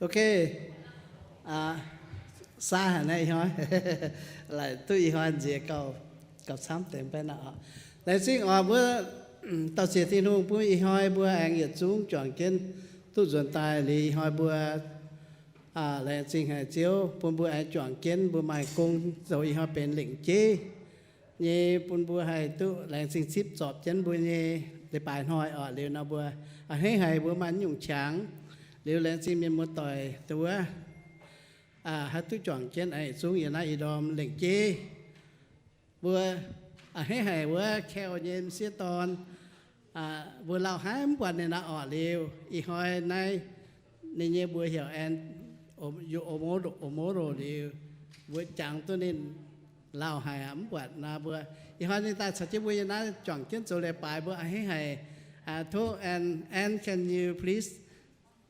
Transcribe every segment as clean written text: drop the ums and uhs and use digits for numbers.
ok xa hả này thôi lại tôi hỏi gì cầu sắm tiền bên nọ lại xin ở bữa tao sẽ tin hùng bữa hỏi bữa anh nhiệt xuống chọn kiến tôi dọn tài thì hỏi bữa lại xin hải chiếu bữa anh chọn kiến bữa mai cung rồi hỏi bên lĩnh chế như bữa hai tu lại xin ship chọn kiến bữa như để bài hỏi ở liệu nào bữa hay hay bữa mà nhung trắng liệu lên xin miền một tỏiตัวhát tu chọn kiến ấy xuống như này đom lĩnh chế bữa hay hay bữa khéo nhiên xí tòn bữa lao hái quan này nó ở liệu ý hỏi này nên như bữa hiểu em ôm rồi liệu bữa chẳng tôi nên lao hài ấm quan na bữa ý hỏi nên ta sẽ chỉ bữa nó chọn kiến số lệ bài bữa hay hay thôi and can you please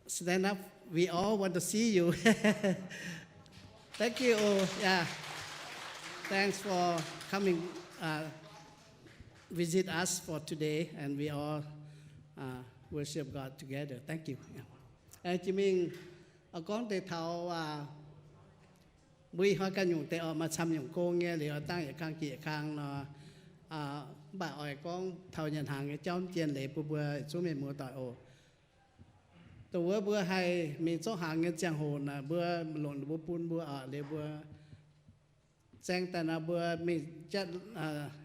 stand up we all want to see you thank you yeah thanks for coming visit us for today and we all worship God together thank you chị mình ở con để thảo bây họ can dùng để ở mà chăm dùng cô nghe thì ở tăng ở càng chị càng nó bà ở con thảo nhận hàng cái trong tiền lệ bữa số mình mua tại ổตัวเบื่อให้มีเจ้าหางเงินจังโหนนะเบื่อหล่นเบื่อปุ่นเบื่อเลยเบื่อแจ้งแต่นะเบื่อมีจัด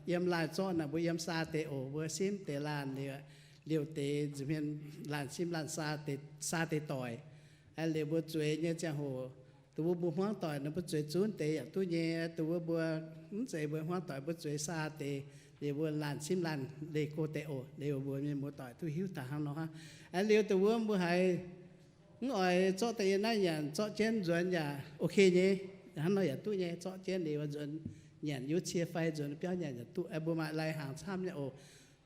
เยี่ยมลายซ้อนนะเบื่อเยี่ยมซาเตโอเบื่อซิมเตลานเลี้ยวเตจะเป็นลานซิมลานซาเตต่อยไอ้เลยเบื่อจุ๋ยเนี่ยจังโหตัวเบื่อหัวต่อยนะเบื่อจุ๋ยจุ้นเตะตัวเนี่ยตัวเบื่อใจเบื่อหัวต่อยเบื่อจุ๋ยซาเตเลี้ยวเบื่อลานซิมลานเลโกเตโอเลี้ยวเบื่อมีหมูต่อยตัวหิวตาห้องเนาะฮะanh liều từ vườn bữa hay ngồi cho tiền này nhà cho chén rồi nhà ok nhé hắn nói nhà tụi nhé cho chén để vào rồi nhà yếu chia phai rồi béo nhà tụi em bữa mai lại hàng tham nhà ồ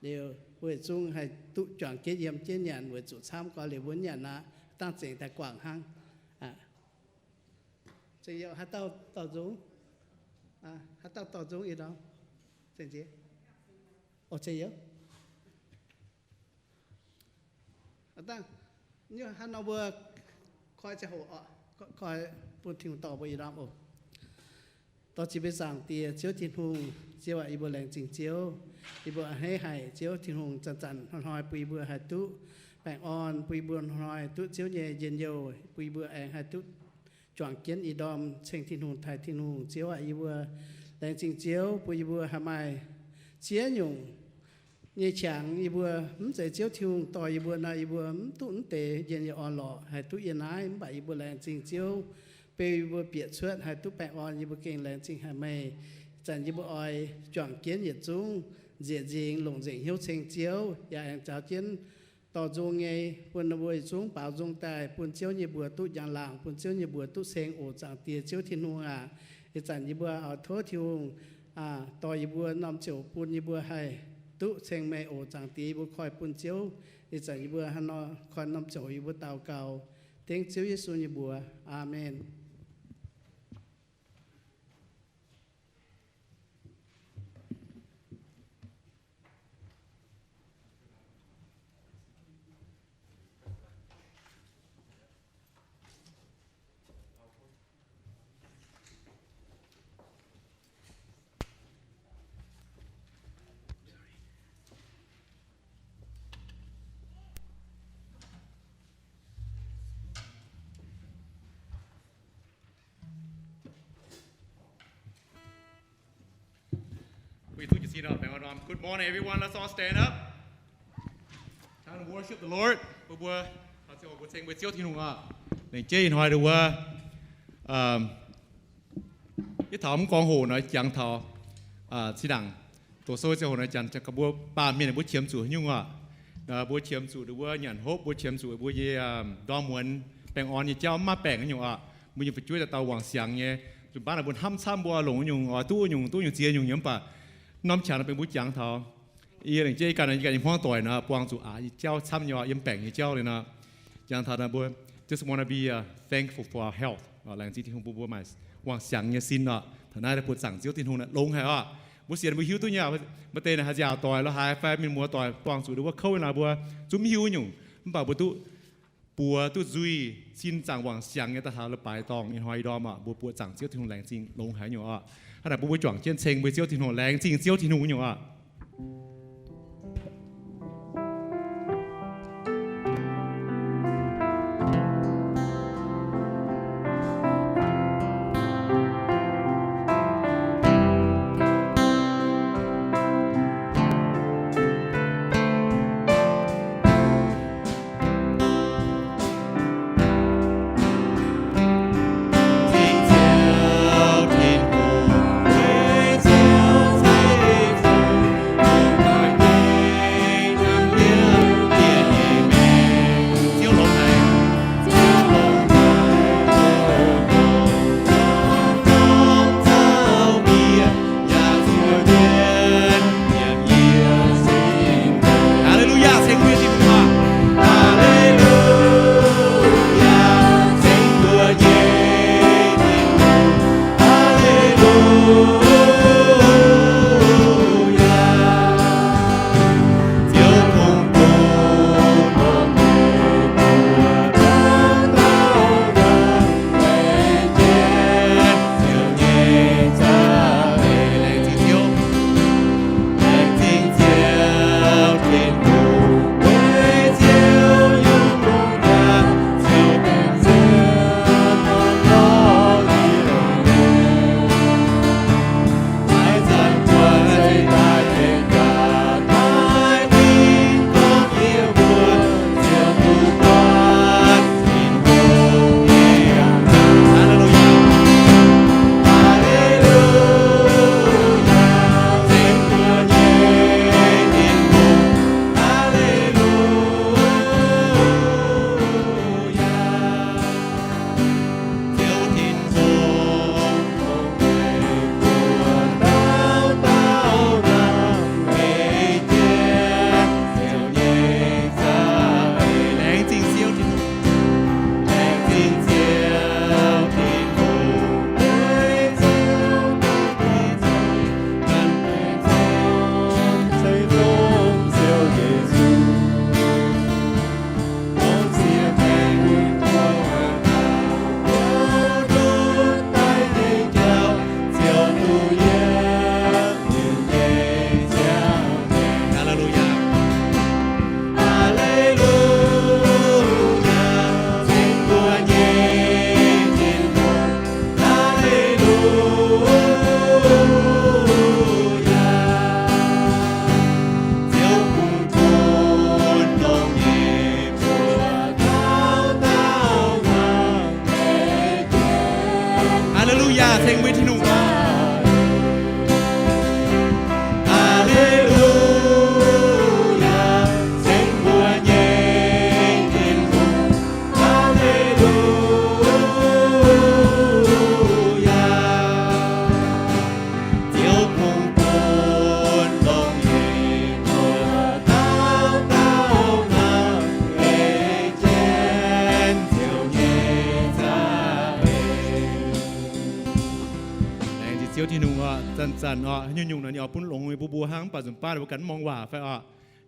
đều buổi chung hay tụi chọn cái yếm trên nhà buổi chủ tham có liều vốn nhà na tăng trình tại quảng hang chỉ yêu hát tàu dũng hát tàu dũng gì đó chuyện gì ồ chỉ yêuตั้งนี่ฮันเอาเบอร์คอยจะหัวคอยพูดถึงต่อไปอีกรอบโอ้ต่อจีบสั่งเตียเจียวทินหงเจียวอีบัวแรงจริงเจียวอีบัวให้หายเจียวทินหงจันหอยปุยบัวหายตุแป้งอ่อนปุยบัวหอยตุเจียวเย็นเย็นโยปุยบัวแองหายตุจ่วงเกี้ยนอีดอมเชิงทินหงไทยทินหงเจียวอีบัวแรงจริงเจียวปุยบัวหามายเจียหยงnhư chẳng như vừa dễ chiếu thiêu tỏi như vừa này vừa tụn tệ yên như on lọ hay tụi yên ái bảy vừa lẹn trình chiếu pe vừa biệt xuất hay tụi bẹ on như vừa kinh lẹn trình hay mày chẳng như vừa oi chọn kiến nhiệt dung diệt dình lồng dình hiếu trình chiếu và anh cháu kiến tỏ dung nghe buồn nó vừa xuống bảo dung tài buồn chiếu như vừa tụi giang làng buồn chiếu như vừa tụi sen ổ chẳng tiền chiếu thiên hùng thì chẳng như vừa ở thố thiêu tỏi như vừa nằm chiều buồn như vừa hayตุเชงแม่โอจังตีบุคอยปุ่นเจียวอีจังยีบัวฮันนอคอยน้ำโจยีบัวเตาเก่าเต็งเจียวยิสุนยีบัวอาเมน Good morning, everyone. Let's all stand up. Time to worship the Lord. Bữa sing với chiếu thiên hùng để chơi hoài được cái thảo con hồ nói chẳng thảo chỉ đẳng tổ số cho hồ nói chẳng có bữa ba miền bữa chiếm chủ nhưng bữa chiếm chủ được bữa nhận hốp bữa chiếm chủ bữa gì đo muốn bèn on như cháu má bèn nhưng bây giờ phảiជួយtàu hoàng sáng nhé chúng ta là buồn hăm sam bùa lủng nhung tu nhung chia nhung nhắm bàน้ำฉานเป็นบุญจังเท่าอีหลังเจ้าการในการยิงห้องต่อยนะปวงจุเจ้าช้ำยอยิงแป่งเจ้าเลยนะจังท่านะบัว just wanna be thankful for our health หลังที่หงบัวมาหวังสั่งเนี่ยสินอ่ะท่านนายได้พูดสั่งเจ้าที่หงน่ะลงให้บัวเสียบัวหิวตัวเนี่ยมาเตะนะฮะยาวต่อยแล้วหายไฟมีมัวต่อยปวงจุหรือว่าเข้าเวลาบัวจุ่มหิวอยู่มันป่าบัวตุ ปัวตุ้จุยชินจังหวังเสียงเนี่ยตาหาละปลายตองอินหอยดอมอ่ะบัวปัวจังเจียวที่หงแรงจริงลงหายอยู่อ่ะขนาดบัวจ่องเจียนเชงบัวเจียวที่หงแรงจริงเจียวที่หงอยู่อ่ะจันยุ่งนั่นเอาปุ่นหลงไปบัวหางป่าสุนป้าบุกันมองว่าไฟ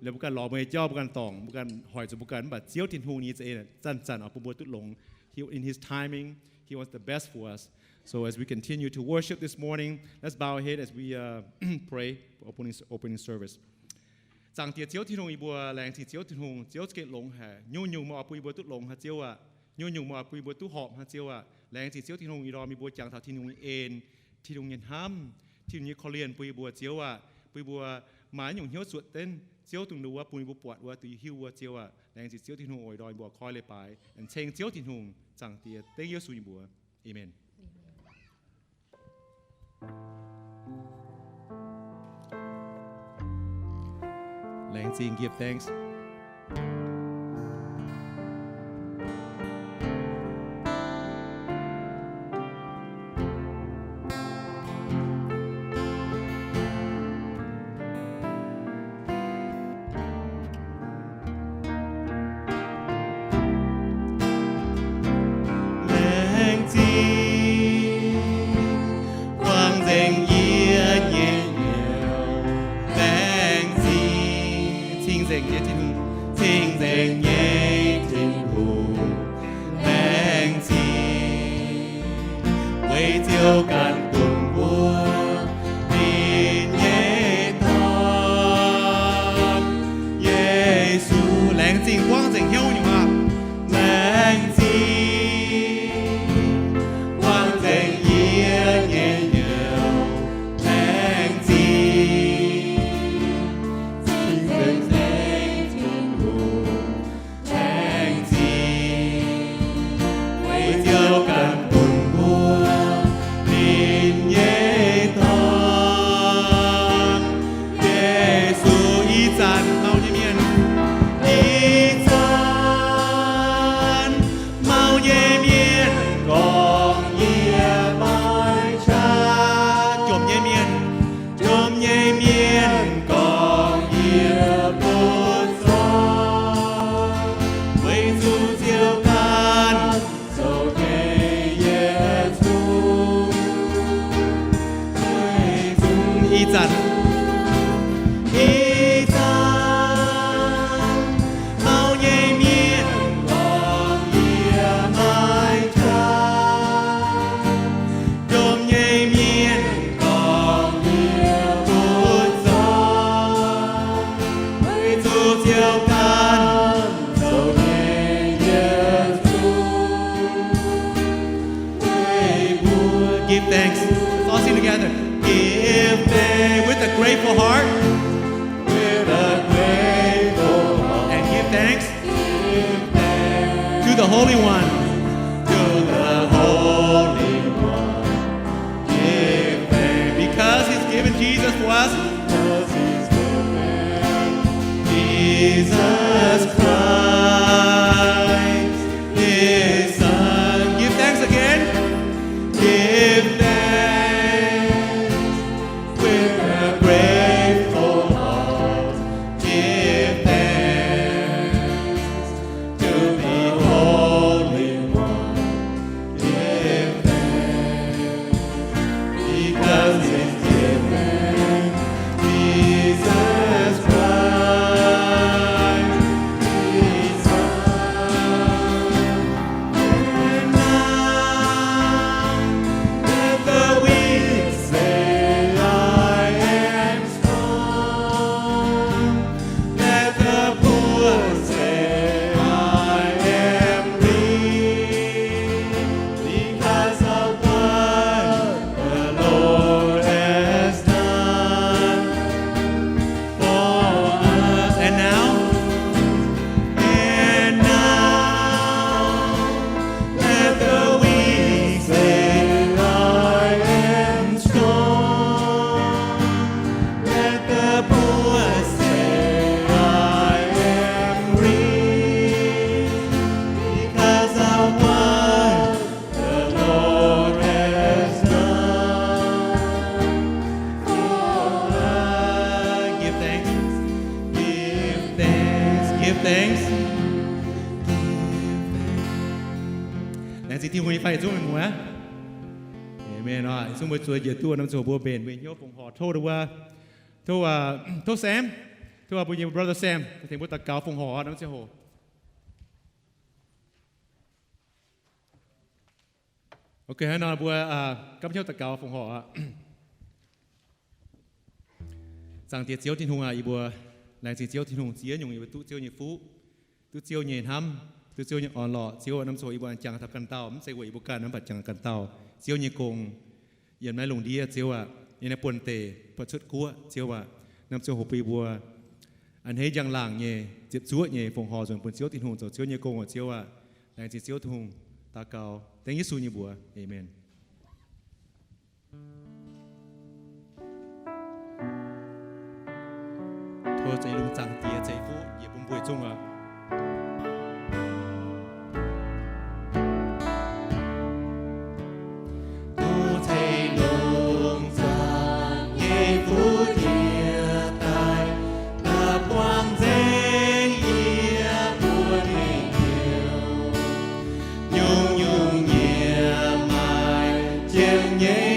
แล้วบุกันหล่อเมย์เจ้าบุกันตองบุกันหอยจะบุกันบัดเจียวทินหูนี้จะเองจันเอาปุ่นบัวตุ้หลง in his timing he wants the best for us so as we continue to worship this morning let's bow our head as we pray for opening service จังเตียเจียวทินหูอีบัวแรงที่เจียวทินหูเจียวเกตหลงหายุ่งมาเอาปุ่นบัวตุ้หลงฮะเจียวยุ่งมาเอาปุ่นบัวตุ้หอบฮะเจียวแรงที่เจียวทินหูอีรอมีบัวจางเท่าทินหูเอ็นทินหูเย็นห้ำที่นี้เขาเรียนปุยบัวเจียวปุยบัวหมายอย่างเหี้ยวสวดเต้นเจียวตุงดูว่าปุยบัวปวดว่าตุยหิวว่าเจียวแรงจิตเจียวทิ้งหงโอยดอยบัวคอยเลยไปอันเชงเจียวทิ้งหงจังเตียเต้เยี่ยวสุยบัวเอเมนแรงจริง give thanks Thiên dành nhé thiên hùng 照干本我，你耶他，耶稣亮晶光晶耀你嘛，亮晶光晶耶耶哟，亮晶晶晶晶湖，亮晶为照干本我。Give thanks. Let's all sing together. Give thanks with a grateful heart. With a grateful heart. And give thanks. Give thanks to the Holy One. To the Holy One. Give thanks because He's given Jesus for us. Because He's given Jesus Christ, His Son. Give thanks again. Give thanks with a grateful heart. Give thanks to the Holy One. Give thanks because He's given Jesus Christ, His Son. And now let the weak say, I am strong. Let the poor say, I am rich. Because of what the Lord has done for us. And now, let the weak say, I am strong. Let the poor say, I am rich. Because of what the Lord has done for us. Give thanks. Give thanks. Give thanks. Nên chỉ tiêu người phải giúp mình quá. Amen rồi. Chúng tôi chơi tua năm số bùa bền với nhau phòng họ thô được qua. Thô Sam. Thô bây giờ brother Sam. Thì bữa ta cáo phòng họ năm số hồ. Ok, hãy nói bữa cấp nhau ta cáo phòng họ. Rằng tiết chiếu thiên hùng ý bữa là chỉ chiếu thiên hùng chia nhung ý tu chiếu như phú. Tu chiếu như hăm. Tu chiếu như on lọ chiếu năm số ý bữa chẳng thập căn tàu. Sẽ quỷ bữa can năm bạch chẳng căn tàu. Chiếu như cùng. Yên mai lùng đi chiếu yên này buồn tệ. Bật xuất cua chiếu năm số hộp ý bữa. Anh thấy rằng làng nhé. Diệp chúa nhé phòng họ rồi buồn chiếu thiên hùng rồi chiếu như cùng chiếu là chỉ chiếu thiên hùng ta cao. Thank you như bữa. Amen. Thôi chạy lùng chẳng tía chạy phú. Dịp bông bùi chung Yeah.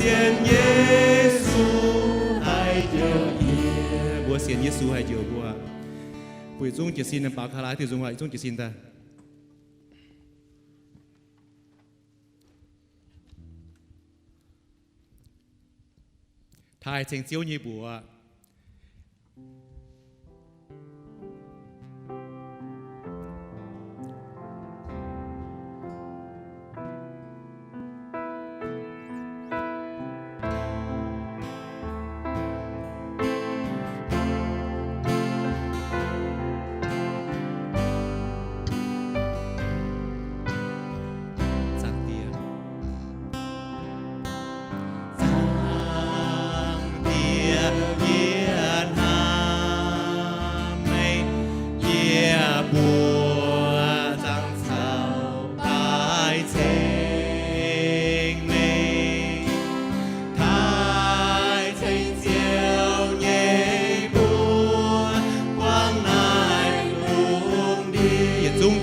xiên Giêsu hai điều búa xiên Giêsu hai điều búa bùi dung chỉ xin bảo khá lái thì dung lại dung chỉ xin ta thái thành chiếu như búa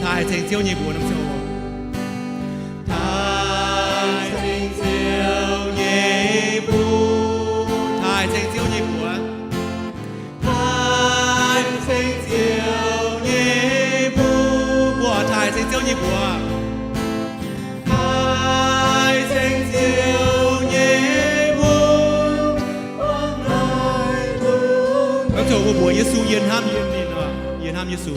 thái thành chiếu như búa năm châu thái thành chiếu như búa thái thành chiếu như búa thái thành chiếu như búa búa thái thành chiếu như búa thái thành chiếu như búa năm châu búa Giêsu yên ham yên đi nữa yên ham Giêsu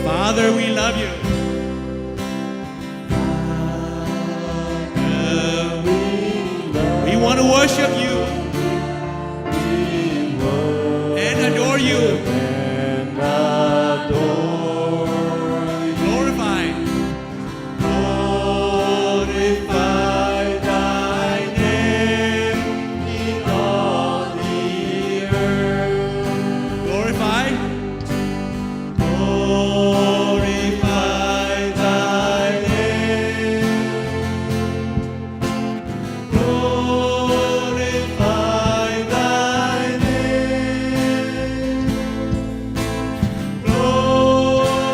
Father, we love you. We want to worship you and adore you. Glorify thy name in all the earth. Glorify thy name. Glorify thy name.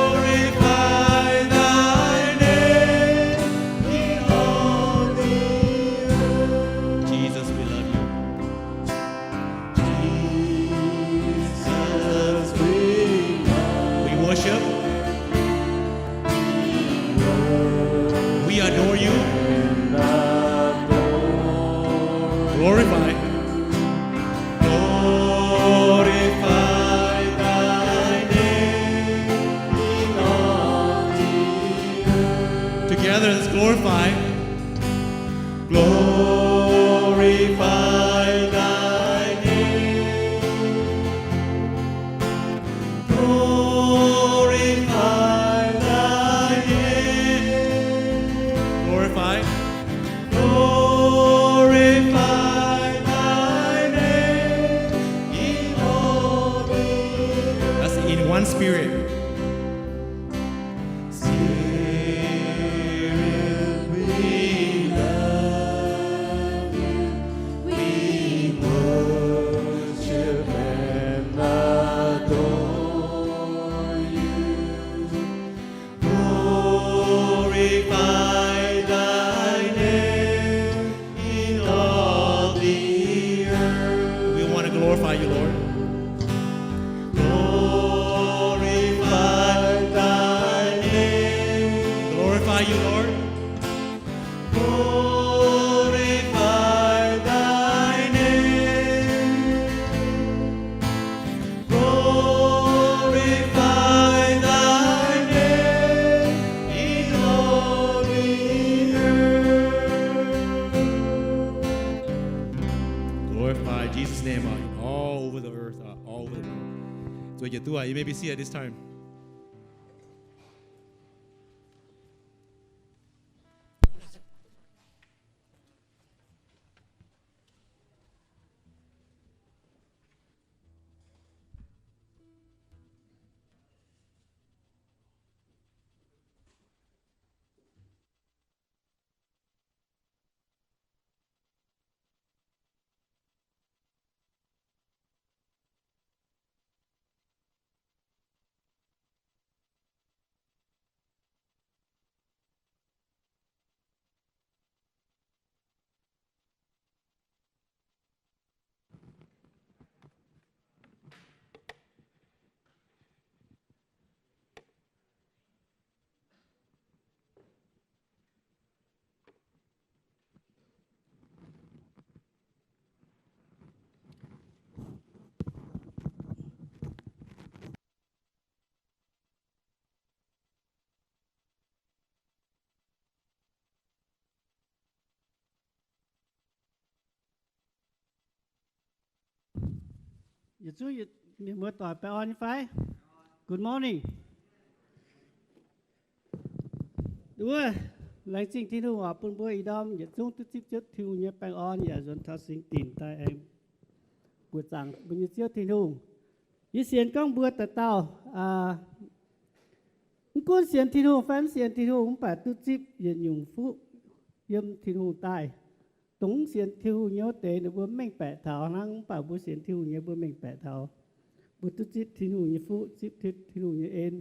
Glorify thy name in all the earth. Jesus, we love you. Jesus, we worship. We adore you. Glorify. Glorify thy name in all the earth. Together, let's glorify. Glorify thy name. Glorify thy name. Glorify. Glorify thy name in all one spirit. Glorify thy name in all the earth. We want to glorify you, Lord. Glorify thy name. Glorify you, Lord. Glorify thy name. Glorify thy name in all the earth. Glorify Jesus' name all over the earth, all over the world. So Yatua, you may be seated at this time. Dạ chú mình mới tỏiไป on phải. Good morning. ด้วยหลังสิ่งที่หนูว่าปุ่นบ่อีดอมอย่าจุ้งตุ๊ดจิ๊บจุดที่หนูเนี่ยไป on อย่าจนทัสิ่งตีนใต้เองปวดจังบุญเสียวที่หนูยี่เสียนก้องเบื่อแต่เต้ากูเสียนที่หนูแฟนเสียนที่หนูผมแปดตุ๊ดจิ๊บยืนอยู่ฟุยมที่หนูใต้ตรงเสียนที่หนูเนี่ยเตะหนูบ่แม่งแปะเท้านั่งป่าบุเสียนที่หนูเนี่ยบ่แม่งแปะเท้าบุตุ๊ดจิ๊บที่หนูเนี่ยฟุจิ๊บที่หนูเนี่ยเอ็น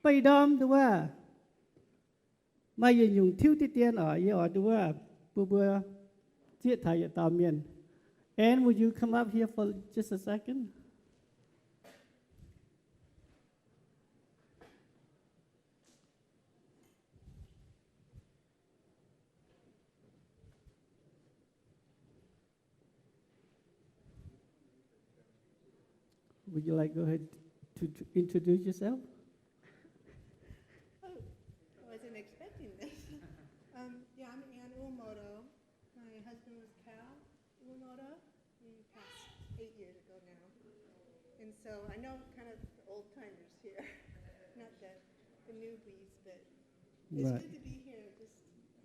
ไปดอมดูว่าmà dùng dùng thiếu tiết tiền ở ở đua bữa chiết thải ở tàu miền. And would you come up here for just a second? Would you like go ahead to introduce yourself? Wasn't expecting this. Yeah, I'm Ann Uemoto. My husband was Cal Uemoto. He passed 8 years ago now. And so I know kind of the old timers here, not the newbies, but it's Right. good to be here. Just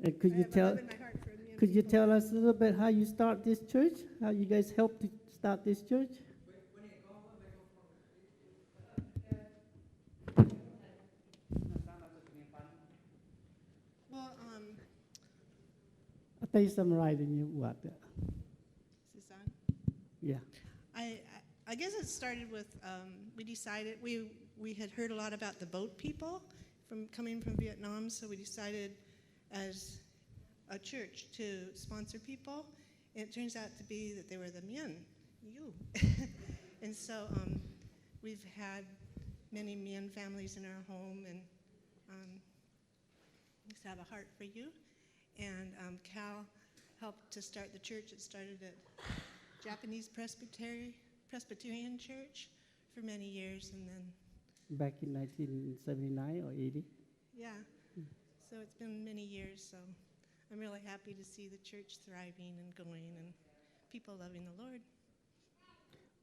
And could I you have a tell love in my heart for young could you people. tell us a little bit how you start this church? How you guys helped to start this church? Well, I think you summarize in your what? is this on? Yeah. I guess it started with we decided we had heard a lot about the boat people from coming from Vietnam, so we decided as a church to sponsor people. And it turns out to be that they were the Mien, you. And so we've had many Mien families in our home, and just have a heart for you. And Cal helped to start the church. It started at Japanese Presbyterian Church for many years, and then Back in 1979 or 80? yeah, so it's been many years. So I'm really happy to see the church thriving and going, and people loving the Lord.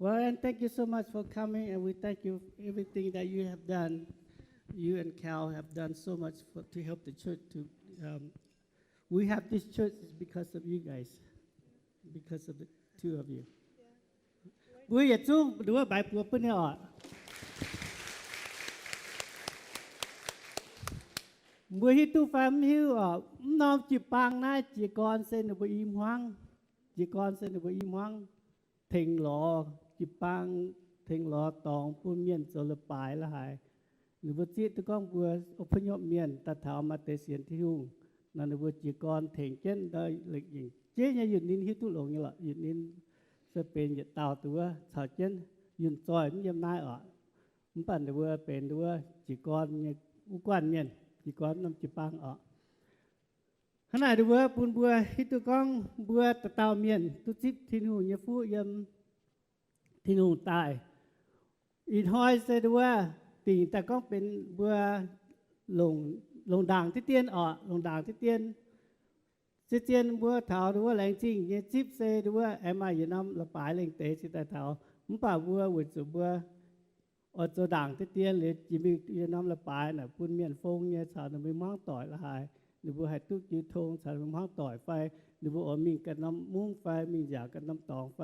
Well, and thank you so much for coming, and we thank you for everything that you have done. You and Cal have done so much to help the church. We have this church is because of you guys, because of the two of you. Vui ya chú, đứa bài của bên này bữa hít tu phàm hiu nom chỉ bang na chỉ còn sen ở im hoang chỉ còn sen ở im hoang thình lò chỉ bang thình lò tòng phun miên rồi là bài là hạiหรือว่าจีตะก้องบัวอพยพเมียนตัดเท้ามาเตเสียนที่หุ่งนั่นบัวจีกรเถงเช่นได้เหล็กยิงเจ๊เนี่ยหยุดนินฮิตุหลงนี่แหละหยุดนินจะเป็นหยุดเต่าตัวชาวเช่นหยุดซอยมันยังนายอ่ะมันปั่นบัวเป็นบัวจีกรเนี่ยอุกวันเมียนจีกรน้ำจีปังอ่ะขณะบัวปูนบัวฮิตุก้องบัวตะเต่าเมียนตุจิบที่หุ่งเนี่ยฟูยำที่หุ่งตายอีทอยเสดว่าตีแต่ก็เป็นเบื่อลงด่างที่เตียนลงด่างที่เตียนเตียนเบื่อเท้าหรือว่าแรงจริงเนี่ยจิบเซหรือว่าแอมมาอยู่น้ำละปลายแรงเตะสิแต่เท้ามันป่าเบื่อหุ่นสุเบื่อตัวด่างที่เตียนหรือจิมีอยู่น้ำละปลายน่ะปุ่นเมียนฟงเนี่ยสาวน่ะไม่มั่งต่อยละหายหรือว่าให้ตุกยืดทงสาวไม่มั่งต่อยไฟหรือว่ามีกันน้ำมุ้งไฟมีอยากกันน้ำตองไฟ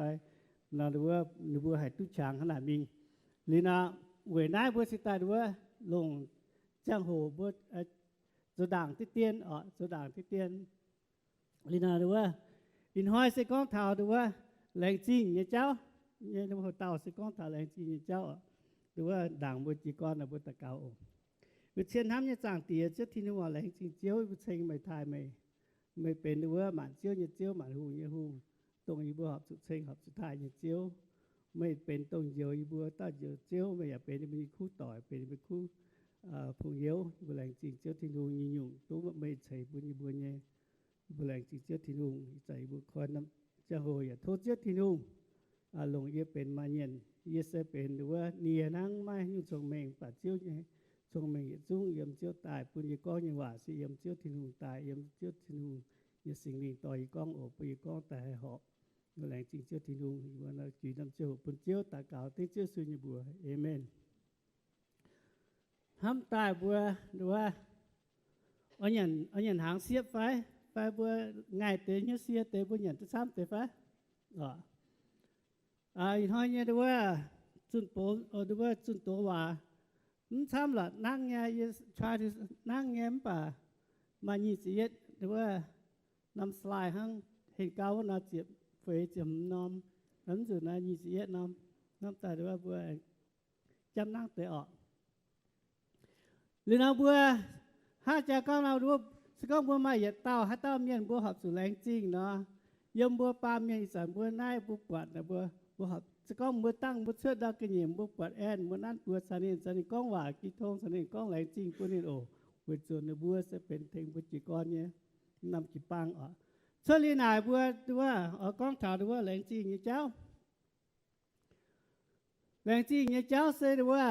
น่ะหรือว่าให้ตุกช้างขนาดมิงหรือนะเวน่าบัวสิตาดัวลงจ้างโหบัวสุด่างที่เตียนสุด่างที่เตียนลีนาดัวอินห้อยใส่ก้องเท้าดัวแรงจริงเนี่ยเจ้าเนี่ยน้ำหัวเต่าใส่ก้องเท้าแรงจริงเนี่ยเจ้าดัวด่างบัวจีก้อนนะบัวตะเกาวิเชียนทำเนี่ยจ่างเตี๋ยเจ้าที่นึกว่าแรงจริงเจียววิเชียนไม่ทายไม่เป็นดัวหมันเจียวเนี่ยเจียวหมันหูเนี่ยหูตรงอีบัวหอบสุดเชียงหอบสุดท้ายเนี่ยเจียวไม่เป็นตรงเยียวบัวต้าเยียวเจียวไม่อยากเป็นมีคู่ต่อยเป็นคู่พงเยียวบัวแรงจริงเจียวที่นุ่งยิ่งยุ่งตัวไม่ใช่บัวเนี่ยบัวแรงจริงเจียวที่นุ่งใจบัวคอยน้ำจะโหยโทษเจียวที่นุ่งลงเยี่ยเป็นมาเย็นเยี่ยเสเป็นหรือว่าเนียนั่งไม่ยุ่งทรงเมงปัดเจียวเนี่ยทรงเมงจุ้งเยี่ยมเจียวตายปุ่นยี่ก้องยังว่าสิเยี่ยมเจียวที่นุ่งตายเยี่ยมเจียวที่นุ่งยี่สิ่งนี้ต่อยก้องโอบไปก้องตายหอบเมื่อแรงจริงเจ้าที่นุ่งวันนั้นจีน้ำเจ้าปุ่นเจ้าตาเก่าที่เจ้าสุญญบัวเอเมนห้ามตายบัวดูว่าอันยันหางเสียบไฟบัวง่ายเตะเนื้อเสียเตะบัวยันจะซ้ำเตะไฟอีกห้อยเนี่ยดูว่าจุนโปดูว่าจุนตัวว่าซ้ำละนั่งเนี่ยชาที่นั่งเงี้ยป่ามาหยีเสียดูว่านำสไลด์ห้างเห็นเก่าว่านาเจ็บเฟยจำนอมนั้นสุดนะยี่สิบเอ็ดน้ำตาด้วยว่าบัวจำนั่งเตะออกหรือเราบัวถ้าจะก็เราดูสก้องบัวมาอย่าเต้าถ้าเต้าเมียนบัวหอบสุแรงจริงเนาะยมบัวปลาเมียนอีสานบัวน่ายบัวปวดนะบัวหอบสก้องบัวตั้งบัวเชือดดาวกระเหยี่ยมบัวปวดแอนบัวนั่นบัวสานิก้องหว่ากีทงสานิก้องแรงจริงบัวนี่โอ้บัวส่วนในบัวจะเป็นเทงบัวจีก้อนเนี่ยนำจีปังออกส่วนลีนายบัวดูว่าก้องถาดูว่าแรงจริงเนี่ยเจ้าแรงจริงเนี่ยเจ้าเสดูว่า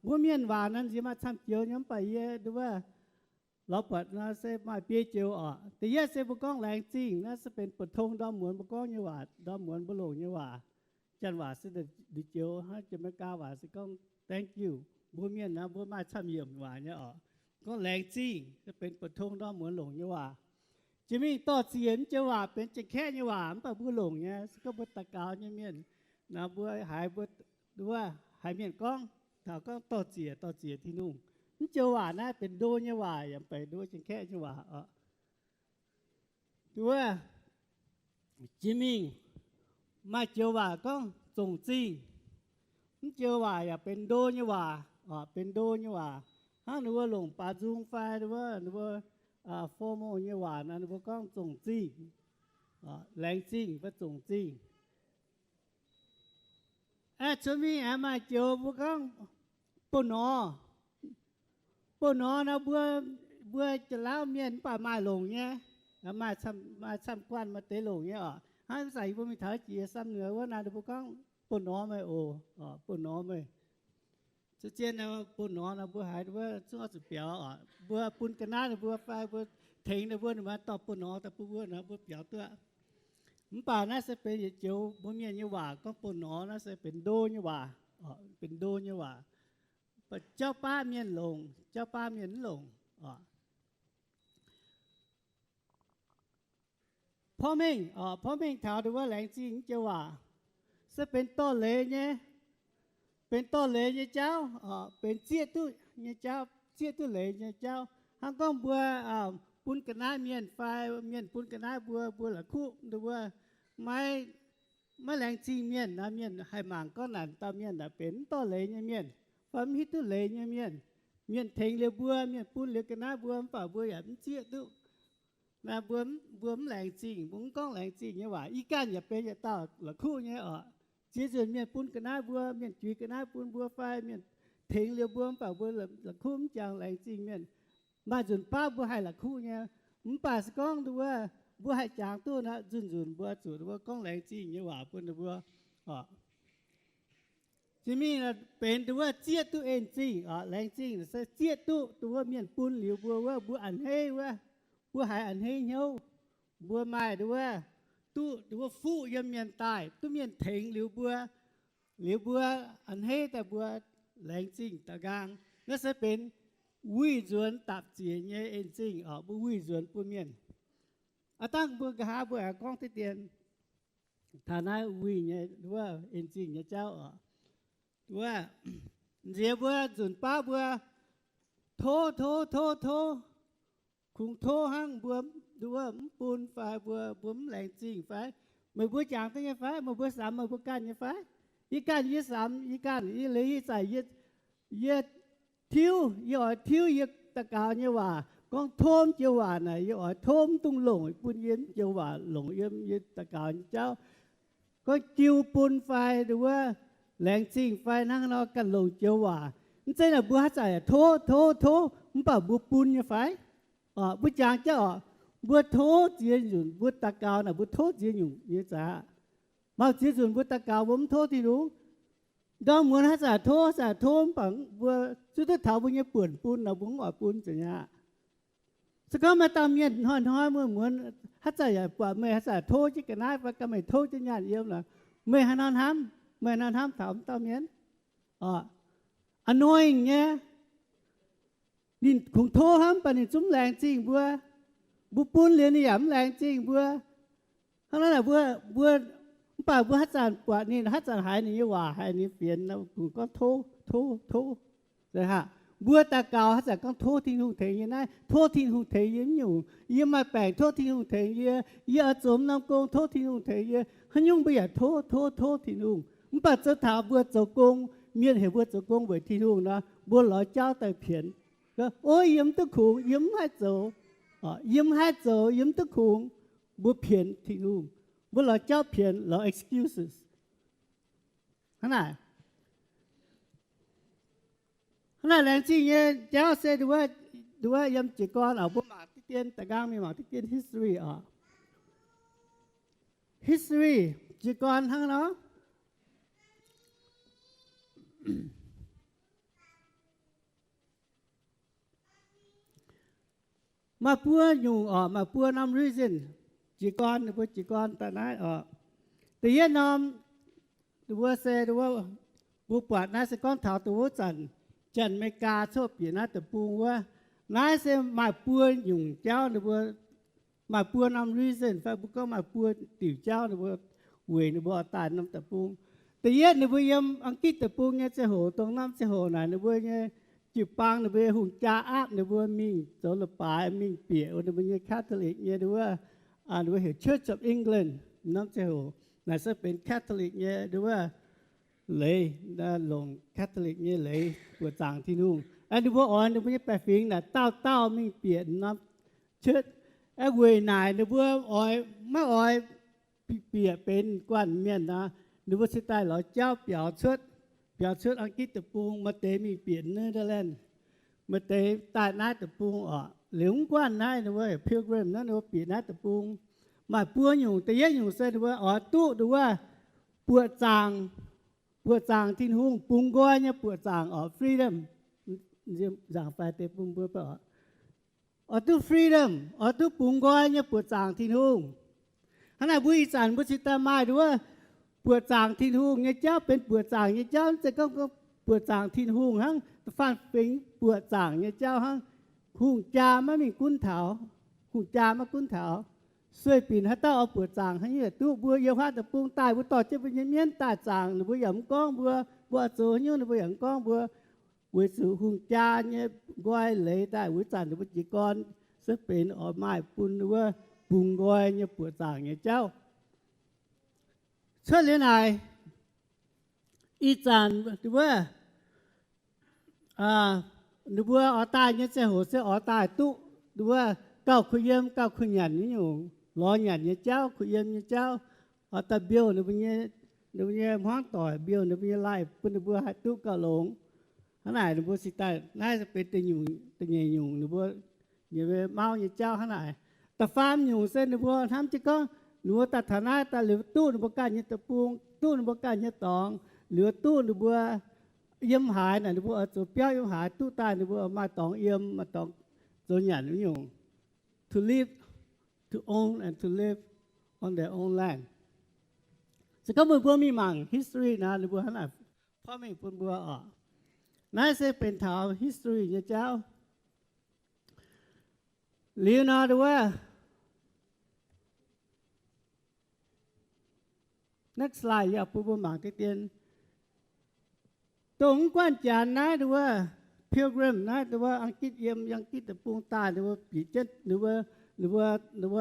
บัวเมียนหวานนั้นสิมาทำเจียวย้ำไปเยอะดูว่าเราเปิดนะเสมาเปียเจียวแต่เยอะเสบุก้องแรงจริงนะจะเป็นปฐงดอมเหมือนบุก้องเนี่ยว่าดอมเหมือนบุโลงเนี่ยว่าจันว่าเสด็จดิเจียวฮะจะไม่กล้าว่าสิก้อง thank you บัวเมียนนะบัวมาทำเยี่ยมหวานเนี่ยก็แรงจริงจะเป็นปฐงดอมเหมือนหลงเนี่ยว่าจะมีต่อเสียนจะว่าเป็นจะแค่เนี่ยว่ามันแบบบัวหลงเนี่ยก็บัวตะกาวเนี่ยเมียนนะบัวหายบัวดูว่าหายเมียนก้องถ้าก็ต่อเสียที่นุ่งนี่จะว่านะเป็นโดเนี่ยว่าอย่างไปโดจะแค่เนี่ยว่าดูว่าจิมิงมาเจอว่าก็ส่งจริงนี่เจอว่าอย่าเป็นโดเนี่ยว่าเป็นโดเนี่ยว่าถ้าหนูว่าหลงป่าจุงไฟหรือว่าโฟโมเนี่ยว่านะหนูก็ส่งจริงแรงจริงก็ส่งจริงจะมีมาเจอพวกก็ปนนะเบื่อจะเล่าเมียนป่ามาหลงเนี่ยมาซ้ำกวนมาเตะหลงเนี่ยให้ใส่พวกมีเท้าจีซ้ำเหนือว่านาดูพวกก็ปนไม่ปนไม่จะเจนนะปนนะบัวหายบัวช่วงสุดเปียวบัวปุ่นกันน้าบัวไฟบัวเทงนะบัวมาต่อปนแต่บัวนะบัวเปียวตัวมันป่าน่าจะเป็นเจียวบัวเมียนยี่หว่าก็ปนน่าจะเป็นโดยี่หว่าเป็นโดยี่หว่าเจ้าป้าเมียนหลงพ่อเม่งถามดูว่าแหลงจริงจะว่าจะเป็นต้นเลยเนี่ยเป็นต้นเลยเนี่ยเจ้าเป็นเจี๊ยตุ้ยเนี่ยเจ้า chia tu lệ nhà cháu hàng con bùa bún cái ná miền phai miền bún cái ná bùa là khu được bùa mai maiแรงจีเมียนนะเมียนให้หมางก็นั่นตาเมียนน่ะเป็นต่อเลยเนี่ยเมียนความฮิตตุเลยเนี่ยเมียนเทงเรือบัวเมียนปุ้นเรือกันนะบัวป่าบัวอย่ามันเจี๊ยตุนะบัวแรงจริงบุ้งก้องแรงจริงเนี่ยว่าอีกันอย่าเป็นอย่าต่อละคู่เนี่ยเจี๊ยจนเมียนปุ้นกันนะบัวเมียนจุยกันนะปุ้นบัวไฟเมียนเทงเรือบัวป่าบัวละคู่มันจังแรงจริงเมียนมาจนป้าบัวให้ละคู่เนี่ยมันป่าสก้องดูว่าบัวให้จางตัวนะจุนบัวจุดบัวก้องแรงจริงเนี่ยว่าปุ้นบัวที่มีนะเป็นตัวเจี๊ยตัวเองจริงแรงจริงเจี๊ยตัวเมียนปุ้นเหลียวบัวว่าบัวอันเฮว่าบัวหายอันเฮเหี้ยวบัวไม้ตัวตัวฟู่ยำเมียนตายตัวเมียนเถงเหลียวบัวอันเฮแต่บัวแรงจริงตะกางนั่นจะเป็นวิจวนตับเจียเนี่ยเองจริงบัววิจวนปุ่นเมียนตั้งบัวกะหาบัวกองที่เตียนฐานะวิเนี่ยว่าเองจริงเนี่ยเจ้าว่าเจียบัวจุนป้าบัวโทคุงโทหั่งบัวดูว่าปูนไฟบัวแรงจริงไฟมือบัวจางตั้งยังไฟมือบัวสามมือบัวกันยังไฟอีกันยี่สามอีกันอีเลยยี่ใส่ยี่ทิ้วยี่อ่อยทิ้วยี่ตะกาวยี่ว่ากองโทมเจียวว่าน่ะยี่อ่อยโทมตุ้งหลงปูนเย็นเจียวว่าหลงยี่ตะกาวเจ้าก็จิวปูนไฟดูว่าแรงจริงไฟนั่งนอกันลงเจียวว่ามันใจน่ะบัวใจโทมันป่าบัวปูนยังไฟบัวจางเจ้าบัวโทเจียนอยู่บัวตะกาวน่ะบัวโทเจียนอยู่ยี่จ้ามาเจียนอยู่บัวตะกาวผมโทที่รู้ดอมเหมือนฮัจ่าโทปังบัวชุดที่เท้าบัวเนี่ยเปื่อนปูนน่ะบุ้งอ่อยปูนจังเนี่ยสก็มาตามเมียนห้อยเหมือนฮัจ่าอย่าปวดเมื่อฮัจ่าโทจิกันได้ปะก็ไม่โทจังเนี่ยเยี่ยมล่ะเมื่อฮันนอนทำถามตามเมียนอันน้อยอย่างเงี้ยนี่คงโทห้ามปนิจุ้มแรงจริงบัวปูนเรียนนี่หยำแรงจริงบัวทั้งนั้นแหละบัวป่าบัวฮัจจานปวดนี่ฮัจจานหายนี่ว่าหายนี่เปลี่ยนแล้วกูก็โทเลยฮะบัวตะกาวฮัจจานก็โททิ้งหูเทียนได้โททิ้งหูเทียนอยู่ยี่มาแปลงโททิ้งหูเทียนยี่จมน้ำกงโททิ้งหูเทียนขันยุ่งไปอย่าโททิ้งหูมันป่าจะถามบัวเจ้ากงเมียนเห็นบัวเจ้ากงไว้ทิ้งหูนะบัวหล่อเจ้าแต่เพียนก็โอ้ยยิ้มตะขูยิ้มให้เจ้ายิ้มตะขูบัวเพียนทิ้งหูบัวหล่อเจ้าเพียนหล่อ excuses ขนาดแรงจริงเนี่ยเจ้าเสดูว่ายำจีกรบัวหมากที่เตียนแต่กลางมีหมากที่เตียน history จีกรทั้งเนาะมาปัวอยู่มาปัวนำ reason จีกรบัวจีกรแต่นั้นแต่ยันนำดูว่าเสดูว่าบัวปวดนั้นสก้อนเท้าตัวจันไม่กาชอบเปลี่ยนนะแต่ปูว่านายเสมาปัวอยู่เจ้าดูว่ามาปัวนำ reason ไฟบุกก็มาปัวติ๋วเจ้าดูว่าเวนึกว่าตายน้ำแต่ปูแต่ยันนึกว่ายำอังกฤษแต่ปูเนี่ยจะโหตรงน้ำจะโหน่ะนึกว่าเนี่ยจีปังนึกว่าหุ่นจ่าอัพนึกว่ามิงโจลปายมิงเปียนึกว่าเนี่ยคาทอลิกเนี่ยนึกว่านึกว่าเห็น Church of England น้ำจะโหน่าจะเป็นคาทอลิกเนี่ยนึกว่าเลยน่าลงคาทอลิกเนี่ยเลยปวดจางที่นู่นอันนี้ว่านึกว่าเนี่ยแปลฟิงน่ะเต้ามิงเปียน้ำเชิดไอ้เวนายนึกว่าไม่เปียเป็นกวนเมียนนะนึกว่าสิตายหล่อเจ้าเปียวเชิดอังกฤษตะปูงมาเตมีเปลี่ยนเนเธอร์แลนด์มาเตตายน้าตะปูงเหลืองกว้านน้านึกว่าพิลกริมนั่นนึกว่าเปลี่ยนน้าตะปูงมาปัวอยู่แต่ยังอยู่เสร็จว่าตู้ดูว่าปวดจางที่หุ้งปุงก้อยเนี่ยปวดจางฟรีดัมจางไฟเตปุงปวดเปล่าตู้ฟรีดัมตู้ปุงก้อยเนี่ยปวดจางที่หุ้งขณะบุญจันทร์บุชิตามาดูว่าปวดจางที่หุ้งเนี่ยเจ้าเป็นปวดจางเนี่ยเจ้าจะก็ปวดจางที่หุ้งทั้งฟันเป็นปวดจางเนี่ยเจ้าทั้งหุ้งจาไม่มีกุ้นเถาหุ้งจามากุ้นเถาสวยปีนฮัตเต้าเอาปวดจางให้เนี่ยตู้บัวเยี่ยวผ้าตะปูงตายบัวต่อจะเป็นเมียนตาจางหรือบัวหยำก้องบัวโจหิ้วหรือบัวหยำก้องบัว với sự hung cha nhé gọi lấy tại với sản được chỉ con sẽเป็นออกมาปุ่นว่าปุงกอยเนี่ยปวดต่างเนี่ยเจ้าเชื่อเรื่องไหนอีจานหรือว่าหรือว่าออตายเนี่ยจะหัวเสียออตายตุหรือว่าเก้าคุยเยี่ยมเก้าคุยหยันนี่อยู่รอหยันเนี่ยเจ้าคุยเยี่ยมเนี่ยเจ้าออตาเบี้ยวหรือว่าเนี่ยห้องต่อยเบี้ยวหรือว่าไล่ปุ่นหรือว่าให้ตุก็หลงขนาดหรือว่าสิตายน่าจะเป็นตัวอยู่ตัวใหญ่อยู่หรือว่าอย่าไปเมาอย่าเจ้าขนาดแต่ฟาร์มอยู่เส้นหรือว่าทำจะก็หรือว่าตัดฐานะแต่หรือตู้หรือว่าการยัดตะปูตู้หรือว่าการยัดตองหรือตู้หรือว่าเยี่ยมหายหรือว่าตัวเปี้ยเยี่ยมหายตู้ตายหรือว่ามาตองเยี่ยมมาตองตัวหยันอยู่ to live to own and to live on their own land จะก็มือพวกมีมัง history นะหรือว่าขนาดพ่อแม่ปุ่นบัวออกน่าจะเป็นแถว history เนี่ยเจ้าเลียนาดูว่า next slide อย่าพูดว่าหมากเตียนตรงกวนจานนะดูว่า pilgrim นะดูว่าอังกฤษเยี่ยมยังคิดแต่ปูงตาดูว่าปีเจ็ดดูว่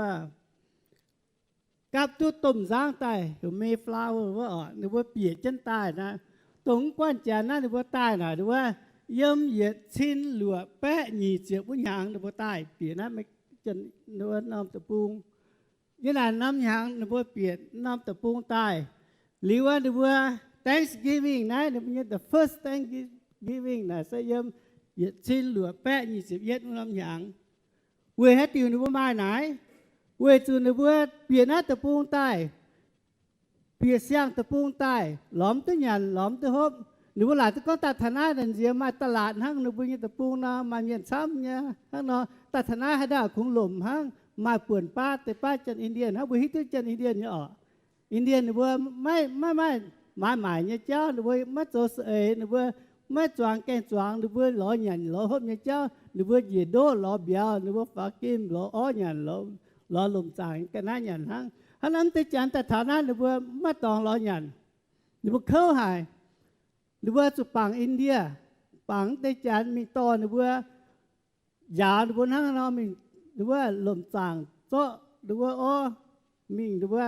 ากับตัวต้มสร้างตายหรือ Mayflower ว่าดูว่าปีเจ็ดตายนะตรงกวนจานนะดูว่าตายนะดูว่าเยี่ยมเหยียดชิ้นหลัวแปะหนีเจียบวุ้นยางดูว่าตายปีนั้นไม่จนดูว่าน้ำตะปูงยี่นาน้ำยางดูว่าเปียน้ำตะปูงตายหรือว่าดูว่า Thanksgiving นะดูว่า the first Thanksgiving นะใส่เยี่ยมเหยียดชิ้นหลัวแปะหนีเจียบเย็ดน้ำยางเวให้ติวดูว่ามาไหนเวจูดูว่าเปียน้ำตะปูงตายเปียเสียงตะปูงตายหลอมตัวหยันหลอมตัวฮบหรือว่าหลายตัวก็ตัดธนาดันเสียมาตลาดห้างหรือบุญตะปูนามาเมียนซ้ำเนี่ยห้างเนาะตัดธนาให้ได้คงหล่มห้างมาป่วนป้าแต่ป้าจันอินเดียนฮะบุหิตจันอินเดียนเนี่ยอ๋ออินเดียนหรือว่าไม่หมายเนี่ยเจ้าหรือว่าไม่โจเสหรือว่าไม่จวงแกงจวงหรือว่าหล่อหยันหล่อฮบเนี่ยเจ้าหรือว่าเหยียดโดหล่อเบียวหรือว่าฝากิมหล่ออ้อหยันหล่อลมจางกันน่าหยันห้างฮันนั้นแต่จันแต่ฐานะหรือว่าไม่ตองหล่อหยันหรือว่าเข้าหายหรือว่าสุปังอินเดียปังได้จานมีตอนหรือว่ายาหรือว่านั่งนอนมีหรือว่าลมจางโตหรือว่าอ้อมีหรือว่า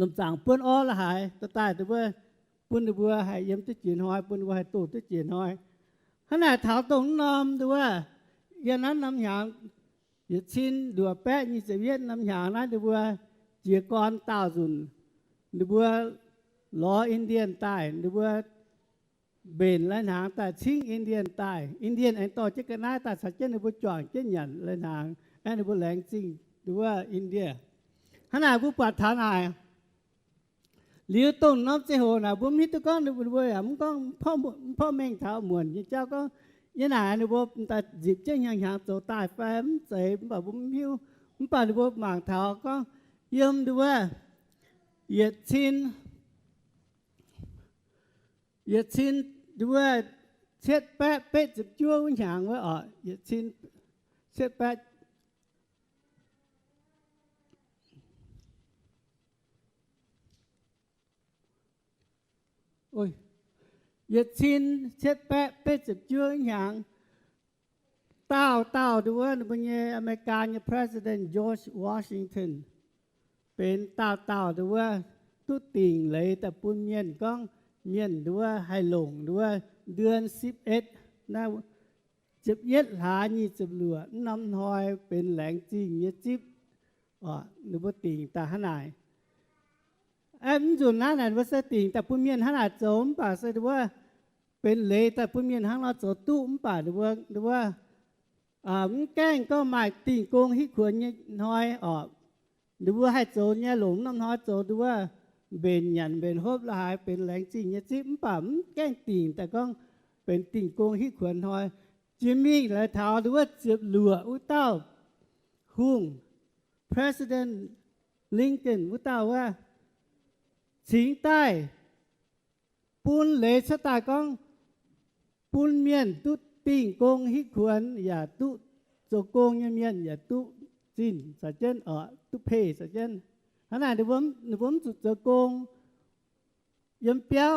ลมจางปืนอ้อละหายตะตายหรือว่าปืนหรือว่าหายเยี่ยมตะจีนหอยปืนว่าหายตูตะจีนหอยขนาดเท้าตรงนอมหรือว่าอย่างนั้นน้ำหยางหยุดชิ้นดัวแปะยี่สิบเวียดน้ำหยางนะหรือว่าเจียกรต้าสุนหรือว่าล้ออินเดียนใต้หรือว่าเบนและหางแต่ชิงอินเดียนใต้อินเดียนไอต่อเจ้ากันหน้าแต่สัจเจนหรือว่าจ่องเจ้าหยันและหางไอหรือว่าแหลงจริงหรือว่าอินเดียขณะผู้ปัดฐานาย liu tông nó sẽ hồ nào bố mít tôi con được vui à muốn conพ่อแม่งเท้าหมวนเจ้าก็ยันหาหรือว่าแต่จิบเจ้าอย่างอย่างตัวตายแฟมใส่แบบบุ้มหิวบุ้มป่าหรือว่าหมางเท้าก็เยี่ยมดูว่าเหยียดชินดูว่าเช็ดแปะเป็ดจิบชั่ววิญญาณว่าอ๋อเหยียดชินเช็ดแปะโอ้ยเหยียดชินเช็ดแปะเป็ดจิบชั่ววิญญาณเต้าดูว่าเป็นอเมริกัน President George Washington เป็นเต้าดูว่าตุติ่งเลยแต่ปุ่นเมียนก้องเมียนดูว่าให้หลงดูว่าเดือน11นะจิบเย็ดหานี่จิบเหลือน้ำหอยเป็นแหลงจริงเย็ดจิบดูว่าติ่งแต่ขนาดจุดนั้นน่ะว่าสติ่งแต่ปุ่นเมียนขนาดโจมป่าดูว่าเป็นเลยแต่ปุ่นเมียนทั้งเราโจตุ้มป่าดูว่าแกล้งก็หมายติ่งโกงที่ควรเนี่ยน้อยดูว่าให้โจเนี่ยหลงน้ำน้อยโจดูว่าเบนหยันเบนฮบลายเป็นแหลงจริงเนี่ยจิ้มปั๊มแกล้งติ่งแต่ก็เป็นติ่งโกงที่ควรน้อยจิมมี่และเท้าดูว่าเจ็บหลัวอุต้าหุ่ง President Lincoln อุต้าว่าสิงใต้ปูนเหลชะตากองปูนเมียนตุติ่งโกงฮิควรอย่าตุโจโกงเมียนอย่าตุจินสัจเจนตุเพสัจเจนขณะเดี๋ยวผมจุดโจโกงยมเปียว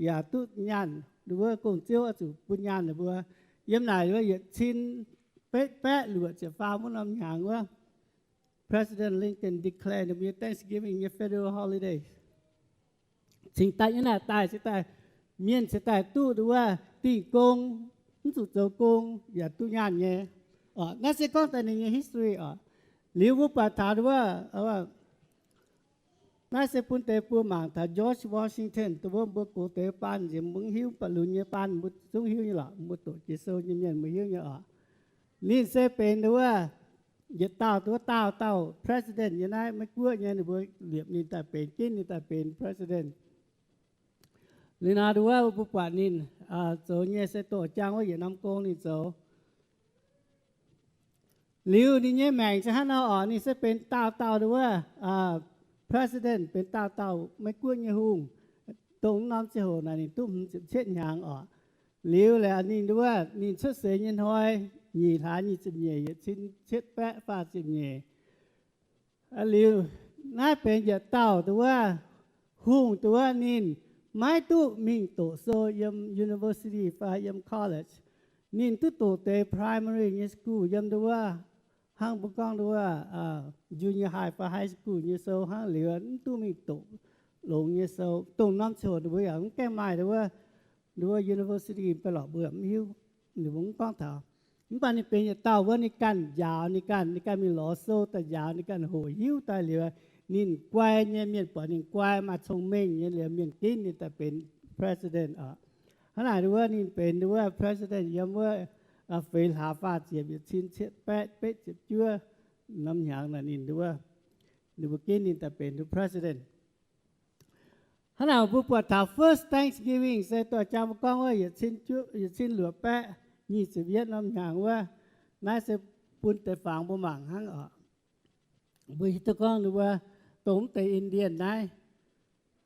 อย่าตุยัน หรือว่ากงเจียวจุปุญญาหรือว่าเยี่ยมไหนหรือว่าชินเป๊ะหรือว่าจะฟ้ามุนลำอย่างว่า President Lincoln declared to be Thanksgiving a federal holiday สิ่งตายยังไงตายสิตายเมียนสิตายตู้หรือว่าตีกงสุดโจกงอย่าตู้ยานเนี่ยนั่นสิก็แต่ใน history หรือว่าประธานว่าน่าจะพูดแต่พูดมาถ้าจอร์จวอชิงตันตัวบุกโตปานจะมึงหิวปลุนเยปานมุดซุ้งหิวนี่หรอมุดตัวจิโซยิ่งยันมึงหิวนี่นี่เซเป็นว่าอย่าเต้าตัวเต้า president ยังไงไม่กลัวยังนี่บ่เหลียบนี่แต่เป็นกินนี่แต่เป็น president หรือนาดูว่าผู้ป่านินโจเนี่ยเสตัวจ้างว่าอย่านำโกงนี่โจลิวนี่เนี่ยแม่งจะให้เรานี่จะเป็นเต้าดูว่าpresident เป็นเต้าไม่กลัวเนี่ยหุงตรงน้ำเสียหัวนี่ตุ้มเช็ดยางลิวแล้วนี่ดูว่านี่เชื่อเสียยันหอยหยีฐานหยีจิบเหย่ชิ้นเช็ดแปะฟาจิบเหย่ลิวน่าเป็นอย่าเต้าตัวว่าหุงตัวนินไม่ตู้มิงโตโซยม University ฟ้ายม College นินตู้โตเต Primary School ยมตัวว่าห้างบุกองตัวว่าJunior High ฟ้า High School เนี่ยโซห้างเหลือตู้มิงโตหลงเนี่ยโซตรงน้ำโชดตัวอย่างแก้ไม้ตัวว่าUniversity ไปหลอกเบื่อมิวหรือวงกองเถามันปานนี้เป็นอย่าเต้าว่าในการยาวในการมีหล่อโซแต่ยาวในการโหหิวตายเหลือนินกวายเนี่ยเมียนปอนินกวายมาชงเม่งเนี่ยเหลือเมียนกินนี่แต่เป็น president ขนาดว่านินเป็นดูว่า president ย้ำว่าเฟลหาฟาเจียบชิ้นเช็ดแปะเป๊ะเจ็บเจื้อน้ำหยางนั่นนินดูว่ากินนี่แต่เป็นดู president ขนาดผู้ปวดท้า first Thanksgiving เสตัวจำก้องว่าอย่าชิ้นเหลือแปะ20 เวียดน้ำหยางว่านายเสปุ่นแต่ฝังบ่หมั่งหั่งบุยตะก้องดูว่าตรงแต่อินเดียนนาย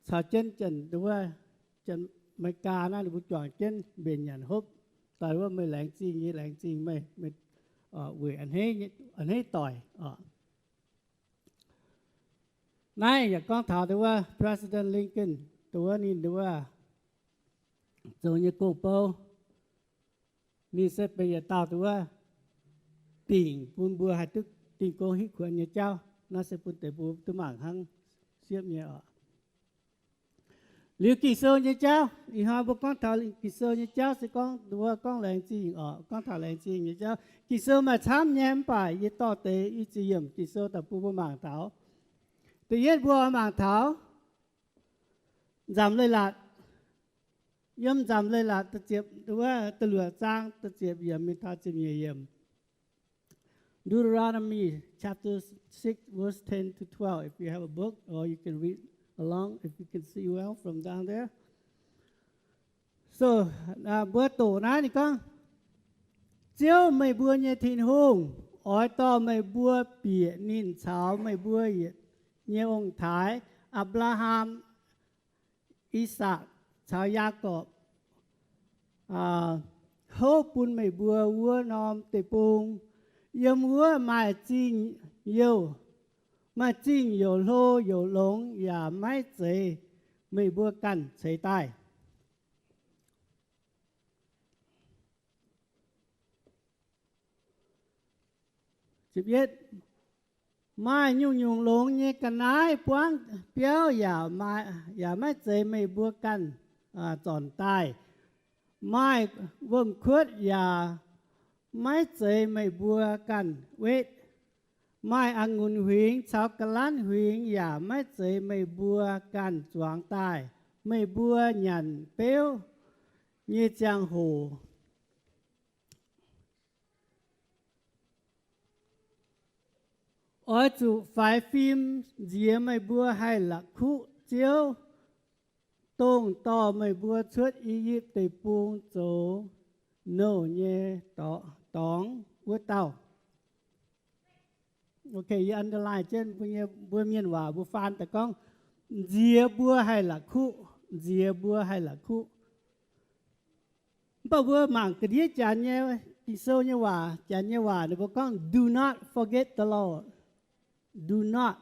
สาวเจนจันดูว่าจันไม่กานะหรือบุจอนเจนเบญยันฮบแต่ว่าไม่แหลงจริงนี่แหลงจริงไม่เวอันให้ต่อยนายอยากก้องถามดูว่า President Lincoln ตัวนี้ดูว่าโจยกูเปานี่เสร็จไปอย่าตาตัวว่าติ่งปูนบัวหัดตึกติ่งโกหิขวัญเนี่ยเจ้าน่าเสปุ่นแต่ปูตัวหมางหังเสียบเนี่ยหรือกี่โซนเนี่ยเจ้าอีหาบุกก้องถากี่โซนเนี่ยเจ้าสิก้องดูว่าก้องแรงจริงก้องถาแรงจริงเนี่ยเจ้ากี่โซมาช้ำแย้มไปยี่ต่อเตะอีจียมกี่โซแต่ปูบัวหมางเถาแต่เย็ดบัวหมางเถาจำเลยละย่อมจำเลยละตะเจียบหรือว่าตะเหลือจ้างตะเจียบเยี่ยมมีท่าจะมีเยี่ยม Deuteronomy chapter 6 verse 10 to 12 if you have a book or you can read along if you can see well from down there so บัวโตนะนี่ก็เจ้าไม่บัวเนี่ยทินหงอ้อยต่อไม่บัวเปียนินเช้าไม่บัวเนี่ยองค์ถ่ายอับราฮัมอิสระชาวยากอบเขาปุ่นไม่บัววัวนอมเตปุงยมวัวมาจริงโยมาจริงโยโลโยหลงอย่าไม่เจไม่บัวกันใส่ใต้จิบเย็ดไม่ยุ่งหลงเนี่ยกันนายพวงเปียวอย่าไม่เจไม่บัวกันจอนใต้ไม่วงคุดอย่าไม่เจไม่บัวกันเวทไม่องุ่นหวิงชาวกะลันหวิงอย่าไม่เจไม่บัวกันจวงใต้ไม่บัวหยันเปียวเยี่ยจังโหอ้อยจุไฟฟิล์มเจียไม่บัวให้หลักคุเจียวตรงต่อไม่บัวชุดอียิปต์ติปูงโจโนเยต่อตองบัวเต้าโอเคยันเดอร์ไลน์เช่นบัวเมียนว่าบัวฟานแต่ก้องเจียบัวให้หลักคุเจียบัวให้หลักคุป้าบัวหมางกระเดียจานเนี่ยกิโซเนี่ยว่าจานเนี่ยว่าเดี๋ยวก้อง do not forget the Lord do not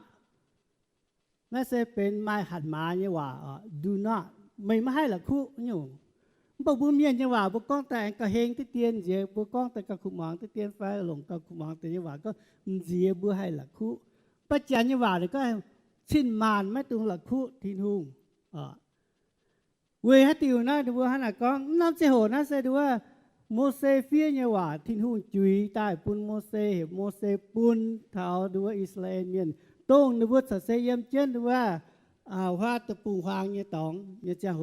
ไม่ใช่เป็นไม้หัดมาเนี่ยว่าdo not ไม่ให้ละคู่อยู่ บ่บุเมียนจังหวะบ่ก้องแต่กะเฮงที่เตียนเจียบ่ก้องแต่กะขุหมองที่เตียนไฟหลงกะขุหมองแต่จังหวะก็เจียบ่ให้ละคุปัจจัยจังหวะก็ชิ้นมานไม่ตรงละคุทินหุงเวหติวนะดูว่าหน่ะก้องน้ำเจโหนะเสดูว่าโมเสเฟียจังหวะทินหุงจุยใต้ปุนโมเสปุนเท้าดูว่าอิสราเอลเมียนต้งดูว่าสัเสยมเจนดูว่าว่าตะปูหางเนี่ยตองเนี่ยเจ้าโห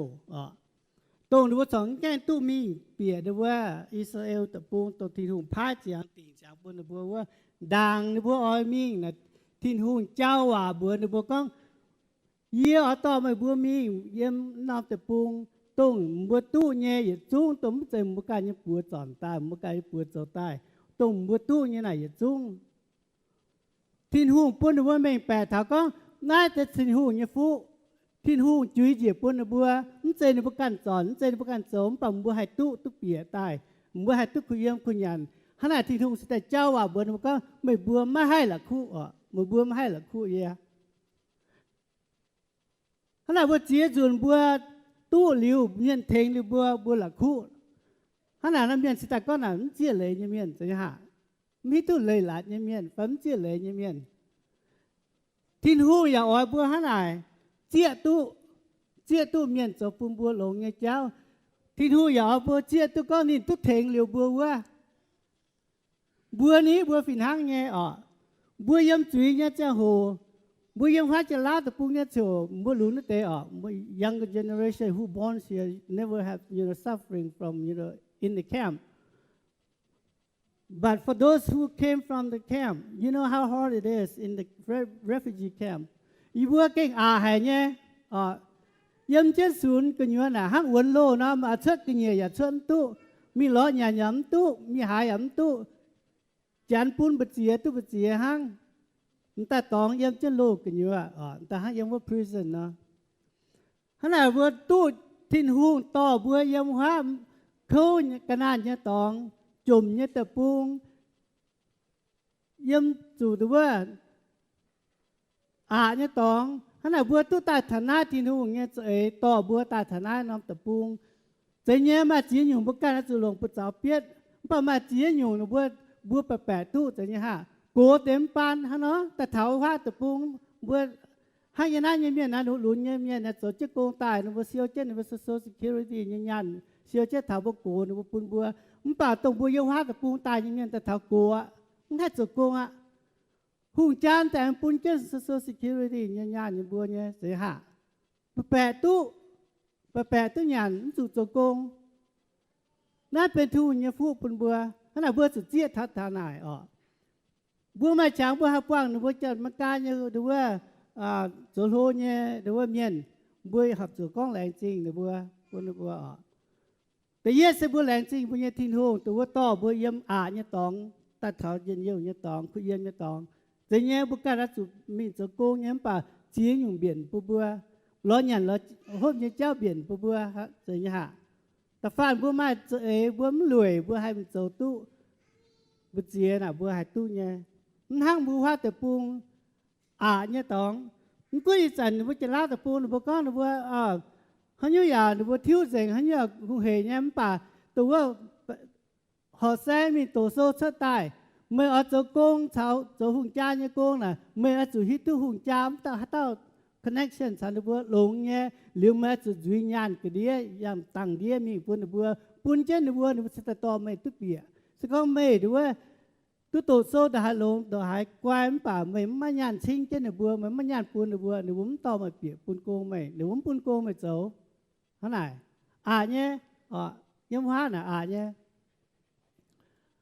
ตรงดูว่าสองแก้ตู้มีเปียดูว่าอิสราเอลตะปูตัวทินหุงพาเจียงติงจากบนดูว่าดังดูว่าออยมิงนะทินหุงเจ้าว่าบัวดูว่าก้องเยี่ยอต่อไม่บัวมีเยี่ยมนำตะปูตรงบัวตู้เนี่ยอย่าจุ้งตรงเต็มบัวการเนี่ยปัวจอนตายบัวการปัวเจ้าตายตรงบัวตู้เนี่ยไหนอย่าจุ้งทินหุงปุ่นดูว่าไม่แปดถาก้องน่าจะทินหุงเนี่ยฟูทินหูจุยเจียปุ่นบัวมันเจนประกันสอนเจนประกันสมปั่มบัวให้ตู้เปียตายบัวให้ตู้คุยเยี่ยมคุยยันขณะที่ทุ่งแต่เจ้าว่าบัวมันก็ไม่บัวไม่ให้ละคู่ไม่บัวไม่ให้ละคู่เยอะขณะบัวเจียจุนบัวตู้หลิวเมียนเทงหรือบัวละคู่ขณะนั้นเมียนสตาก้อนนั้นเจียเลยเมียนจะหามีตู้เลยหลาดเมียนปั๊มเจียเลยเมียนทินหูอย่าอ่อยบัวขณะเจียตู้เมียนจบปุ่มบัวหลงไงเจ้าที่ทูอย่าบัวเจียตู้ก็นี่ตู้เถงเหลียวบัวนี้บัวฝิ่นหางไงบัวยำจุยไงเจ้าโหบัวยำพัดจะลาตะปูไงโฉบัวหลุนนั่นเตะyounger generation who born here never have suffering from in the camp but for those who came from the camp you know how hard it is in the refugee campอีบัวเก่งหายเนี่ยยำเจ้าศูนย์กันอยู่น่ะห้างวนโลนะมาเชิดกันเนี่ยอย่าเชิดตู้มีล้อหยาหยำตู้มีหายหยำตู้จานปูนบดเจียตู้บดเจียห้างแต่ตองยำเจ้าโลกันอยู่แต่ห้างยังว่า prison เนาะขณะบัวตู้ทิ้นหูต่อบัวยำห้ามเขากระนานเนี่ยตองจุ่มเนี่ยตะปูงยำจู่ตัวเนี่ยตองขณะบัวตู้ตาฐานะที่นู่นเนี่ยต่อบัวตาฐานะน้ำตะปูงใจเนี่ยมาจีนอยู่บุกการจุลงปุจจาเปียดประมาจีนอยู่บัวแปะตู้ใจเนี่ยโกเต็มปานฮะเนาะแต่เถาว่าตะปูงบัวให้ยันนั่นยังเมียนนะหลุนยังเมียนนะโจเจ้าโกงตายนะบัวเซียวเจ้านะบัวโซซิเคียวริตี้ยันเซียวเจ้าเถาบัวโกนะบัวปุนบัวมันป่าตรงบัวยังว่าตะปูงตายยังเมียนแต่เถาโกมันให้โจโกงหูจานแต่ปุ่นเจ้า social security ยันบัวเนี่ยเสียหาแปะตู้ยันสุดโจโกงนั่นเป็นทูเนี่ยฟูปุ่นบัวขณะบัวสุดเจี๊ยทัดทานายบัวไม่ช้างบัวหักว่างหรือบัวจัดมาการเนี่ยหรือว่าโจโลเนี่ยหรือว่าเมียนบัวหับจุดก้องแรงจริงหรือบัวแต่เยสบัวแรงจริงบัวเนี่ยทิ้งหูตัวต่อบัวย่ำเนี่ยตองตัดเขาเย็นเยี่ยวเนี่ยตองคุยเย็นเนี่ยตองแต่เนี่ยบุกการจุมีจะโกงเนี่ยป่าเจียอยู่เบียนปัวล้อหยันล้อโหดเนี่ยเจ้าเบียนปัวฮะเจียหะแต่ฟ้านบัวมาเจบัวมันรวยบัวให้มันโจตู้บัวเจียน่ะบัวให้ตู้เนี่ยมันห้างบัวว่าแต่ปุงเนี่ยตองมันก็ยิ่งสั่นบัวจะลาแต่ปุงบัวก้อนบัวเขาอยู่อย่างบัวทิ้วเสียงเขาอยู่หูเหยเนี่ยป่าตัวหอแซมีตัวโซ่เชื่อตายเมื่อเอาโกงเช้าโจหุ่นจ้าเนี่ยโกงน่ะเมื่อจุฮิตุหุ่นจ้ามต่าconnection สันบัวหลงเนี่ยหรือเมื่อจุวิญญาณก็เดียยามตั้งเดียมีปุ่นบัวปุ่นเจนบัวนี่สตตอไม่ตุเปียสก็ไม่ดูว่าตุโตโซดาลงดหายควายมันป่าไม่มาญานชิงเจนบัวไม่มาญานปุ่นบัวนี่ผมต่อมาเปียปุ่นโกงไม่หรือผมปุ่นโกงไม่โจเท่าไหร่เนี่ยยังว่าน่ะเนี่ย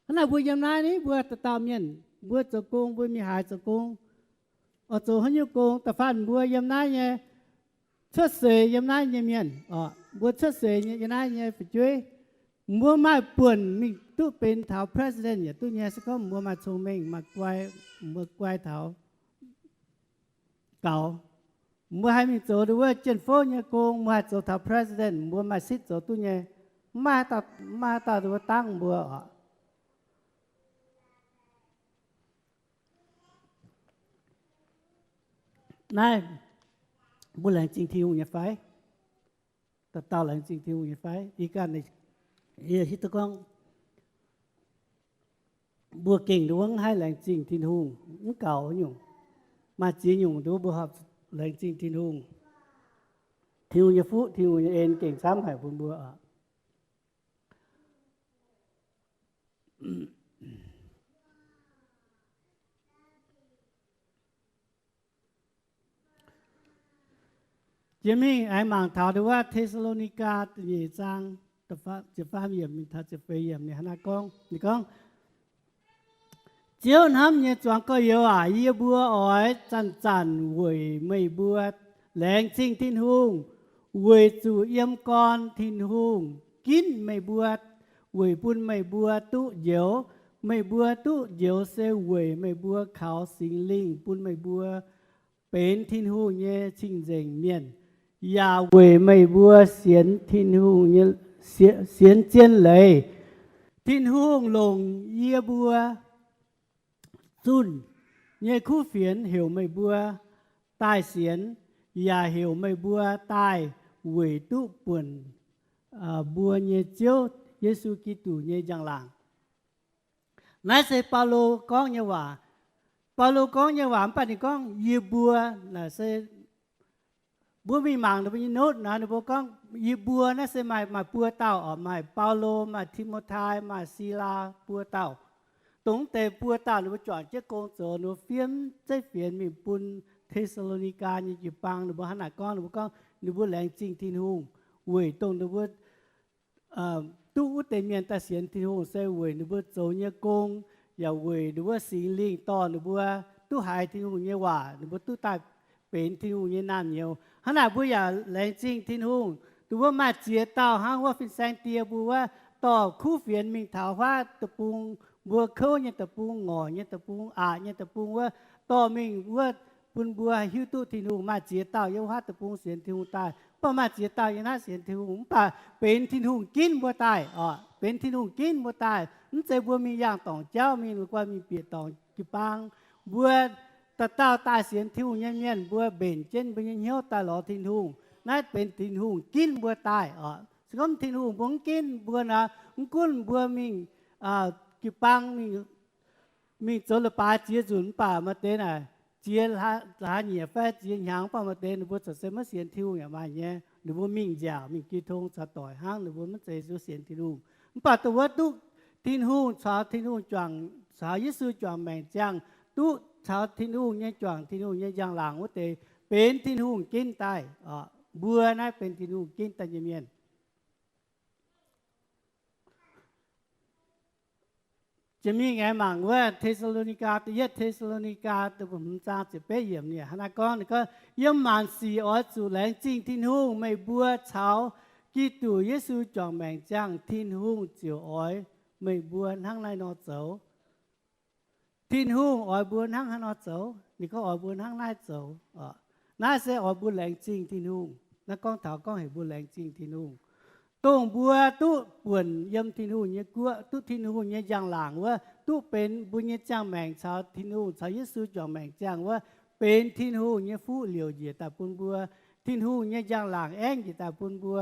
ขณะบัวยำนานี้บัวตะตามเย็นบัวจะโกงบัวมีหายจะโกงโจหันยูโกงแต่ฟันบัวยำนาเนี่ยเชิดเสยยำนาเนี่ยเมียนบัวเชิดเสยเนี่ยยำนาเนี่ยไปช่วยบัวมาป่วนมีตู้เป็นเท้า president เนี่ยตู้เนี่ยสักบัวมาโชว์เมงมาไกวเท้าเก่าบัวให้มีโจดูว่าเจนโฟเนี่ยโกงมาโจเท้า president บัวมาซิดโจตู้เนี่ยมาตัดตัวตั้งบัวนายบุหรี่จริงที่หุ่นไฟ แต่เต่าหลังจริงที่หูไฟอีการในฮิตตะกองบัวเก่งดวงให้แรงจริงที่หูมันเก่าอยู่มาจีอยู่ดูบัวหับแรงจริงที่หูที่หูยฟุที่หูเอ็นเก่งซ้ำให้บุญบัวจะมีไอ้หมางถามดูว่าเทสโลนิกาเหย่จางแต่ฟ้าจะฟ้าเยี่ยมมีทัศจะไปเยี่ยมเนี่ยนะกองนี่กองเจ้าน้ำเนี่ยจวงก็เยอะเยี่ยบัวอ้อยจันเวยไม่บัวแหลงซิ่งทิ้นหุงเวยจู่เยี่ยมกอนทิ้นหุงกินไม่บัวเวยปุ่นไม่บัวตุเหี่ยวไม่บัวตุเหี่ยวเซเวยไม่บัวขาวสิงลิงปุ่นไม่บัวเป็นทิ้นหุงเนี่ยชิงเจงเมียนยาเวยไม่บัวเสียนทิ้นหุงเนี่ยเสียนเจียนเลยทิ้นหุงลงเยี่ยบัวซุนเนี่ยคู่เฟียนเหวไม่บัวใต้เสียนยาเหวไม่บัวใต้เวยตุป่วนบัวเนี่ยเจ้าเยซูกิตูเนี่ยจังหลังนายเซเปาโลก้องเนี่ยว่าเปาโลก้องเนี่ยว่าปัจจุบันยีบัวน่ะเซบัวมีหมางนะเป็นโน้ตนะนะบัวก้องยีบัวน่ะเซมาปัวเต้าออกมาเปาโลมาทิโมไทมาซีลาปัวเต้าตรงแต่ปัวเต้าหรือว่าจอดเจ้ากงโจหรือเฟียมใจเฟียนมีปุนเทสโลนิกาเนี่ยจีปังหรือว่าหันหน้าก้อนหรือว่าก้องหรือว่าแหลงจริงที่นุ่งเว่ยตรงหรือว่าตู้อุตเมียนตาเสียนที่นุ่งเซเว่ยหรือว่าโจเนี่ยกงอย่าเว่ยหรือว่าสีลิงตอนหรือว่าตู้หายที่นุ่งเนี่ยว่าหรือว่าตู้ตายเป็นที่นุ่งเนี่ยน้ำเหนียวหันหน้าบัวอย่าแหลงจริงที่นุ่งหรือว่ามาเจียเต้าห้างว่าฟินแซงเตียบัวว่าต่อคู่เฟียนมิงถาวว่าตะปุงบัวเข้าเนี่ยตะปูงอเนี่ยตะปูงเนี่ยตะปูงว่าต่อมิงว่าปุนบัวหิวตู้ที่นูมาเจียเต้าเยาว่าตะปูงเสียนที่หูตายป้ามาเจียเต้ายังน่าเสียนที่หูป่าเป็นที่นูกินบัวตายเป็นที่นูกินบัวตายนั่นใจบัวมีอย่างต่องเจ้ามีหรือว่ามีเปียต่องกิปังบัวตะเต้าตายเสียนที่หูเงี้ยบัวเบ่นเจนเป็นเหี้ยวตายหล่อที่นูนั่นเป็นที่นูกินบัวตายสมที่นูบงกินบัวนะกุ้นบัวมิงกิปังมีโจลปาเจียจุนป่ามาเตน่ะเจียหาเหนียแฟเจียหางป่ามาเตนหรือว่าจะเสมาเสียนทิวอย่างมาเนี่ยหรือว่ามิ่งยาวมิ่งกีทงสะต่อยห้างหรือว่ามันจะเสียนทิวป่าตัวตุทินหูชาวทินหูจวงสาวยิสุจวงแมงจังตุชาวทินหูเนี่ยจวงทินหูเนี่ยยังหลังว่าเตเป็นทินหูกินตายบัวนั่นเป็นทินหูกินตายเมียนจะมีไงมั่งว่าเทสโลนิกาตัวเยเทสโลนิกาตัวผมจางจะไปเยี่ยมเนี่ยฮะนะก้อนก็เยี่ยมมันสีอ๋อสู่แหลงจริงทิ้นหุ่งไม่บัวเช้ากีตู่เยซูจองแมงจังทิ้นหุ่งเจียวอ๋อยไม่บัวทั้งในนอเสาทิ้นหุ่งอ๋อยบัวทั้งนอเสานี่ก็อ๋อยบัวทั้งในเสาน่าเสียอ๋อยบัวแหลงจริงทิ้นหุ่งนักก้องเถาก้องเห็นบัวแหลงจริงทิ้นหุ่งตรงบัวตุป่วนยำทินหูเนี่ยกัวตุทินหูเนี่ยยังหลังว่าตุเป็นบุญเนี่ยจ้างแมงชาวทินหูชาวยิสุจองแมงจ้างว่าเป็นทินหูเนี่ยฟู่เหลียวเหยียดแต่ปุ่นบัวทินหูเนี่ยยังหลังแองเหยียดแต่ปุ่นบัว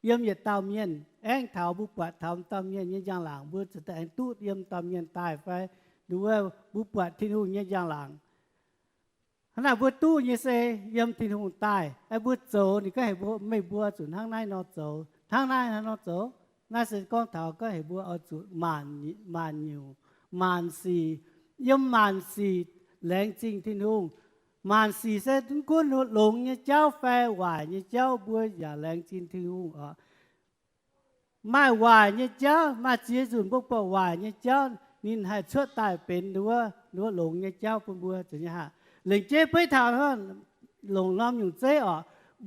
ยำเหยียดเตาเมียนแองเถาบุปผาเถาเตาเมียนเนี่ยยังหลังบัวจะแต่ตุยำเตาเมียนตายไปดูว่าบุปผาทินหูเนี่ยยังหลังขณะบัวตู้เนี่ยเซยำทินหูตายไอ้บัวโจนี่ก็ให้บัวไม่บัวจุดข้างในนอโจทางนั้นนะน้องโจน่าเสร็จก้องเถาก็เห็นบัวเอาจุดมานอยู่มานสีย่อมมานสีแรงจริงที่นุ่งมานสีเสร็จทุกคนหลงเนี่ยเจ้าแฟหวายเนี่ยเจ้าบัวอย่าแรงจริงที่นุ่งไม่หวายเนี่ยเจ้ามาเจียจุนพวกปะหวายเนี่ยเจ้านินให้ชั่วตายเป็นหรือว่าหลงเนี่ยเจ้าปุ่นบัวจะเนี่ยฮะเหลงเจ้ไปถามเขาหลงล้อมอยู่เจ้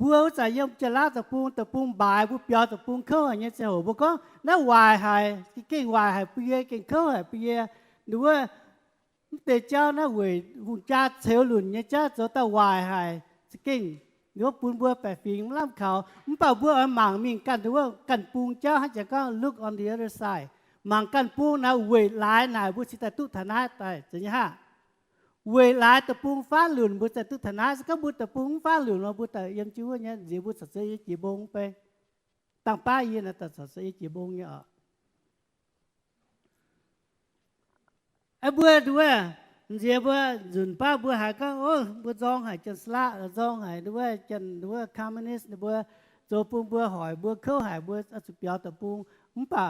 บัวจะย่อมจะลาตะปูบ่ายบัวเปียวตะปูเข้าอย่างเงี้ยเจ้าบัวก็น่าวายหายเก่งวายหายเปียเก่งเข้าหายเปียหรือว่าแต่เจ้าน่าเวหุ่นจ้าเซลหลุนเนี่ยเจ้าจะตะวายหายเก่งหรือว่าปูนบัวแปะฟิงล่ำเขามันเป่าบัวหมางมิงกันหรือว่ากันปูเจ้าให้จะก็ look on the other side หมางกันปูน่าเวหลายหน่ายบุชิตตุธนาตายจะเนี่ยฮะเวลาตะปุงฟ้าหลุนบุตรตุธนาสก็บุตรตะปุงฟ้าหลุนมาบุตรยังชื่อว่าเนี่ยเดี๋ยวบุตรเสียจีบงไป ตั้งป้ายนะแต่สัตย์จีบงเนี่ยไอ้บัวด้วยเจ้าบัวจุนป้าบัวหายก็โอ้บัวจองหายจันสละจองหายด้วยจันด้วยคอมมิวนิสต์บัวโจปุงบัวหอยบัวเข้าหายบัวสุดยอดตะปุงมึงป่า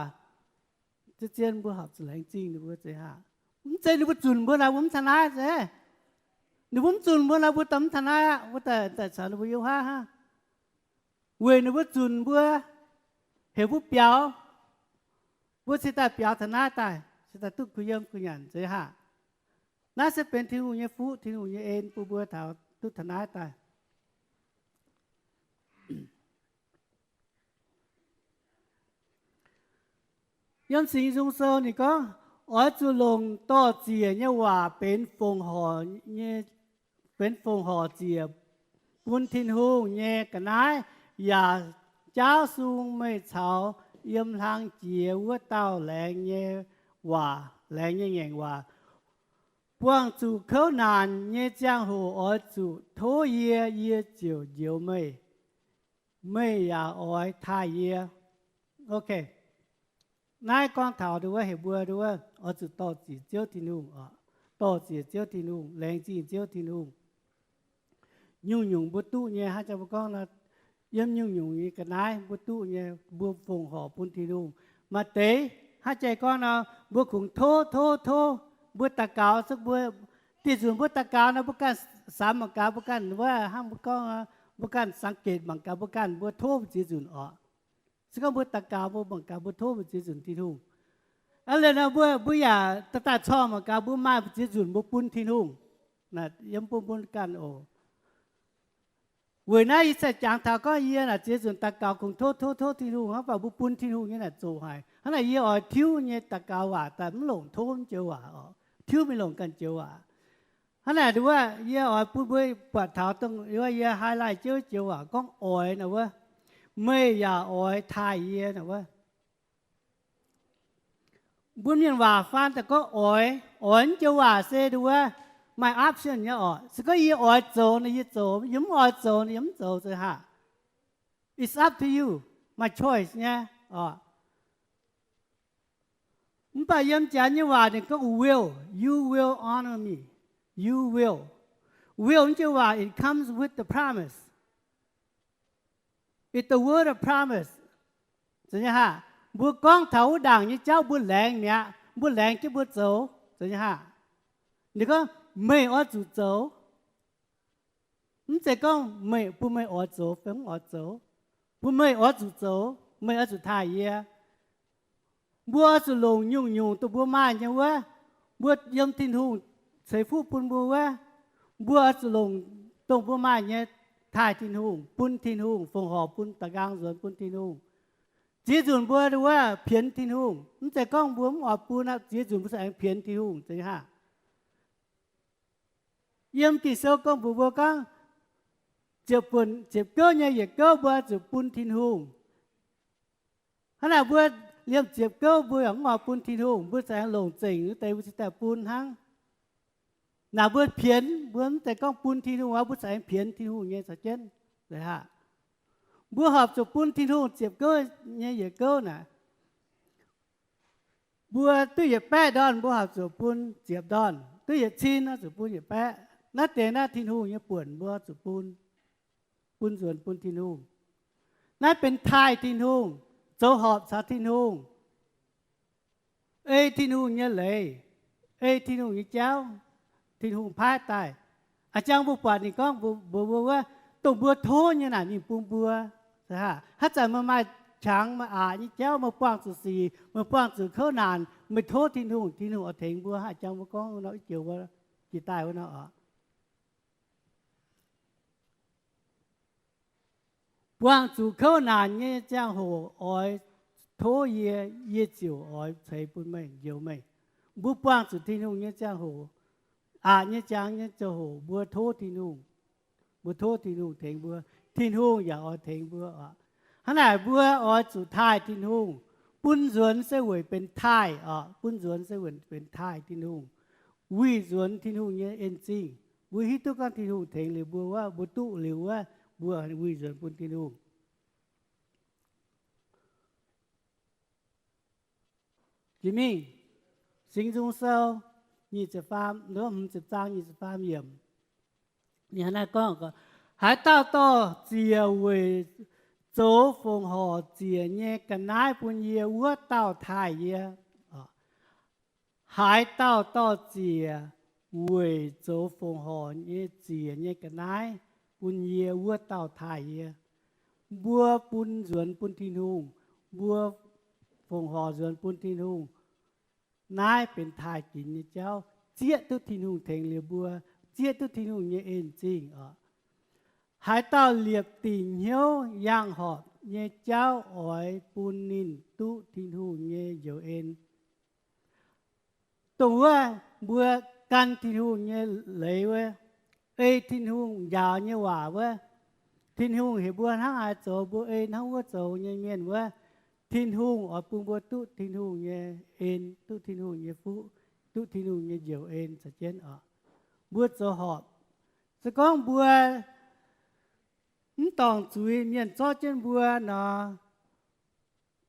จะเจียนบัวหับแสลงจริงบัวเจ้ามึงเจ้าบัวจุนบัวเราผมชนะเจ้หนูผมจุนบัวเราบัวตำชนะบัวแต่สารบัวยุห้าฮะเว้ยหนูบัวจุนบัวเหวบัวเปียวบัวสิตาเปียวชนะตายสิตาตุกคุยมคุยยันเจ้าน่าจะเป็นที่หูเยฟูที่หูเยเอ็นปูบัวเถาทุกทนายตายย้อนสิงซุงเซอนี่ก็อ๋อจุลงต่อเจียเนี่ยว่าเป็นฟงหอเนี่ยเป็นฟงหอเจียปุนทินหูเนี่ยกันนายอย่าเจ้าซุงไม่เฉาเยี่ยมทางเจียวัวเต้าแหลงเนี่ยว่าแหลงเนี่ยแง่งว่าพวงจูเขานานเนี่ยจ้างหูอ๋อจูโทเยียเยียเจียวเจียวไม่อยากอ๋อยท่าเยียโอเคนายกองเถาดูว่าเห็บบัวดูว่าอ๋อจูต่อจีเจียวที่นุ่งอ๋อต่อจีเจียวที่นุ่งแรงจีเจียวที่นุ่งยุ่งบุตุเนี่ยฮะจะบอกว่าย้ำยุ่งนี่กันนายบุตุเนี่ยบัวฟงหอปุ่นที่นุ่งมาเตะฮะใจก้อนเอาบัวขุงโทบัวตะกาวสักบัวที่ส่วนบัวตะกาวนะบุกันสามบังกาบุกันว่าห้ามบุกันสังเกตบังกาบุกันบัวโทจีจุนอ๋อซึ่งบัวตะกาวบัวบังกาบัวโทจีจุนที่นุ่งอะไรนะบัวอย่าตาชอบบังกาบัวมาจีจุนบัวปุ่นที่นุ่งนะย้ำปุ่นกันโอเวน่าอีเสจางทาก็เยี่ยน่ะจีจุนตะกาวคงโทที่นุ่งเขาบอกบัวปุ่นที่นุ่งเนี่ยน่ะโจหายขณะยี่อ๋อทิวเนี่ยตะกาวว่าแต่ไม่หลงโทมเจียวว่าอ๋อทิวไม่หลงกันเจียวว่าขณะดูว่ายี่อ๋อพูดด้วยปวดเท้าต้องว่ายี่ไฮไลท์เจียวว่าก้องอ่อยนะว่าไม่อยากอ่อยทายยี่นะว่าบุญยังว่าฟันแต่ก็อ่อยเจียวว่าเสดูว่าmy option เนี่ยอ๋อสก็ยี่อ่อยโจนะยี่โจยิ้มอ่อยโจนะยิ้มโจสิฮะ it's up to you my choice เนี่ยอ๋อมึงไปย้ำจานยี่ว่าเนี่ยก็ you will honor me you will นี่ว่า it comes with the promise it's the word of promise ใช่ไหมฮะบัวกองเถาด่างยี่เจ้าบัวแหลงเนี่ยบัวแหลงจะบัวโจใช่ไหมฮะนี่ก็ไม่อ๋อจูโจมึงจะก็ไม่อ๋อโจเป็นอ๋อโจผู้ไม่อ๋อจูโจไม่อ๋อจูทายเย่บัวสุลงยุ่งตัวบัวมาอย่างว่าบัวยมทินหูใส่ผู้ปุ่นบัวว่าบัวสุลงตรงบัวมาเนี่ยท่ายทินหูปุ่นทินหูฟงหอปุ่นตะกางสวนปุ่นทินหูจีจุนบัวดูว่าเพียนทินหูมันจะก้องบัวมันออกปูนะจีจุนภาษาเพียนทินหูใช่ไหมฮะยมติโซก้องบัวก้องเจ็บปุ่นเจ็บเก้าเนี่ยอย่าเก้าบัวจุปุ่นทินหูขณะบัวเลี้ยงเจ็บเก้าบัวหงอปุ่นทินหูบัวแสงหลงเจ๋งหรือแต่บัวแต่ปุ่นทั้งหน้าบัวเพียนบัวแต่ก้องปุ่นทินหูว่าบัวแสงเพียนทินหูเนี่ยสัจเจนเลยฮะบัวหอบจุปุ่นทินหูเจ็บเก้าเนี่ยอย่าเก้าน่ะบัวตู้อย่าแปะดอนบัวหอบจุปุ่นเจ็บดอนตู้อย่าชินนะจุปุ่นอย่าแปะนัดเตะหน้าทินหูเนี่ยป่วนบัวจุปุ่นส่วนปุ่นทินหูนั่นเป็นทายทินหูโจหอบสาทินหูทินหูเนี่ยเลยทินหูเนี่ยเจ้าทินหูพายตายอาจารย์บุปผานี่ก็บัวว่าตัวบัวโทเนี่ยน่ะนี่ปุ่มบัวใช่ฮะถ้าจะมาช้างมานี่เจ้ามาป้างสุสีมาป้างสุเข้านานไม่โทษทินหูเอาเถงบัวอาจารย์บุก็เนาะเกี่ยวว่ากี่ตายว่าเนาะป้างสุเข้านานเนี่ยเจ้าหัวอ้อยโทเย่เจียวอ้อยใช้ปุ่นไม่เยี่ยวไม่บุป้างสุทินหูเนี่ยเจ้าหัวเนี่ยจางเนี่ยเจ้าหัวบัวโททินหูบัวโททินหูเถงบัวทินหูอย่าอ้อยเถงบัวขณะบัวอ้อยสุดท้ายทินหูปุ้นสวนเสวยเป็นท้ายปุ้นสวนเสวยเป็นท้ายทินหูวิสวนทินหูเนี่ยเอ็นซิงบัวฮิตุกันทินหูเถงหรือบัวว่าบัวตุหรือว่าบัววิสวนปุ้นทินหู จิมิ่งสิงจุงเซายี่จะฟาร์มหรือว่ามันจะจ้างยี่จะฟาร์มเยี่ยมนี่นะก็หายเต้าต่อเจียเวโจฟงหอเจียเนี่ยกันนายปุญเยวัวเต้าไทยเยหายเต้าต่อเจียเวโจฟงหอเนี่ยเจียเนี่ยกันนายปุญเยวัวเต้าไทยเยบัวปุนสวนปุนทินหุงบัวฟงหอสวนปุนทินหุงนายเป็นทายกินเนี่ยเจ้าเจี๊ยตุทินหุงเทงเรือบัวเจี๊ยตุทินหุงเนี่ยเอ็นจริงหายเต้าเหลียบติ่งเหี้ยวย่างหอบเนี่ยเจ้าอ๋อยปุนนินตุทินหุงเนี่ยเยวเอ็นตัวบัวกันทินหุงเนี่ยเลยเว้ทินหุงยาวเนี่ยว่าเว้ทินหุงเห็นบัวทั้งหายโจบัวทั้งวัวโจเนี่ยเมียนว่าทินหุงอ๋อปุงบัวตุทินหุงเนี่ยเอ็นตุทินหุงเนี่ยฟุตุทินหุงเนี่ยเยวเอ็นสัจเจนบัวโจหอบสก้องบัวตองจุยเมียนจ้อเจนบัวเนาะ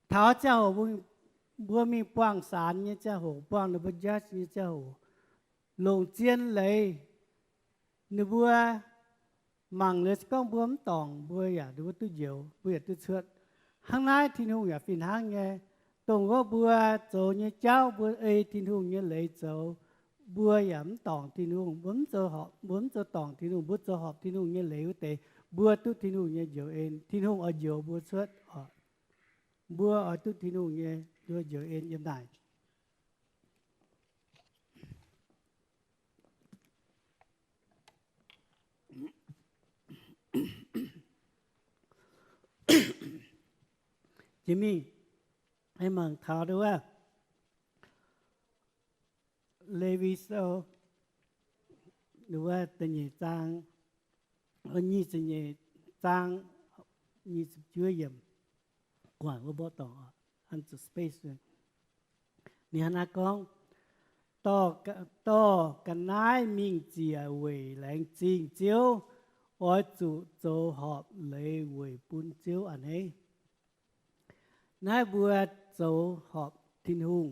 เท้าเจ้าบัวมีป้างสารเนี่ยเจ้าหูป้างนบัญญัติเนี่ยเจ้าหูลงเจียนเลยนบัวมังเลยสก้องบัวมตองบัวอย่าดูว่าตู้เหี่ยวบัวอย่าตู้เชือดข้างในที่นู่นอย่าฟินห้างไงตรงก็บัวโจเนี่ยเจ้าบัวที่นู่นเนี่ยเลยโจบัวอย่ามตองที่นู่นบัวโจหอบบัวโจตองที่นู่นบัวโจหอบที่นู่นเนี่ยเลยแต่บัวตุที่นู่นเนี่ยเหี่ยวเองที่นู่นเอาเหี่ยวบัวเชือดบัวเอาตุที่นู่นเนี่ยบัวเหี่ยวเองยังได้จิมมี่ให้มังท้าด้วยว่าเลวิโซหรือว่าตันใหญ่จางนี่ตันใหญ่จางนี่จะช่วยเยี่ยมกว่าว่าบ่ต่ออันจะสเปซเลยนี่ฮะนักกองต่อกันนายมิงเจียเว่ยแหลงจริงเจียวอ้อยจุโจหอบเลยเว่ยปุนเจียวอันนี้นายบัวโจหอบทินหุง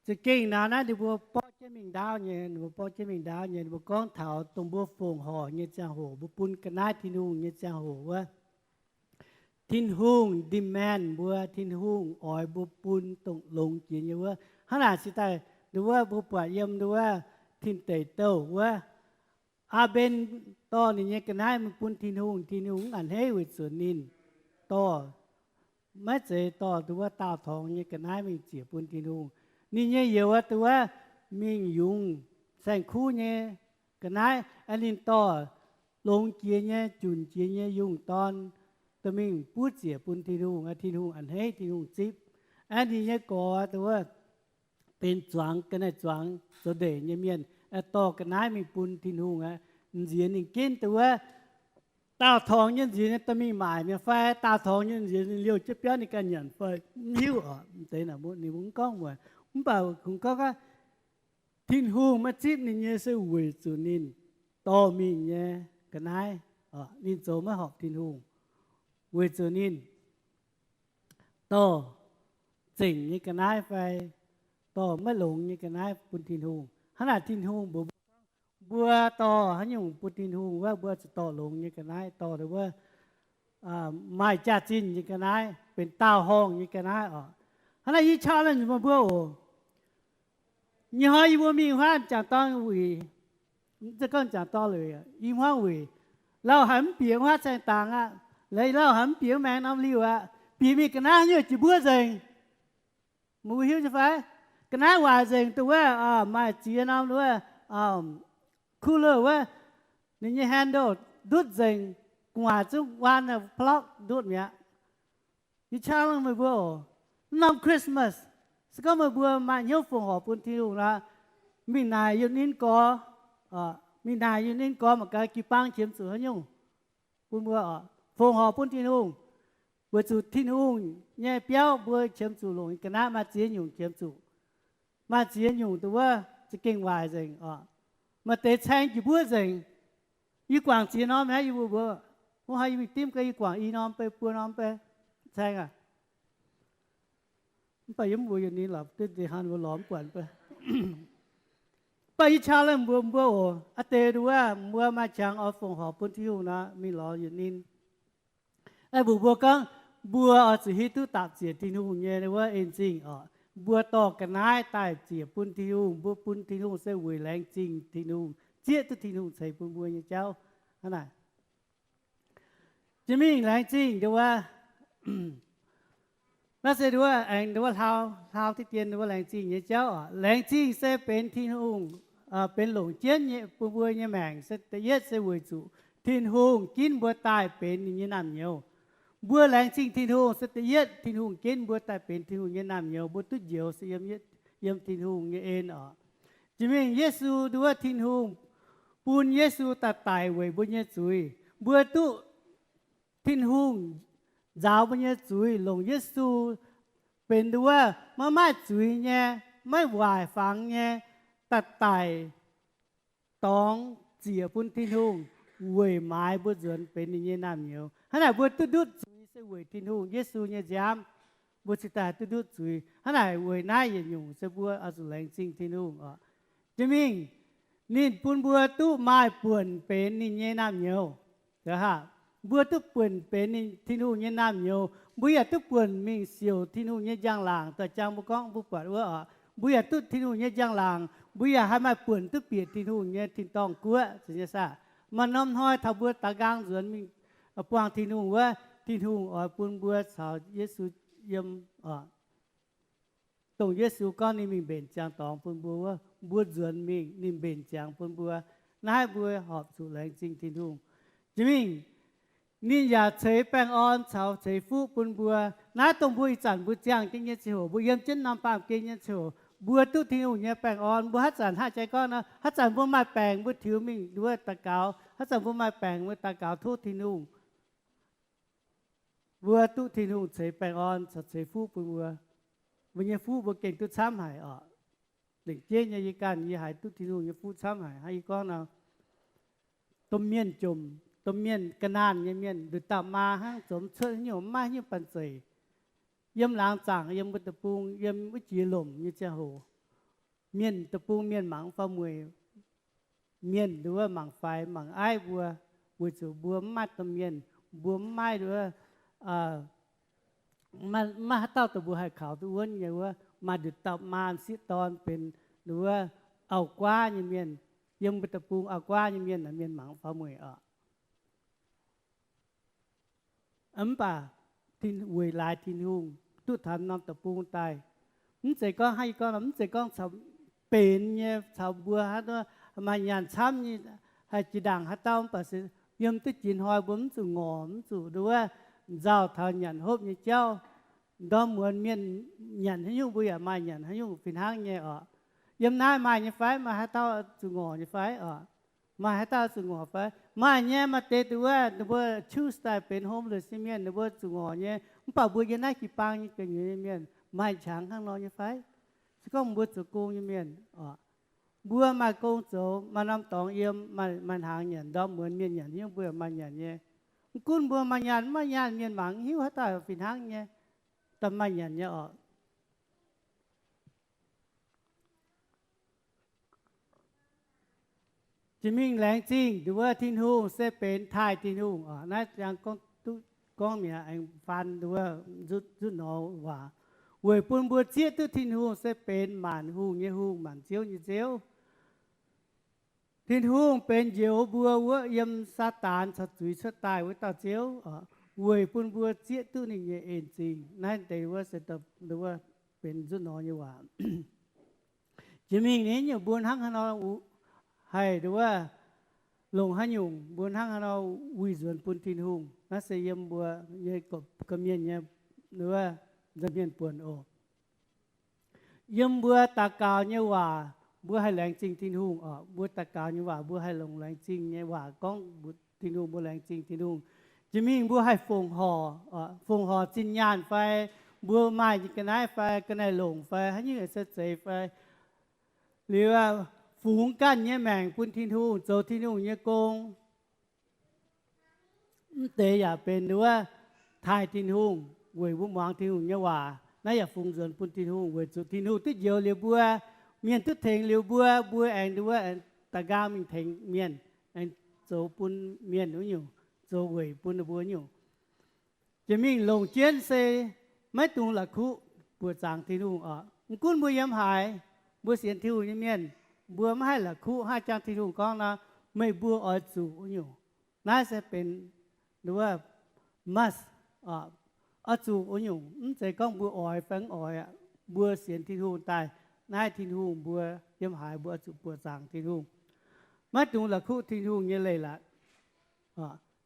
จะเก่งนะดิบัวป้อเจมิงดาวเนี่ยบัวป้อเจมิงดาวเนี่ยบัวก้องเถาตรงบัวฟงห่อเนี่ยจะโหบัวปุนกันนายทินหุงเนี่ยจะโหว่าทินหุงดิแมนบัวทินหุงอ้อยบัวปุนตรงลงเจียนว่าขนาดสิตายดูว่าบัวปะเยี่ยมดูว่าทินเตยเต้าว่าอาเบนตอนนี้กันนายมันปุนทินหุงอันให้วิสุนินต่อไม่เจอต่อตัวตาทองเนี่ยกันให้มันเจียปุนทินุงนี่เนี่ยเยอะตัวมิงยุงแสงคู่เนี่ยกันให้อันนี้ต่อลงเจียเนี่ยจุนเจียเนี่ยยุงตอนตัวมิงพูดเจียปุนทินุงอันให้ทินุงจิบอันนี้เนี่ยก่อตัวเป็นจวงกันให้จวงโซเดเนี่ยเมียนต่อกันให้มีปุนทินุงเจียนี่กินตัวตาทองยันจีนตมีหมายเนี่ยไฟตาทองยันจีนเลี้ยวจะเปี้ยในการหยันไฟนิ้วแต่น่ะมุนี่มุ้งก้องเหมือนมุ้งเปล่าคุณก็ทิ้งหูมาจิตนี่เนี่ยเสือเวจุนินโตมีเนี่ยกันไหนนินโจมาหอบทิ้งหูเวจุนินโตจิงนี่กันไหนไฟโตไม่หลงนี่กันไหนปุนทิ้งหูขนาดทิ้งหูบัวต่อหันอยู่ปุตินหูว่าบัวจะต่อลงยังกันได้ต่อหรือว่าไม้จ่าจินยังกันได้เป็นเต้าห้องยังกันได้ฮันยี่ชาลันมาบัวยี่ห้อยี่บัวมีห้านจากต้องวีจะก้อนจากต่อเลยยี่ห้อวีเราหันเปียกว่าใจต่างเลยเราหันเปียกแมงน้ำลิ้วปีมีกันได้เนี่ยจีบัวเจงมูหิวจะไฟกันได้ว่าเจงตัวว่าไม้จีน้ำด้วยคู่เลยว่านี่แฮนด์ดูดเจงกว่าจุกวันพล็อกดูดเนี่ยยี่ชาลังมาบัวน้ำคริสต์มาสสก็มาบัวมาเยอะฝงหอปุ่นที่ลูกนะมีนายยุนินก่อมีนายยุนินก่อมาการกีปังเฉียมสือยุ่งปุ่นบัวฝงหอปุ่นที่ลูกบัวจุดที่ลูกเนี่ยเปี้ยวบัวเฉียมสือลงกันนะมาเจียนอยู่เฉียมสือมาเจียนอยู่ตัวว่าจะเก่งวายเจงมาเตะแทงจีบัวเจงยี่กวางจีน้อมนะยี่บัวว่าให้ยี่ติ้มก็ยี่กวางอีน้อมไปปัวน้อมไปแทง ไปยมบัวอย่างนี้หลับตื่นตีหันบัวหลอมกวนไป ไปชาแล้วบัวโออาเตดูว่าบัวมาจางเอาฟงหอปุ่นที่หูนะมีหลออยู่นินไอ้บัวก็บัวเอาสิฮิตุตัดเสียที่หูเนี่ยเลยว่าเอ็นจริงบัวตอกกันน้ายใต้เสียปุ่นที่หูบัวปุ่นที่หูเสวยแรงจริงที่หูเจี๊ยตุที่หูใส่ปุ่นบัวเนี่ยเจ้าอันไหนจะมีแรงจริงเดี๋ยวว่า น่าจะดูว่าเดี๋ยวว่าเท้าที่เตียนดูว่าแรงจริงเนี่ยเจ้าแรงจริงเสเป็นที่หูเป็นหลงเจี๊ยนเนี่ยปุ่นบัวเนี่ยแมงเสแต่เย็ดเสวยจุที่หูกินบัวตายเป็นนี่น้ำเหนียวบัวแรงจริงที่หูสติเย็ดที่หูกินบัวตายเป็นที่หูเนี่ยน้ำเหนียวบัวตุ้ดเดียวเสียมเย็ดเยี่ยมที่หูเนี่ยเอ็นจะมีเยซูดูว่าที่หูปูนเยซูตัดตายไว้บัวเนี่ยจุยบัวตุ้ที่หูยาวบัวเนี่ยจุยหลงเยซูเป็นดูว่าไม่จุยเนี่ยไม่ไหวฟังเนี่ยตัดตายต้องเจียปุ่นที่หูเวยไม้บัวเจือนเป็นนี่น้ำเหนียวขณะบัวตุ้ดุดจุยเสวยที่หูเยซูเนี่ยจามบัวสิตาตุ้ดุดจุยขณะเวยน่าเย็นอยู่เสบัวอาสุแรงจริงที่หูจะมิงนี่ปุ่นบัวตุ้ไม้ป่วนเป็นนี่น้ำเหนียวเด้อฮะบัวตุ้ป่วนเป็นนี่ที่หูเนี่ยน้ำเหนียวบัวตุ้ป่วนมิงเสียวที่หูเนี่ยย่างหลางแต่จางบุกองบุปผาว่าบัวตุ้ที่หูเนี่ยย่างหลางบัวให้มาป่วนตุ้เปียที่หูเนี่ยที่ต้องกลัวสิยะซะมันน้อมห้อยทับบัวตากลางสวนมีปวางที่นุ่งว่าที่นุ่งปุ่นบัวสาวเยซูยมตรงเยซูก็นี่มีเบญจางตองปุ่นบัวว่าบัวสวนมีนี่เบญจางปุ่นบัวนายบัวหอบสู่แรงจริงที่นุ่งจิมิงนี่อย่าเฉยแป้งอ่อนสาวเฉยฟูปุ่นบัวนายตรงบัวจันบัวจางกินเงี้ยเฉียวบัวเยี่ยมเช่นน้ำปามกินเงี้ยเฉียวบัวตุ้ที่หูเนี่ยแปลงอ่อนบัวฮัจจันห้าใจก้อนนะฮัจจันบัวไม้แปลงบัวถิวมิ่งด้วยตะเกาฮัจจันบัวไม้แปลงบัวตะเกาทุที่นุ่งบัวตุ้ที่นุ่งเฉยแปลงอ่อนสัตเฉยฟูปุ่นบัววันนี้ฟูบัวเก่งตุ้ซ้ำหายเด็กเจ๊ยยิการยี่หายตุ้ที่นุ่งยี่ฟูซ้ำหายให้ก้อนนะต้มเมียนจมต้มเมียนกระนานเมียนดูตามมาห้างสมเชิญโยมมาเยี่ยมปันเสยเยี่ยมล้างจางเยี่ยมบุตรปุงเยี่ยมวิจิลมยี่เจ้าโหเมียนตะปุงเมียนหมังฟ้ามวยเมียนหรือว่าหมังไฟหมังไอ้บัวจูบัวมัดตะเมียนบัวไม้หรือว่ามาเต้าตะบัวให้ขาวตัวอ้วนอย่างว่ามาดุดตามาสิตอนเป็นหรือว่าเอากว้ายี่เมียนเยี่ยมบุตรปุงเอากว้ายี่เมียนเมียนหมังฟ้ามวยป่าที่เวลาที่นุ่งตู้ทำน้ำตะปูตายมันจะก็ให้ก็มันจะก็สาวเป็นเนี่ยสาวบัวฮะตัวมาหยาดช้ำนี่ให้จีดังฮะเต้าป่าสิยมตุ้จีนหอยบุ้มสู่งอมสู่ดูว่าเจ้าทานหยันฮบเนี่ยเจ้าดอมเหมือนเมียนหยันให้ยุ่งบุยมาหยันให้ยุ่งฟินห้างเนี่ยยมน้ายมาเนี่ยไฟมาฮะเต้าสู่งอเนี่ยไฟมาให้ตาสุงอไปมาเนี่ยมาเตตัวว่าชูสไตล์เป็นโฮมเลสเมียนว่าสุงอเนี่ยมันป่าบัวยันน่ากี่ปังนี่กันอยู่เมียนมาช้างข้างนอกเนี่ยไฟสก็บัวสุกงเมียนบัวมากงโจมานำตองเยี่ยมมันหางเนี่ยดอมเหมือนเมียนอย่างนี้บัวมันอย่างเนี่ยกุ้นบัวมันยันเมียนหมังหิวให้ตาฟินหางเนี่ยแต่มันอย่างเนี่ยจะมิ่งแรงจริงหรือว่าทิ้งหูเสเป็นท้ายทิ้งหูน่าจะก้องเนี่ยไอ้ฟันหรือว่าจุดหนอว่าเวยปุ่นบัวเจี๊ยตุทิ้งหูเสเป็นหมันหูเนี่ยหูหมันเจียวเนี่ยเจียวทิ้งหูเป็นเจียวบัวว่าเยี่ยมซาตานสัตว์จุยสัตตายไว้ตาเจียวเวยปุ่นบัวเจี๊ยตุนี่เนี่ยเองจริงนั่นแต่ว่าเสตหรือว่าเป็นจุดหนอเนี่ยว่าจะมิ่งนี้เนี่ยบัวทั้งขนอให้ดูว่าลงหันยุงบนห้างเราวิจารณ์ปุ่นทินหุงนักเสียมบัวเยกับเมียนเนี่ยหรือว่าจะเมียนป่วนโอยมบัวตากาวเนี่ยว่าบัวให้แรงจริงทินหุงบัวตากาวเนี่ยว่าบัวให้ลงแรงจริงเนี่ยว่าก้องบุทินหุงบัวแรงจริงทินหุงจะมีบัวให้ฟงห่อจินยานไฟบัวไม้กันได้ไฟกันได้ลงไฟให้ยืดเสยไฟหรือว่าฝูงกันเนี่ยแมงปุ่นทินหูโจทินหูเนี่ยโกงเตะอย่าเป็นหรือว่าทายทินหูเวยบุ้มวางทินหูเนี่ยว่า nãy giờ phụng dưỡng bún thiên hùng với chủ thiên hùng tích nhiều liều bùa miền tích thành liều bùa anh đứa anh ta ga mình thành miền anh chỗ bún miền nữa nhiều chỗ với bún bùa nhiều chỉ mình lồng chiến xe mấy tung là khu bùa giang thiên hùng ở cún bùa yếm hải bùa xiên thiên hùng miền bùaไม่là khu hai trang thiên hùng con là mấy bùa ở chủ nhiều nãy sẽเป็นหรือว่า must ở chủ ở nhiềuใจก้องบัวอ่อยฟังอ่อยอ่ะบัวเสียนที่หูตายนายที่หูบัวเยี่ยมหายบัวจุบัวจางที่หูมาตรงหลักคู่ที่หูเนี่ยเลยละ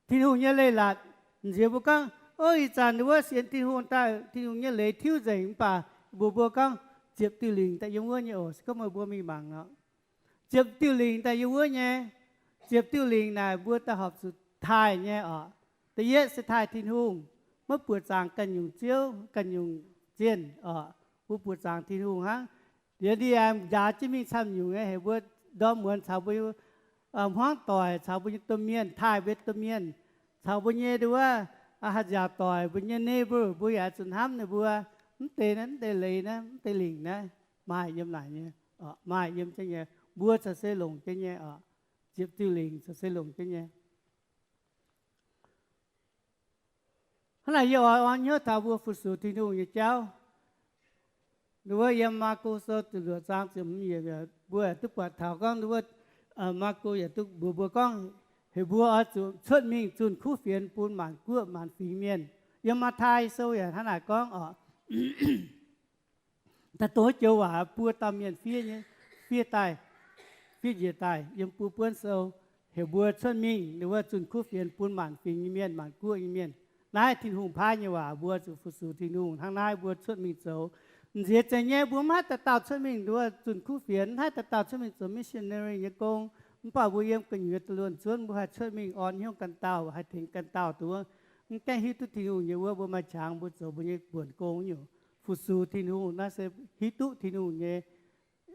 ที่หูเนี่ยเลยละเดี๋ยวบุกังโอ้ยจานบัวเสียนที่หูตายที่หูเนี่ยเลยทิ้วใจป่าบัวกังเจ็บติลิงแต่ยังว่าเนี่ยโอ้ก็มาบัวมีบังเนาะเจ็บติลิงแต่ยังว่าเนี่ยเจ็บติลิงนายบัวตะหอบสุดท้ายเนี่ยแต่เยอะสุดท้ายที่หูเมื่อปวดจางกันยุงเจียวกันยุงเจียนผู้ปวดจางที่หูฮะเดี๋ยวดียาจะมีซ้ำอยู่ไงเห็นว่าดอมเหมือนชาวบุญห้องต่อยชาวบุญตัวเมียนท้ายเวทตัวเมียนชาวบุญเนี่ยดูว่าอาหารยาต่อยบุญเนี่ยเนบบุญยาสุนห้ำเนี่ยบัวมันเตนั้นเตเลยนะเตลิงนะไม่ยำไหนเนี่ยไม่ยำจะเนี่ยบัวจะเสลงจะเนี่ยเจ็บติลิงจะเสลงจะเนี่ยขณะยออันยอดทาวฟุสุที่นู่นยเจ้าดูว่ายามาโกโซตุลจางจะมีอย่างบัวตุกปัดเท้าก้องดูว่ามาโกอย่าตุกบัวก้องเฮบัวอาจุชดมิงจุนคู่เฟียนปูนหมันกั้วหมันฝีเมียนยามาไทยโซอย่างขนาดก้องแต่ตัวเจ้าว่าปัวตามเมียนเฟียเนี่ยเฟียตายเฟียเยตายยามปูเปื้อนโซเฮบัวชดมิงดูว่าจุนคู่เฟียนปูนหมันฝีเมียนหมันกั้วเมียนนายทิ้งหุ่นพายเนี่ยว่าบัวจุฟุสุทิ้งหุ่นทางนายบัวชดมิงโซเสียใจเนี่ยบัวมาแต่ตาวชดมิงด้วยจุนคู่เฟียนให้แต่ตาวชดมิงโซมิชชันนารีเนี่ยกงมันป่าบัวเยี่ยมกันอยู่ตะลวนชวนบัวให้ชดมิงอ่อนเหี้ยวกันตาวให้ถึงกันตาวตัวมันแก้ฮิตุทิ้งหุ่นเนี่ยว่าบัวมาช้างบัวโซบัวเนี่ยปวดโกงอยู่ฟุสุทิ้งหุ่นน่าเสพฮิตุทิ้งหุ่นเนี่ย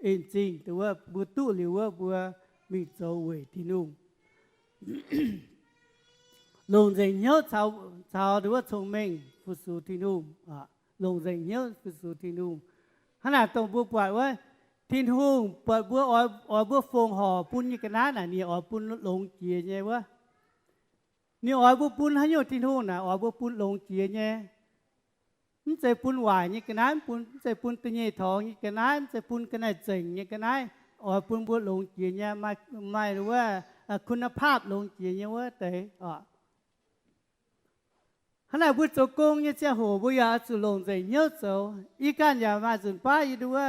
เองจริงแต่ว่าบัวตู้หรือว่าบัวมิงโซเวทิ้งหุ่นลงใจเหี้ยวชาวหรือว่าชงเมงฟุสุทิ้งหุ่นลงใจเหี้ยวฟุสุทิ้งหุ่นขนาดตรงบัวปล่อยว่าทิ้งหุ่นปล่อยบัวอ่อยบัวฟงห่อปุ่นยี่กันน่ะนี่อ่อยปุ่นลงเจียเนี่ยวะนี่อ่อยบัวปุ่นให้โยทิ้งหุ่นน่ะอ่อยบัวปุ่นลงเจียเนี่ยมันใจปุ่นหวายยี่กันน่ะปุ่นใจปุ่นตัวยี่ทองยี่กันน่ะใจปุ่นกันน่ะเจ๋งยี่กันน่ะอ่อยปุ่นบัวลงเจียเนี่ยไม่รู้ว่าคุณภาพลงเจียเนี่ยว่าแต่ขณะบุตรโกงเนี่ยเจ้าหัวบุยาจุลงใจเนื้อโจอีการยามาจุนป้าอีดูว่า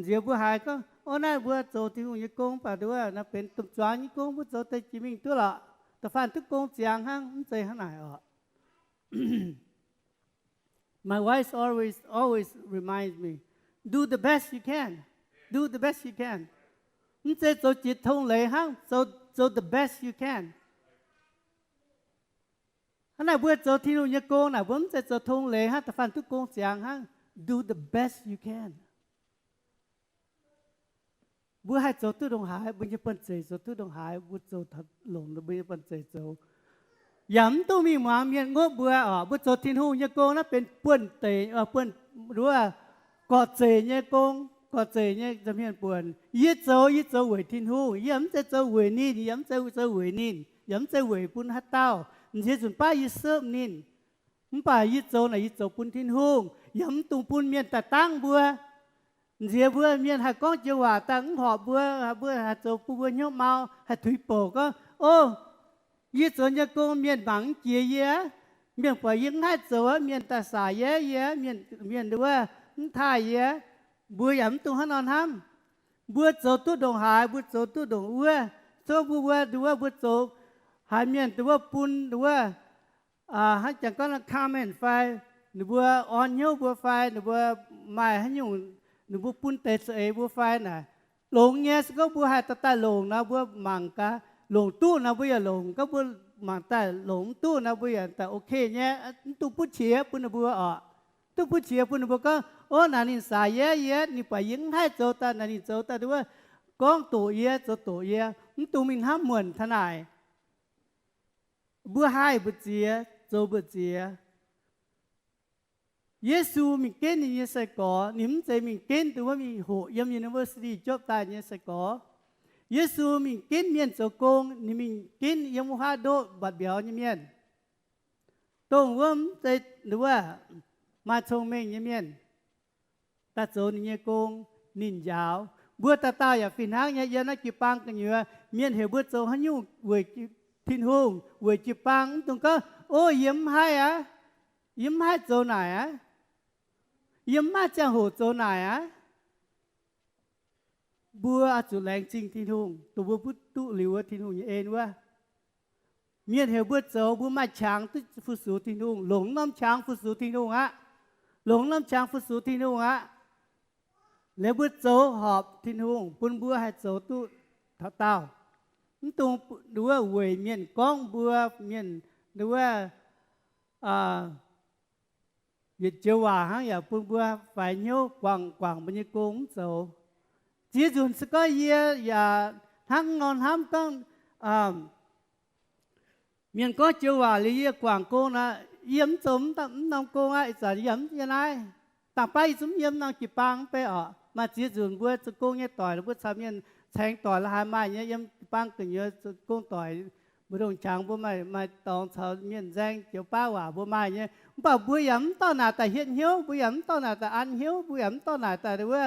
เดี๋ยวบุหายก็โอ้นั่นบัวโจที่หุ่นยโกงป่าดูว่านั่นเป็นตุ่มจวนยโกงบุโจแต่จิมิงตัวละแต่ฟันทุกโกงเสียงห้างใจข้างไหนMy wife always reminds me do the best you can do the best you can มันจะโจจิตทงเลยห้างโจ the best you canขณะบัวโจที่นู่นยโกงน่ะผมจะโจทงเลยฮะแต่ฟันทุกโกงเสียงฮะ do the best you can บัวให้โจตู้ดงหายบุญจะเป็นใจโจตู้ดงหายบัวโจทัดหลงบุญจะเป็นใจโจย้ำตู้มีหมาเมียนงบบัวบัวโจที่นู่นยโกงนั้นเป็นป่วนเตะป่วนหรือว่ากอดเจยโกงกอดเจยจะเมียนป่วนยี่โจเวทินหูย้ำจะโจเวนี่ย้ำจะโจเวนี่ย้ำจะเวปุ่นฮัตเต้าเสียสุนป้ายิ่เสิร์ฟนินมันป้ายิ่โจน่ะยิ่โจปุ่นทิ้นหงย้ำตุงปุ่นเมียนแต่ตั้งบัวเสียบัวเมียนหาก้องจังหวะตั้งหอบบัวหาโจปุ่นบัวเหี่ยวเมาหาถุยโปก็โอ้ยิ่โจเนี่ยโกเมียนบังเจียเยะเมียนป่ายิ่งให้โจเมียนแต่สายเยะเมียนดูว่าท่ายเยะบัวย้ำตุงหันนอนห้ำบัวโจตุ้ดงหายบัวโจตุ้ดงอ้วโจบัวดูว่าบัวโจหายเมียนตัวปุ่นตัวให้จังก็นักข้ามเห็นไฟหรือว่าอ่อนเหี้ยวบัวไฟหรือว่าไม้ให้ยุ่งหรือว่าปุ่นเตะเสยบัวไฟน่ะหลงเงี้ยก็บัวหายตาหลงนะบัวมังกะหลงตู้นะบัวอย่าหลงก็บัวมังตาหลงตู้นะบัวอย่าแต่โอเคเนี่ยตู้ปุ่นเฉียปุ่นบัวตู้ปุ่นเฉียปุ่นบัวก็โอ้นานิสายเยอะนี่ไปยิงให้โจตานานิโจตาด้วยก้องตัวเยอะโจตัวเยอะตู้มินห้ามเหมือนทนายบัวให้บุเจียโจบุเจีย耶稣mình kiến ni như sai có niệmใจmình kiến từว่ามีhộ yếm university job tại như sai có耶稣mình kiến miền châu công ni mình kiến yếm hoa đô bát biểu như miền tông vốnใจหรือว่ามาชงเมงnhư miền ta châu ni như công nín giáo bữa ta taoอย่าฟินหางเนี่ยยันนักจีปังกันอยู่เมียนเหบวchâu hắn nhung về thiên hùng vềจีปังตรงก็โอ้ยยิ้มให้อ่ะยิ้มให้châuไหนอ่ะยิ้มมาจากหัวchâuไหนอ่ะบัวจุแรงจริงthiên hùngตัวบัวพุทธุหรือว่าthiên hùngเองว่าเมียนเหบวchâuบัวมาช้างตุฟุสุthiên hùngหลงน้ำช้างฟุสุthiên hùngอ่ะหลงน้ำช้างฟุสุthiên hùngอ่ะแล้วบัวโจหอบทิ้นหงปุ่นบัวให้โจตุท้าเต้าตุงดูว่าเวยเมียนก้องบัวเมียนดูว่าหยุดเจ้าว่าหางอย่าปุ่นบัวฝ่ายเหี้ยวกว่างบรรยากาศโจจีจุนสก็เยียอย่าทั้งงอนห้ำต้องเมียนก็เจ้าว่าเลยเยียกว่างโกนะเยี่ยมสมตั้งน้องโกงอ่ะจะเยี่ยมยังไงต่างไปสมเยี่ยมน้องจีปังไปอ่ะมาจีจุนบัวจะโกงเนี่ยต่อยแล้วบัวทำเนี่ยแทงต่อยแล้วหายมาเนี่ยยังปังกันเยอะจะโกงต่อยบัวดงช้างบัวไม่ตองชาวเมียนแจงเจียวป้าว่าบัวมาเนี่ยป่าบัวย้ำต้นหน้าแต่เห็นเหี้ยวบัวย้ำต้นหน้าแต่อันเหี้ยวบัวย้ำต้นหน้าแต่ว่า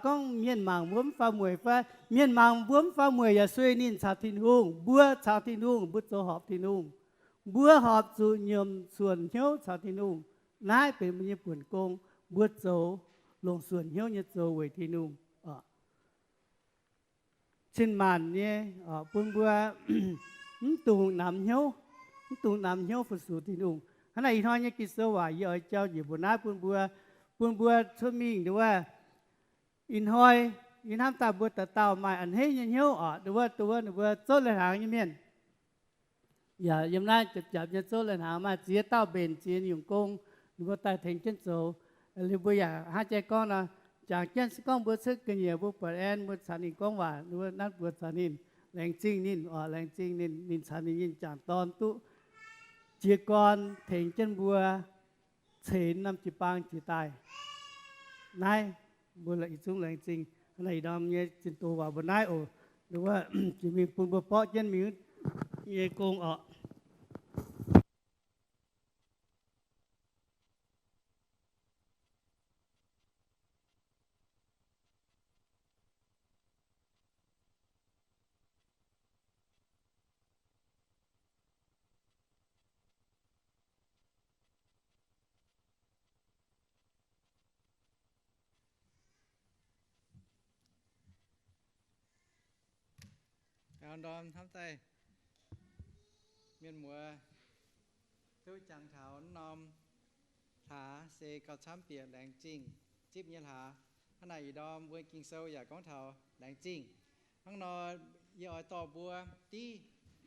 ก็เมียนมังบัวฟ้ามวยฟ้าเมียนมังบัวฟ้ามวยอย่าช่วยนินชาวทินหุงบัวชาวทินหุงบัวโจหอบทินหุงบัวหอบจุยมส่วนเหี้ยวชาวทินหุงนายเป็นมันยังปวดโกงบัวโจลงส่วนเหี้ยวเนี่ยโจไว้ที่นุ่งเช่นมันเนี่ยปุ่นบัวตูนำเหี้ยวตูนำเหี้ยวฟุสุที่นุ่งขณะอีท้องเนี่ยกิจสวายย่อยเจ้าอยู่บนน้าปุ่นบัวชั่วมิงหรือว่าอินหอยอินห้ามตาบัวตาเต่ามาอันให้เหี้ยวหรือว่าตัวหรือว่าโจเลยหางยี่เมียนอย่ายำน่าจับจะโจเลยหางมาเจียเต้าเบนเจียหยุ่งกงหรือว่าตายแทงเช่นโจหรือบัวอยากหาใจก้อนนะจากเช่นสก้องบัวซึกกันเหยียบบัวเปิดแอนบัวสานินก้องว่าหรือว่านัดบัวสานินแรงจริงนินแรงจริงนินสานินยินจากตอนตุเจียกรแทงเช่นบัวเฉนนำจีปังจีตายนายบัวละอีซุ้งแรงจริงอะไรดำเนี่ยจินตัวว่าบนนายโอหรือว่าจะมีปุ่นบัวเพาะเช่นมีเยกงการดอมทำใจเมียนมัวตู้จังเถานอมถาเซกับช้ำเปียแรงจริงจิบเยลหาขณะอีดอมบัวกิงโซอยากก้องเถาแรงจริงข้างนอเยอต่อบัวตี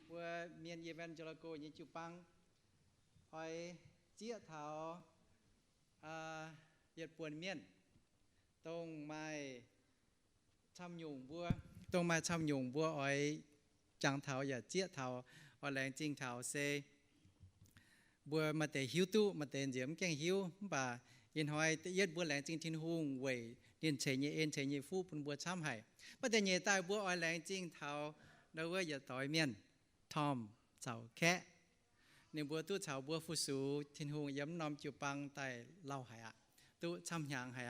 บัวเมียนเยเวนจระโกยิจุปังหอยเจี๊ยเถาเหยียดปวนเมียนตรงไม้ทำหยุ่งบัวตรงมาทำหยุ่งบัวอ้อยจังเถาอย่าเจี๊ยเถาอ้อยแรงจริงเถาเซบัวมาแต่หิวตู้มาแต่เจียมแกงหิวบ่ายินหอยเย็ดบัวแรงจริงทิ้งหุงเว่ยเรียนเฉยเอ็นเฉยฟูปุ่นบัวช้ำให้มาแต่เยตายบัวอ้อยแรงจริงเถาเราว่าอย่าต่อยเมียนทอมเสาแค่ในบัวตู้เฉาบัวฟูสูทิ้งหุงย้ำนอมจิวปังไตเล่าให้ตู้ช้ำยางให้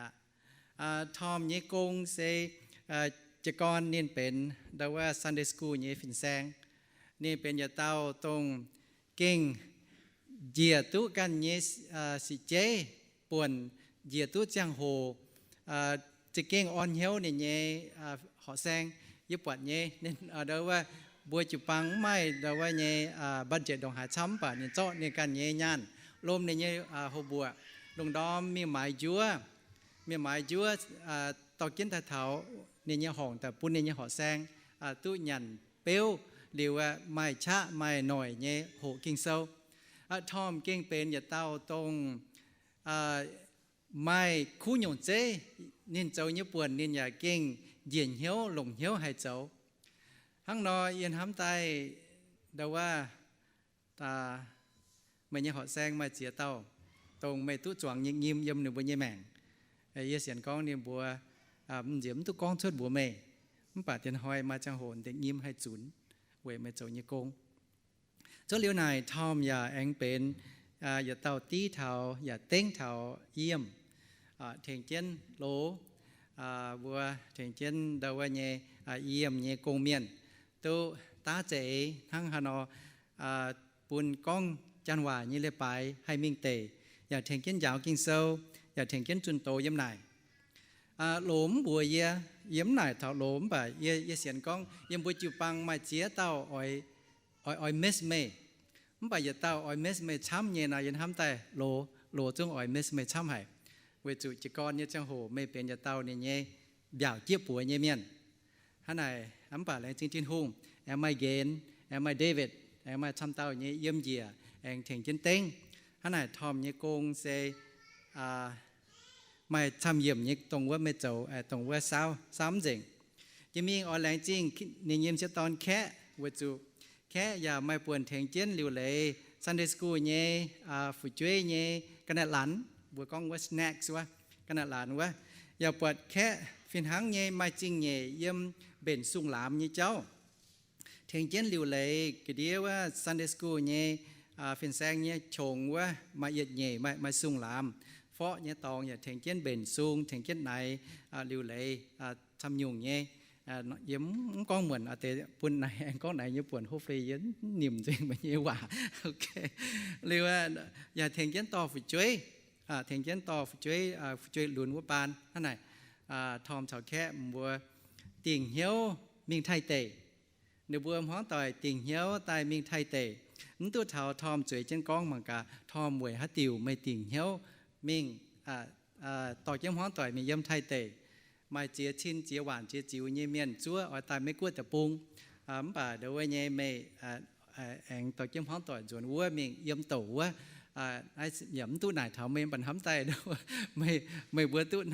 ทอมเยกงเซจะก่อนนี่เป็นดาวว่า Sunday School นี่ฟินแซงนี่เป็นยาเต้าตรงเก่งเจียตุกันนี่สิเจป่วนเจียตุจังโหจะเก่งอ่อนเหี้ยวนี่หอแซงยึดปวดนี่นี่ดาวว่าบัวจุปังไม่ดาวว่านี่บัดเจ็ดดองหาช้ำป่ะนี่เจาะนี่กันนี่ย่านลมนี่โฮบัวลงดอมมีหมายจัวต่อกินเถาเนี่ยห้องแต่ปุ่นเนี่ยหอแซงตู้หยันเปี้ยวเรียกว่าไม่ชะไม่หน่อยเนี่ยโหกิ่งเซาทอมเก่งเป็นอย่าเต้าตรงไม่คู่หยงเจ้นินเจ้าเนี่ยปวนนินอย่าเก่งเย็นเหี้ยวหลงเหี้ยวให้เจ้าทั้งนอเย็นห้ำไตเดาว่าตาไม่เนี่ยหอแซงไม่เจียเต้า ตรงไม่ตุจวงยิงยิมยมหนึ่งบัวเยแมงเยเสียนก้องเนี่ยบัวเยี่ยมตุก้องชดบัวเมย์มันป่าเตียนหอยมาจังโหนเด็กยิมให้จุนเวไม่เจ้าเยกงเจ้าเลี้ยวนายทอมอย่าแองเป็นอย่าเต่าตีเท้าอย่าเต้งเท้าเยี่ยมเถียงเจนโลบัวเถียงเจนดาวเยเยี่ยมเยกงเมียนตัวตาเจ๋ทั้งฮานอปุ่นก้องจันว่ายี่เลยไปให้มิ่งเตะอย่าเถียงเจนยาวกินเซลอย่าเถียงเจนจุนโตยี่ยมนายหลมบัวเยี่ยมนายเท้าหลมบ่เยี่ยเสียนก้องยี่ยมบัวจิวปังมาเจียเต้าอ้อยเมสเมย์มันไปอย่าเต้าอ้อยเมสเมย์ช้ำเย็นนะยันทำแต่โลจงอ้อยเมสเมย์ช้ำให้เวจุจิกรเนี่ยจังโหไม่เป็นอย่าเต้าเนี่ยเนี่ยบ่าวเจี๊ยบปัวเนี่ยเมียนท่านไหนอันป่าแรงจริงๆหุ่งแอมไม่เกนแอมไม่เดวิดแอมไม่ทำเต้าเนี่ยเยี่ยมเยียแองเถียงจินเต้งท่านไหนทอมเนี่ยโกงเซไม่ทำเยี่ยมเนี่ยตรงว่าไม่เจ้าตรงว่าซ้ำจริงจะมีออนแรงจริงเนี่ยเยี่ยมเชตอนแค่เวจุแค่อย่าไม่ปวนเถียงเจนหลิวเลยซันเดย์สกูลเนี่ยฝึกช่วยเนี่ยขนาดหลานบัวกองว่าสแน็คส์วะขนาดหลานวะอย่าปวดแค่ฟินหังเนี่ยไม่จริงเนี่ยเยี่ยมเบ่นสุ่งหลามเนี่ยเจ้าเถียงเจนหลิวเลยก็เดียวว่าซันเดย์สกูลเนี่ยฟินแซงเนี่ยชงว่ามาเอียดเนี่ยมาสุ่งหลามเพราะเนี่ยตองเนี่ยเถียงเจนเบ่นสุ่งเถียงเจนไหนหลิวเลยทำยุ่งเนี่ยยิ้มcon mìnhแต่ปุ่นไหนcon này nhưปุ่นhô phì dính niềm riêng bao nhiêu quả ok lưu nhà thiền chén to phải chuối thiền chén to phải chuối luôn của ban thế này thòm chào khẽ mua tiền hiếu miền Thái tề nếu vừa hóa tỏi tiền hiếu tại miền Thái tề những tôi thảo thòm chuối trên con mà cả thòm mùi hát tiều mấy tiền hiếu miền tỏi chén hóa tỏi miền Yêm Thái tề mai chia chín chiaหวานchia chiu như miền chúa ở tại mấy quốc tập bung bà đối với như mày anh tổ chức hóa tội chuẩn vua miền yếm tổ á ai yếm tu này thảo miền bẩn hám tay đâu mày vừa tu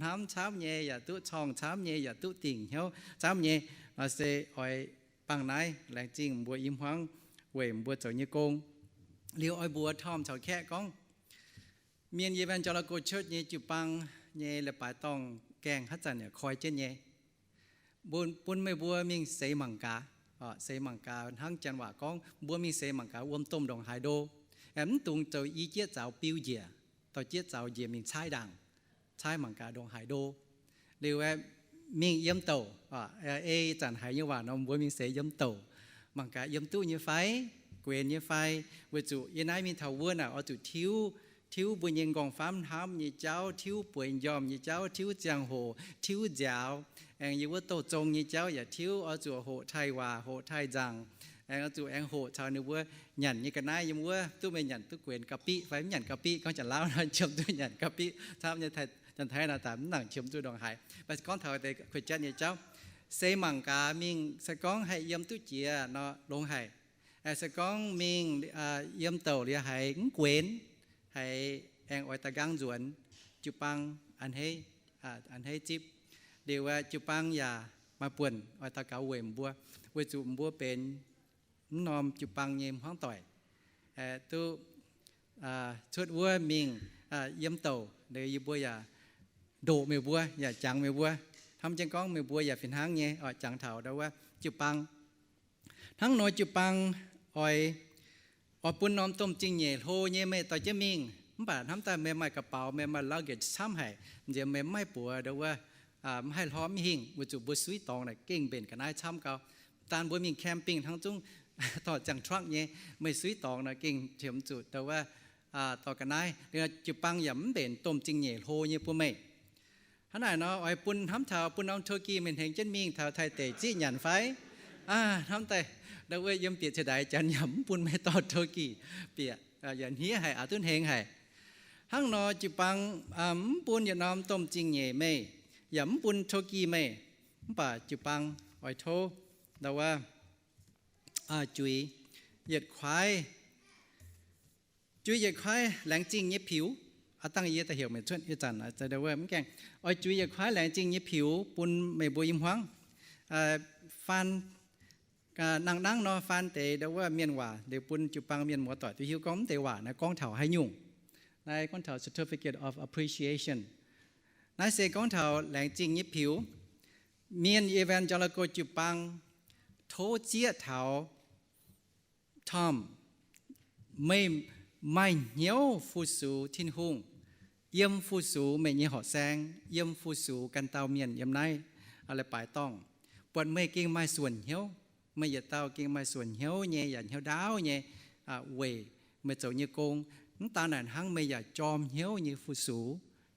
hám chám nhẹ ya tu chong chám nhẹ ya tu tiền hiếu chám nhẹ sẽ hỏi bằng này là chính bùa im hoang về bùa trở như công liêu oi bùa thom chào khẽ con miền evangelical church như chụp bằng như là bài tòngแกงฮัจจันเนี่ยคอยเจนเย่บุญไม่บัวมิงเสมังกาเสมังกาทั้งจันว่าก้องบัวมิงเสมังกาอ้วมต้มดองไฮโดแอมตุงเจ้าอีเจี๊ยเจ้าปิ้วเจียต่อเจี๊ยเจ้าเจียมิงใช้ดังใช้มังกาดองไฮโดหรือว่ามิงเยี่ยมโตจันหายยี่ว่าน้องบัวมิงเสเยี่ยมโตมังกาเยี่ยมตู้ยี่ไฟเกวียนยี่ไฟเวจุยี่นายมีเท่าวัวน่ะเอาจุดthiếu bùi nhân còn phám hám như cháu thiếu bùi dòm như cháu thiếu giang hồ thiếu dạo anh như vợ tổ trông như cháu và thiếu ở chùa hộ thay hòa hộ thay rằng anh ở chùa anh hộ chào nếu vợ nhận như cái này như vợ tôi mới nhận tôi quyền cà pi phải nhận cà pi con chẳng lao nó chấm tôi nhận cà pi tham như thầy chẳng thấy là tạm nặng chấm tôi đồng hải và con thợ thì khuyết chân như cháu xây mảng cả mình sẽ có hay yếm tôi chia nó đồng hải sẽ có mình yếm tàu thì hay quyền hay anh ở tại gang ruộng chụp băng anh hay chip điều chụp băng và mà buồn ở tại cả quệm bua chụp bua bên nôm chụp băng nhím hoang tỏi tu chuột bua mình yếm tàu để bua và đổ mèo bua và chẳng mèo buaทำจังก้องmèo bua và phiền hang nhé ở chẳng thảo đâuว่าchụp băngทั้งน้อยchụp băng ởปุ่นน้อมต้มจริงเหย่โหเย่ไม่ต่อจะมิงบ่าทำแต่แม่ไม่กระเป๋าแม่ไม่ลักเกจซ้ำให้เดี๋ยวแม่ไม่ปัวเดี๋ยวว่าให้ล้อมหิ่งบุจุบุสุยตองน่ะเก่งเป็นกันได้ซ้ำเก่าตานบัวมิงแคมปิ้งทั้งจุ้งต่อจังทรัคเนี่ยไม่สุยตองน่ะเก่งเฉียมจุดแต่ว่าต่อกันได้เดี๋ยวจุปังหย่ำเป็นต้มจริงเหย่โหเย่ปุ่นไม่ขนาดเนาะไอ้ปุ่นทำเท้าปุ่นน้องเทอร์กีเป็นเห็นเช่นมิงเท้าไทยเตะจี้หยันไฟทำแต่เราเว้ยยมเปียเฉดายจันยำปุ่นไม่ต่อเทอร์กีเปียอย่างนี้ให้อาตุนเฮงให้ห้างนอจิปังปุ่นอย่าน้อมต้มจริงเหย่ไม่ยำปุ่นเทอร์กีไม่ป่าจิปังไอ้โทแต่ว่าจุยเหยียดควายจุยเหยียดควายแหลงจริงเย็บผิวตั้งเยอะแต่เหี่ยวเหมือนชวนอาจารย์จะได้ว่ามันแกงไอ้จุยเหยียดควายแหลงจริงเย็บผิวปุ่นไม่บวยยิ้มหวังฟันนั่งนอฟันเตะเดี๋ยวว่าเมียนว่าเดี๋ยวปุ่นจุปังเมียนหมอต่อยที่หิวก้อมเตะว่านะก้องเถาให้ยุ่ง ในก้อนเถา certificate of appreciation ในเสก้อนเถาแหลงจริงยิบผิวเมียน evangelical จุปังโทเจียเถาทอมไม่เหนียวฟูสูทิ้นหุ่งเยี่ยมฟูสูไม่เหนียวหอแซงเยี่ยมฟูสูกันเตาเมียนเยี่ยมไหนอะไรปลายต้องปวดไม่เก่งไม่ส่วนเหี้ยวไม่อย่าเตาเก่งไม่ส่วนเหี้ยวเนี่ยอย่าเหี้ยวดาวเนี่ยเวไม่เจ้าเนี่ยโกงน้ำตาหนานหังไม่อย่าจอมเหี้ยวเนี่ยฟูสู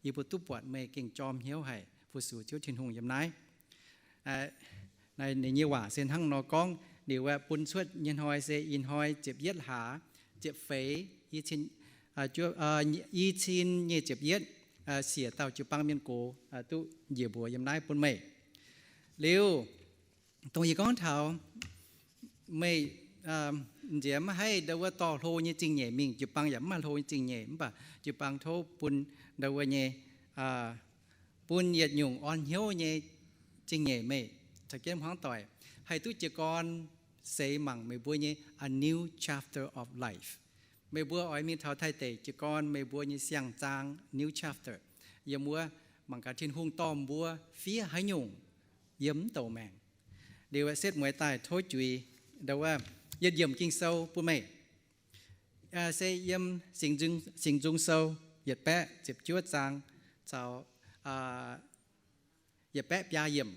ยี่ปุตุปวดไม่เก่งจอมเหี้ยวให้ฟูสูเจ้าทิ้นหุ่งเยี่ยมไหนในยี่หว่าเส้นทั้งนอกองเดี๋ยวว่าปุ่นชวดยินหอยเซอินหอยเจ็บเย็ดหาเจ็บเฟยยีชินยีชินยี่เจ็บเย็ดเสียเต่าจุปังเมียนโกตุเหยียบบัวยำได้ปุ่นไม่เร็วตรงยี่ก้อนเท้าไม่เดี๋ยวมาให้เดาว่าต่อโทยี่จริงเนี่ยมิงจุปังอย่ามาโทจริงเนี่ยมั้งป่ะจุปังโทปุ่นเดาว่าเนี่ยปุ่นเหยียดหยุ่งอ่อนเหี้ยวเนี่ยจริงเนี่ยไม่ถ้าเกี่ยมห้องต่อยให้ตุจิกรเสมังไม่บัวเนี่ย a new chapter of life ไม่บัวอ้อยมีเท่าไทยเตจิกรไม่บัวเนี่ยเสียงจาง new chapter ยมัวมังกรทิ้นหุ่งต้อมบัวเฟี้ยหายหยุ่งเยี่ยมโตแมงเดี๋ยวเซตมวยตายโทษจุยเดาว่าเยี่ยมกิ้งเศร้าปุ่นไม่เซเยี่ยมสิ่งจุงเศร้าเหยียดแปะเจ็บจ้วดจางเจ้าเหยียดแปะปยาเยี่ยม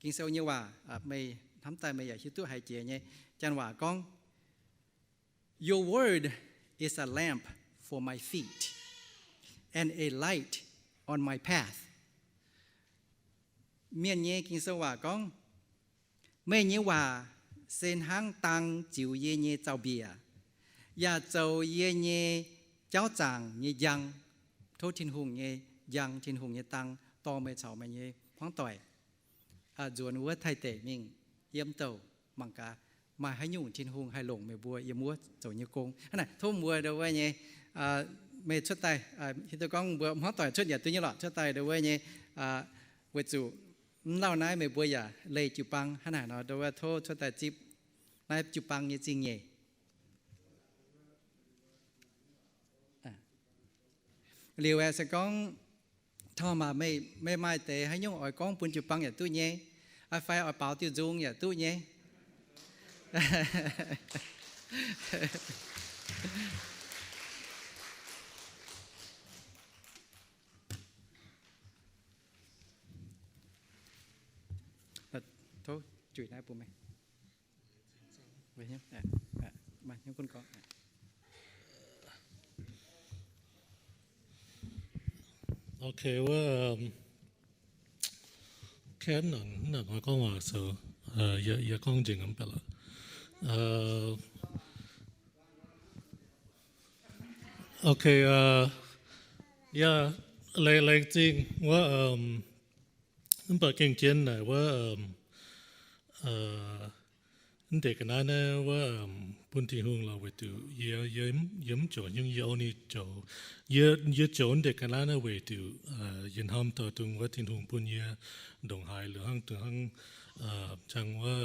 กินเซลnhưว่าไม่ทำแต่ไม่อยากคิดตัวหายใจเนี่ยจันว่าก้อง Your word is a lamp for my feet and a light on my path เมียนเนี่ยกินเซลว่าก้องไม่เนี่ยว่าเส้นหางตังจิ๋วเย่เนี่ยเจ้าเบียอย่าเจ้าเย่เนี่ยเจ้าจางเนี่ยยังโทษทินหุงเนี่ยยังทินหุงเนี่ยตังต่อไม่เฉาไม่เนี่ยพ้องต่อยจวนวัวไทยเตมิงเยี่ยมเต่ามังกามาให้ยุ่งชินหงให้หลงไม่บัวเยี่ยมวัวเจ้าเนี่ยโกงอันนั้นทุ่มบัวเดี๋ยวว่าเนี่ยไม่ชุดไตฮิตก้องบัวม้อต่อยชุดอย่าตัวนี้หรอกชุดไตเดี๋ยวว่าเนี่ยเวจูเล่านายไม่บัวอย่าเลยจุปังขนาดนั้นเดี๋ยวว่าโทษชุดไตจิบนายจุปังเนี่ยจริงเนี่ยเรียวแอสก้องถ้ามาไม่เตะให้ยุ่งอ่อยก้องปุ่นจุปังอย่าตู้เงี้ยไอ้ไฟอ่อยเป่าtiêu dungอย่าตู้เงี้ยโทษจุ๋ยได้ปุ่มไหมไปเนี่ยมาเนี่ยคุณก้องโอเคว่าแค่หนัง我講話就也講正咁得啦โอเค嚟จริงว่านั่นเป็นเก่งเจนนะว่าเด็กนั้นนะว่าปุ่นที่หุ่งเราไปดูยิ้มโจยังยาวนี่โจเยอะโจนเด็กนั้นนะไปดูยินห้ามต่อตรงว่าที่หุ่งปุ่นเยอะดงหายหรือห้างตัวห้างจังว่า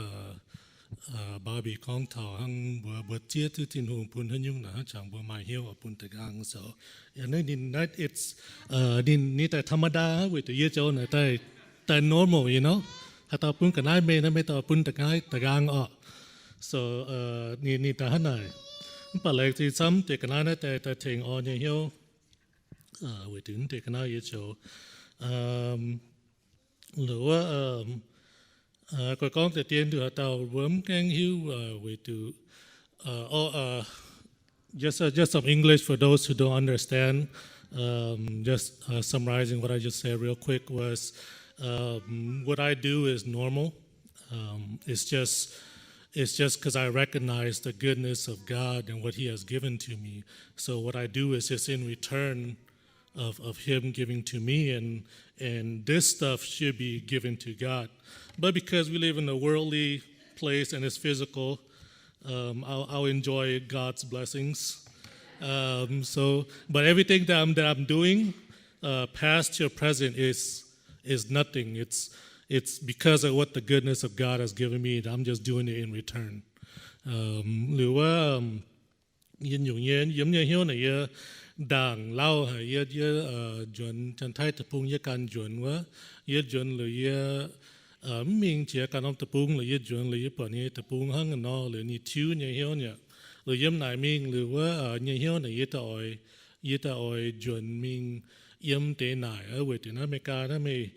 บาร์บีของเท่าห้างบัวเจี๊ยที่ที่หุ่งปุ่นห้างยุ่งนะจังบัวไม้เหี้ยวปุ่นตะกางsoอย่างนี้นั่น it's นี่แต่ธรรมดาไปดูเยอะโจนะแต่ normal you know ถ้าต่อปุ่นกันได้ไม่ต่อปุ่นตะกางอ่ะso นี่แต่ฮันไหนปัจจัยที่ซ้ำเด็กนั้นแต่ถึงอ่อนยังเหี้ยวไปถึงเด็กนั้นยังโจหรือว่าก็ก้องแต่เตียนดูเต่าเวิร์มแกงหิวไปดู just some English for those who don't understand just summarizing what I just said real quick was what I do is normal it's just because I recognize the goodness of God and what He has given to me. So what I do is just in return of Him giving to me, and this stuff should be given to God. But because we live in a worldly place and it's physical, I'll enjoy God's blessings. But everything that I'm doing, past to present, is nothing. It's because of what the goodness of God has given me that I'm just doing it in return. หรือว่ายินอยู่เย็นยิ้มเยี่ยวไหนเยอะ đảng lao hay ye chuẩn chân thái tập trung ye can chuẩn wa ye chuẩn là ye mình chỉ can ông tập trung là ye chuẩn là ye bọn ye tập trung hăng nó là ni chiu ye hiếu nhỉ là yếm nải mình là wa ye hiếu này ye ta oi chuẩn mình yếm tế nải ở về từ nước America đó mình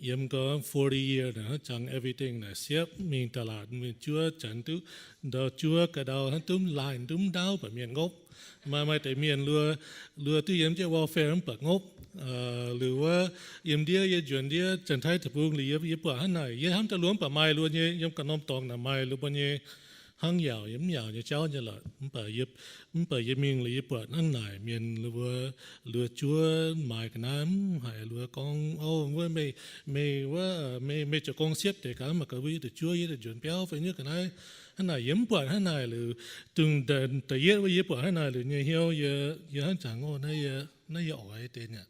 yếm có 40 years nữa chẳng everything là xếp mình tả lạt mình chúa chẳng tu đó chúa cả đầu hắn túm lại túm đau và miền ngốc mà tại miền lừa tu yếm cho welfare hắn bật ngốcหรือว่าเยี่ยมเดียยี่จวนเดียจันทายตะพุงหรือยี่ปะหันไหนยี่ห้ามตะล้วนปะไม้ล้วนยี่ยมกันน้อมตองหน่ะไม้หรือปะยี่หังยาวยี่ยาวยี่เจ้ายี่หลอดมันปะยี่มิงหรือยี่ปะหันไหนเมียนหรือว่าเรือจัวไม้กันน้ำหายเรือกองโอ้ว่าไม่จะกองเสียบแต่กันมากระวิแต่จัวยี่แต่จวนเปี้ยวไปเนี่ยกันไหนหันไหนยี่ปะหันไหนหรือตึงเดินแต่ยี่ว่ายี่ปะหันไหนหรือยี่เหี้ยวยี่หันจังโอ้นั่นยี่อ่อยเต็นเนี่ย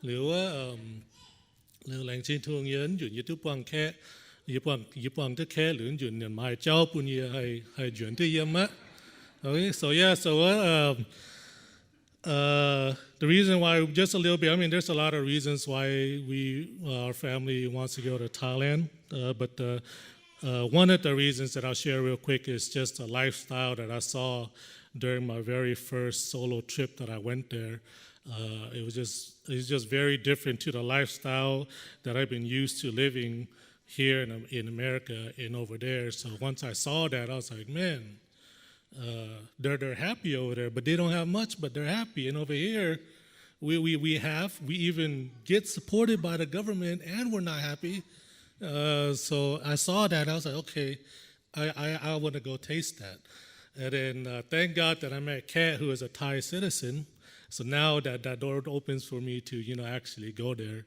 หรือว่าหรือแหล่งชินทวงเยินหยุดยึดทุกปวงแค่ยึดปวงที่แค่หรือหยุดเนี่ยหมายเจ้าปุ่นเยให้หยุดที่เยี่ยมมะ okay so the reason why just a little bit I mean there's a lot of reasons why our family wants to go to Thailand but one of the reasons that I'll share real quick is just a lifestyle that I saw during my very first solo trip that I went there. It's just very different to the lifestyle that I've been used to living here in America and over there. So once I saw that, I was like, man, they're happy over there, but they don't have much, but they're happy. And over here, we even get supported by the government, and we're not happy. So I saw that, I was like, okay, I want to go taste that. And then thank God that I met Kat, who is a Thai citizen. So now that door opens for me to, actually go there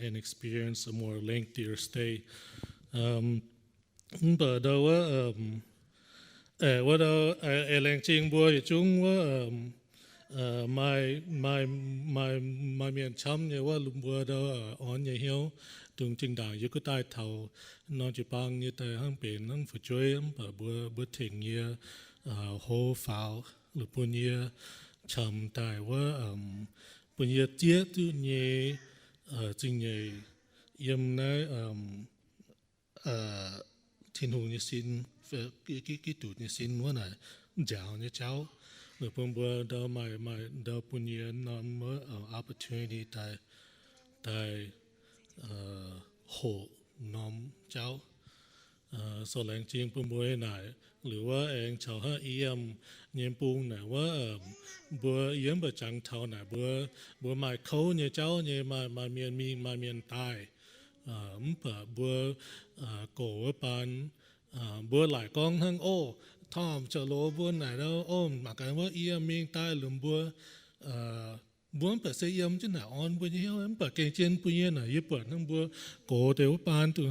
and experience a more lengthier stay. But what lang ching boy chung my miền chấm nhưว่าลุงบัวđó on như hiếu tung trình đảng như cái tai thầu nó chỉ bằng như tai hang biển hang phụ chơi và bữa thỉnh như hồ pháo lục bún như chấm tạiว่าbún như tiết tu như trình như yếm này thiên hùng như xin cái tụt như xinว่าnày giáo như cháu lục bún bữa đó my đó bún như nó mới opportunity tại hộน้อมเจ้าส่วนแรงจริงปุ่มบัวไหนหรือว่าเองชาวฮะเอี่ยมเยี่ยมปุงไหนว่าบัวเยี่ยมประจังเท่าไหนบัวหมายเขาเนี่ยเจ้าเนี่ยมาเมียนใต้เปิดบัวโกว่าปานบัวหลายกองทั้งโอ้ทอมจะโลบัวไหนแล้วโอ้หมายกันว่าเอี่ยมเมียนใต้หรือบัวbuồn bớt xây yếm chứ nào on bữa nhiêu em bớt kinh chiến bữa nhiêu này bớt hăng bữa cổ đều bàn tụi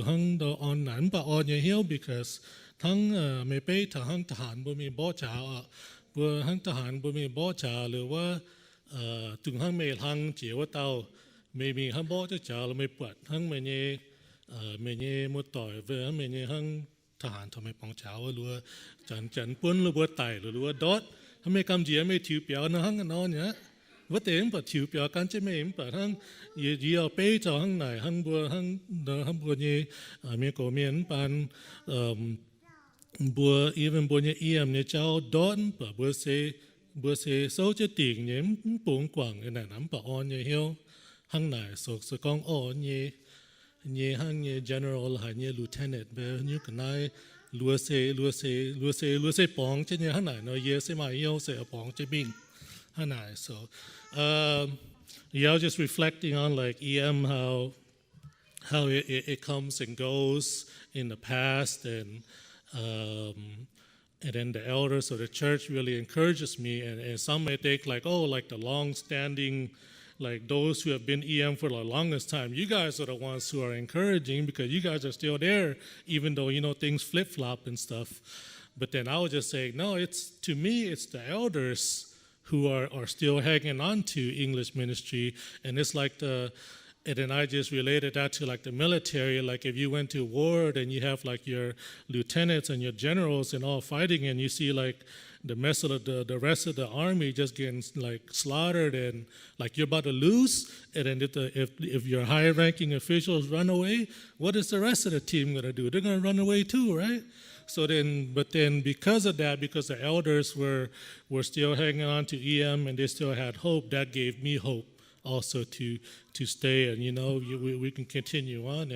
hăng đó on nản bớt on nhiêu because thằng mấy bé thằng hàn bữa mình bỏ trả bữa hăng hàn bữa mình bỏ trảหรือว่าtụi hăng mấy hăng chỉว่าtao mình hăng bỏ trả là mấy bớt hăng mấy một tỏi về hăng mấy hăng hànทำไมปองtrả rồiจันปุ่นหรือว่าไต่หรือว่าดอททำไมคำจีไม่ถือเปียวนะฮังกันนอนเนี่ยว่าแต่เองปัดถือเปียวกันใช่ไหมเองปัดฮังยี่เอาไปจ่อฮังไหนฮังบัวเนี่ยมีโกเมียนปันบัวevenบัวเนี่ยเอี่ยมเนี่ยเจ้าดอนปัดบัวเสโซจะติ่งเนี่ยปุ่งกว่างเนี่ยน้ำปัดอ่อนเนี่ยเหี่ยวฮังไหนสกองอ่อนเนี่ยฮังเนี่ย general หายเนี่ย lieutenant แบบนี้กันได้ลัวเซปองเช่นนี้ฮันไหนเนาะเยอะเซมาเยอะเซปองจะบินฮันไหน so yeah just reflecting on like EM how it comes and goes in the past and then the elders of the church really encourages me and some may think like like the long-standing like those who have been EM for the longest time, you guys are the ones who are encouraging because you guys are still there, even though, things flip-flop and stuff. But then I would just say, no, to me, it's the elders who are still hanging on to English ministry. And it's like and then I just related that to like the military. Like if you went to war and you have like your lieutenants and your generals and all fighting and you see like the rest of the army just getting like slaughtered and like you're about to lose. And then if your high ranking officials run away, what is the rest of the team going to do? They're going to run away too, right? So then, but then because of that, because the elders were still hanging on to EM and they still had hope, that gave me hope also to stay, and we can continue on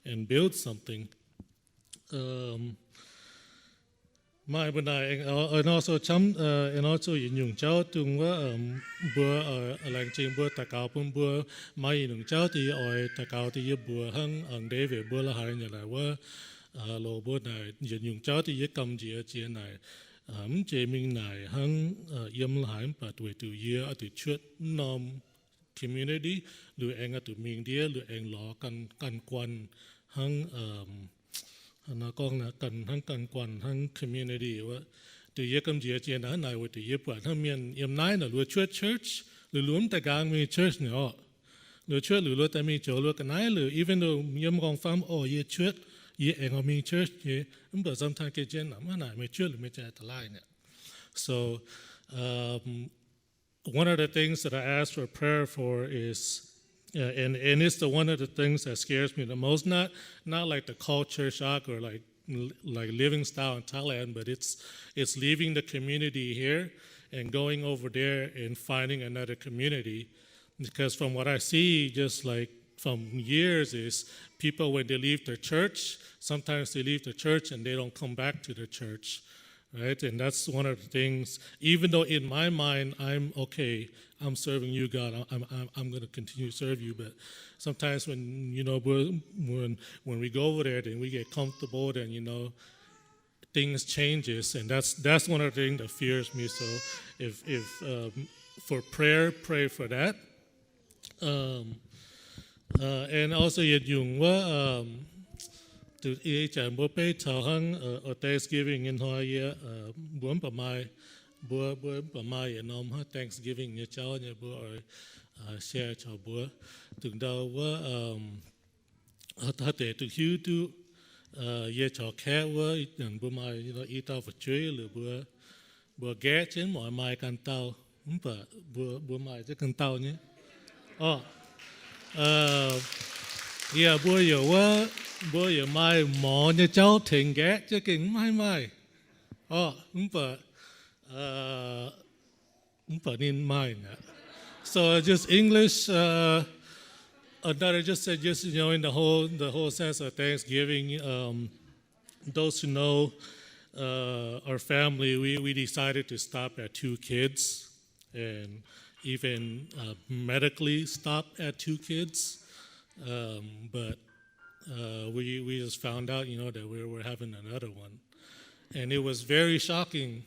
and build something. Mai bên này and also and also dùng cháu tung với bữa làng trên bữa ta cao bún bữa mai dùng cháu thì ở ta cao thì bữa hăng ở đây về bữa là hai nhà lại với lô bữa này dùng cháu thì cầm gì ở trên này chế mình này hăng yếm lại bắt tuổi từ year ở từ trước nom community lừa anh ở từ mình đi lừa anh lọ căn quan hăng nó con là cần hăng cần quan hăng community và từ year cầm gì ở trên đó này với từ year bữa hăng miền yếm này là lừa church lừa luôn tại gang mi church nữa lừa church lừa tại mi chỗ lừa cái này lừa even though yếm con farm year church year anh ở mi church year but sometimes cái trên nằm này mi church lừa mi chạy tại lại nè so one of the things that I asked for prayer for is, and it's one of the things that scares me the most. Not like the culture shock or like living style in Thailand, but it's leaving the community here and going over there and finding another community. Because from what I see, just like from years, is people when they leave their church, sometimes they leave the church and they don't come back to the church. Right, and that's one of the things. Even though in my mind I'm okay, I'm serving you, God. I'm going to continue to serve you. But sometimes when when we go over there, then we get comfortable, then things changes, and that's one of the things that fears me. So if for prayer, pray for that. And also từ ý chẳng bố bé thảo hăng ở Thanksgiving in hoa ye buổi bà mai ở nom ha Thanksgiving như cháu như bữa ở share cho bữa từng đầu bữa để từ hiu tu ye cho khé với những bữa mai ít tao phải chơi rồi bữa ghé trên mọi mai can tao không phải bữa mai chứ can tao nhé yeah bữa giờ quá bữa giờ mai mò như cháu thỉnh ghé chứ kinh mai không phải nên mai nè. So just English another just said just in the whole sense of Thanksgiving, those who know our family, we decided to stop at 2 kids and even medically stop at 2 kids, but we just found out, that we were having another one, and it was very shocking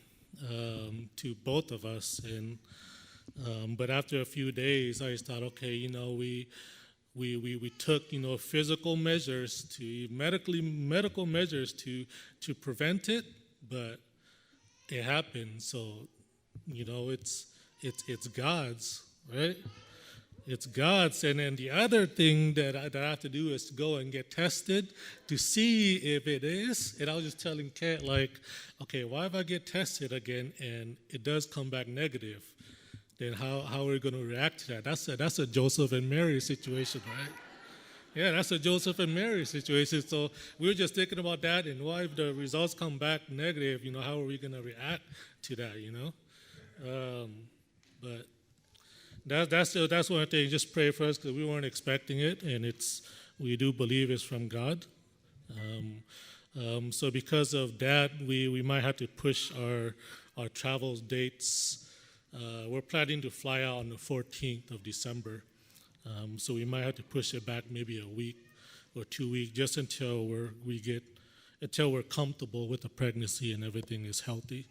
to both of us. And but after a few days, I just thought, okay, we took physical measures to medical measures to prevent it, but it happened. So it's God's, right? It's God's. And then the other thing that I have to do is to go and get tested to see if it is. And I was just telling Kat, like, okay, why if I get tested again and it does come back negative, then how are we going to react to that? That's a Joseph and Mary situation, right? Yeah, that's a Joseph and Mary situation. So we were just thinking about that, and why if the results come back negative, how are we going to react to that, But that's one thing. Just pray for us because we weren't expecting it, and we do believe it's from God. So because of that, we might have to push our travel dates. We're planning to fly out on the 14th of December, so we might have to push it back maybe a week or 2 weeks, just until we're comfortable with the pregnancy and everything is healthy.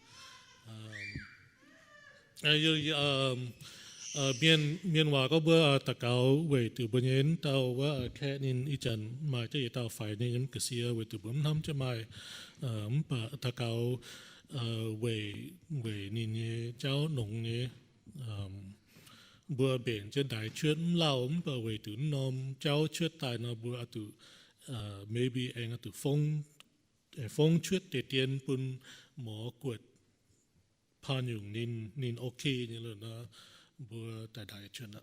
Miền Hòa có bữa ta cáo về từ bên nhện tao và khe nên ít chân mà cái tao phải nên những cái xia về từ bấm năm cho mai bà ta cáo về nên cháu nông nhé bữa biển trên đại chuyến lao bà về từ nom cháu chuyết tài nó bữa từ maybe anh từ phong chuyết để tiền bún mỏ quật pan yung nin okay ni lo na bua dai chuna.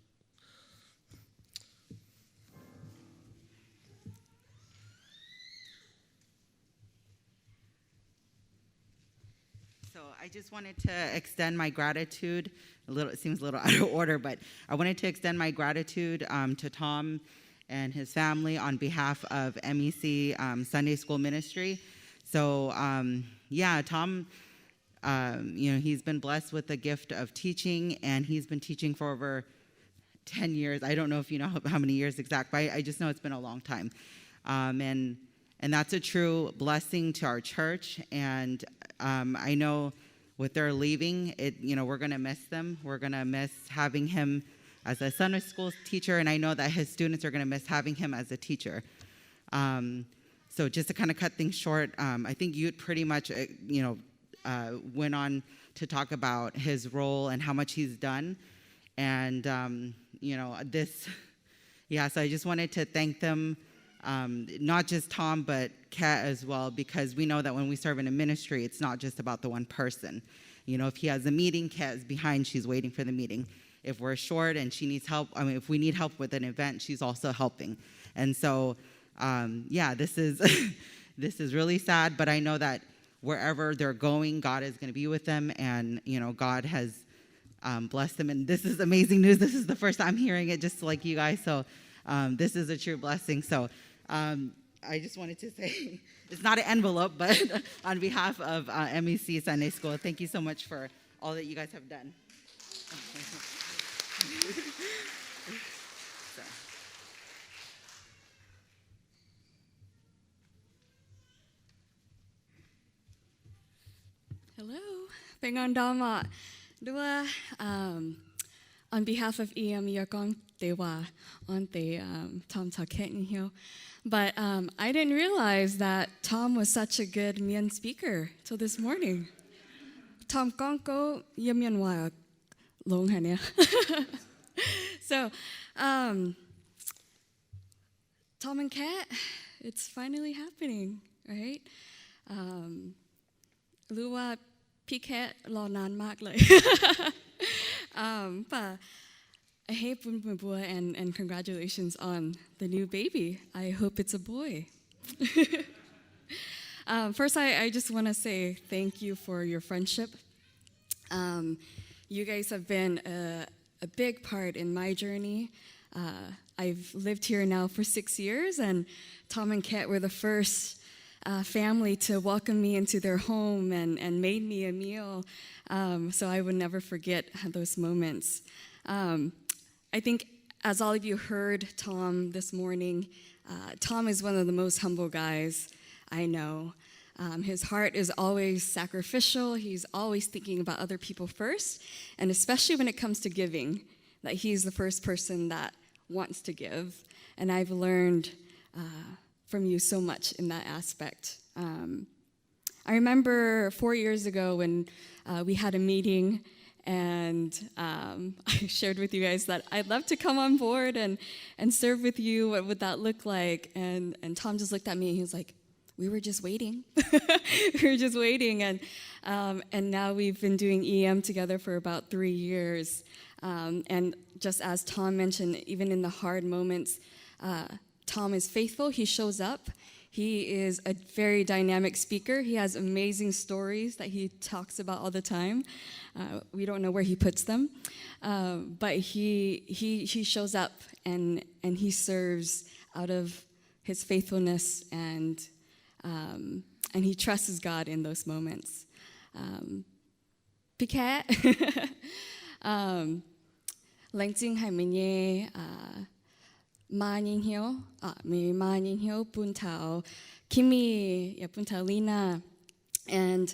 So I just wanted to extend my gratitude. It seems a little out of order, but I wanted to extend my gratitude to Tom and his family on behalf of MEC Sunday School Ministry. So Tom, he's been blessed with the gift of teaching, and he's been teaching for over 10 years. I don't know if you know how many years exact, but I just know it's been a long time. And that's a true blessing to our church. And I know with their leaving, we're going to miss them. We're going to miss having him as a Sunday school teacher, and I know that his students are going to miss having him as a teacher. So just to kind of cut things short, I think you pretty much, went on to talk about his role and how much he's done. And, so I just wanted to thank them. Not just Tom, but Kat as well, because we know that when we serve in a ministry, it's not just about the one person. If he has a meeting, Kat is behind, she's waiting for the meeting. If we're short and she needs help, if we need help with an event, she's also helping. And so, this is this is really sad, but I know that wherever they're going, God is going to be with them, and God has blessed them. And this is amazing news. This is the first time hearing it, just like you guys. So this is a true blessing. So I just wanted to say, it's not an envelope, but on behalf of MEC Sunday School, thank you so much for all that you guys have done. So. Hello, Pengon Dama. Dua, on behalf of EM Yakong Dewa, on the Tom Taket here. But I didn't realize that Tom was such a good Mian speaker till this morning. Tom Gonko Yamian Wa Long Hania. So, Tom and Kat, it's finally happening, right? Lua Piket Law Nan Mark like. But hey, and congratulations on the new baby. I hope it's a boy. First, I just want to say thank you for your friendship. You guys have been a big part in my journey. I've lived here now for 6 years, and Tom and Kat were the first family to welcome me into their home and made me a meal. So I would never forget those moments. I think, as all of you heard Tom this morning, Tom is one of the most humble guys I know. His heart is always sacrificial. He's always thinking about other people first, and especially when it comes to giving, that he's the first person that wants to give. And I've learned from you so much in that aspect. I remember 4 years ago when we had a meeting, and I shared with you guys that I'd love to come on board and serve with you. What would that look like? And Tom just looked at me and he was like, we were just waiting. We were just waiting. And now we've been doing EM together for about 3 years. And just as Tom mentioned, even in the hard moments, Tom is faithful. He shows up. He is a very dynamic speaker. He has amazing stories that he talks about all the time. We don't know where he puts them, but he shows up and he serves out of his faithfulness, and he trusts God in those moments. Piket, Lang Jing Hai Minye. Ma Yin Hiu, me Ma Yin Hiu, Bun Tao, Kimi, Bun Tao Lina, and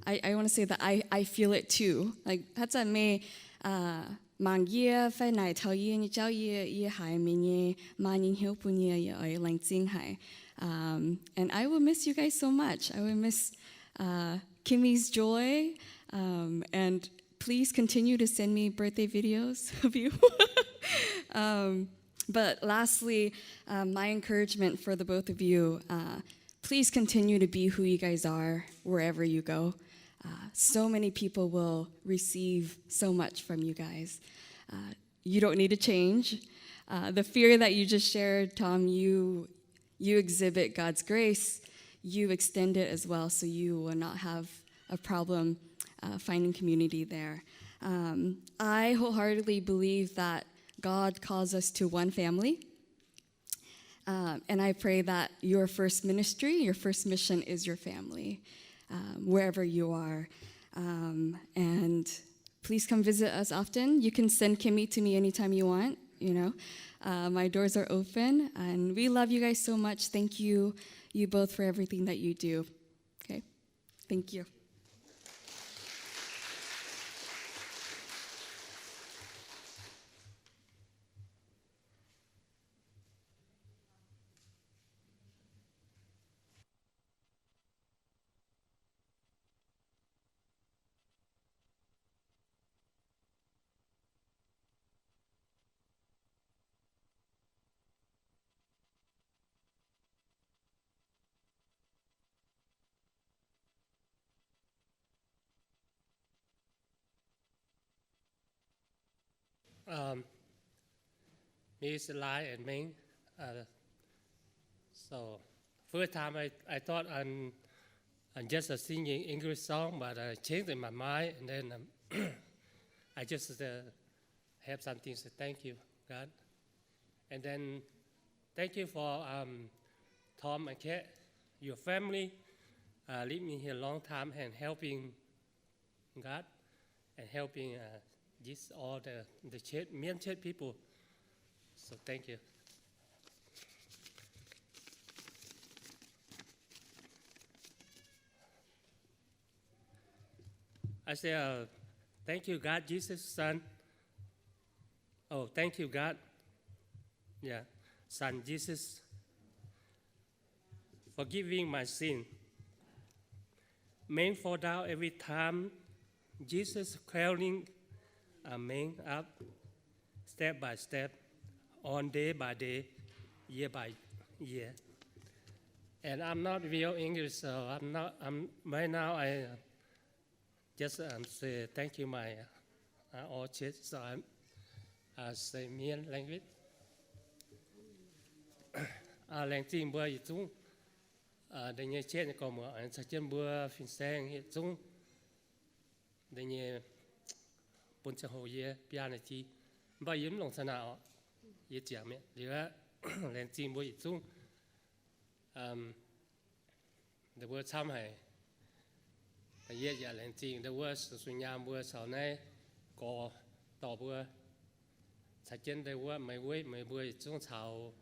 I want to say that I feel it too. Like that's a me mang ye fai nai tao ye ni jiao ye hai me ye Ma Yin Hiu Bun ye ye Lang Jing Hai, and I will miss you guys so much. I will miss Kimmy's joy, and please continue to send me birthday videos of you. But lastly, my encouragement for the both of you, please continue to be who you guys are wherever you go. So many people will receive so much from you guys. You don't need to change. The fear that you just shared, Tom, you exhibit God's grace. You extend it as well, so you will not have a problem finding community there. I wholeheartedly believe that God calls us to one family. And I pray that your first ministry, your first mission is your family, wherever you are. And please come visit us often. You can send Kimmy to me anytime you want, My doors are open, and we love you guys so much. Thank you, you both, for everything that you do. Okay? Thank you. Me is Lai and Ming. So first time I thought I'm just singing English song, but I changed in my mind, and then I just have something to thank you, God. And then thank you for Tom and Kate, your family, leave me here a long time and helping God and helping all the Mien Chet people. So thank you. I say, thank you, God, Jesus, Son. Oh, thank you, God. Yeah, Son, Jesus, forgiving my sin. Men fall down every time. Jesus clearing men up, step by step, on day by day, year by year. And I'm not real English, so I'm right now I just say thank you my all church, so I say Mien language. Làng tin bữa chúng để nghe chết còn mà anh sẽ chân bữa phim sang hiện chúng để nghe bốn trăm hồ ye bia này chi bao yếm lòng sanh nào ye chả mẹ thì làng tin bữa chúng để bữa tham hay ye giờ làng tin để bữa suy nham bữa sau này có tỏ bữa sẽ chân để bữa mấy bữa chúng chào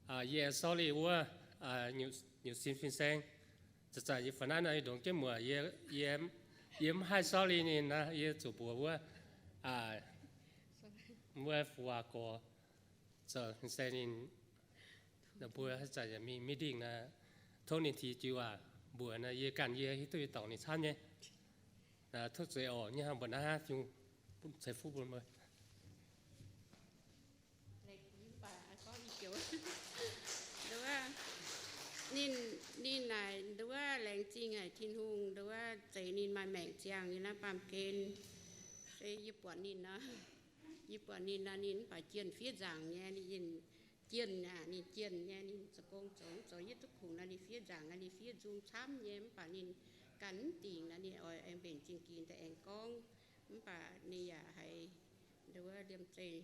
yeah, sorry, nhiều xin phiên sang. Thật ra như phần này đồng cái mùa yếm hai sorry nên na yeah chủ bùa mùa phù hòa có giờ phiên sang nên là bùa thật ra mi meeting na thôn nên thì chịu bùa na yeah can yeah hít tôi tàu này chán nhé. Là thức dậy ở như hàng bữa na chung sẽ phút buồn mời. Nín này đối với làng chinh này thiên hùng đối với chạy nín mà mẹ chàng như là bám kên sẽ giúp bọn nín là nín phải chiên phía giảng nha nín chiên nha nín chiên nha nín sập công sống rồi nhất thức khủng là nín phía giảng là nín phía dung chám nha mà nín cắn tiền là nín ở em bền chinh kín tại em con mà nín hay đối với liêm chạy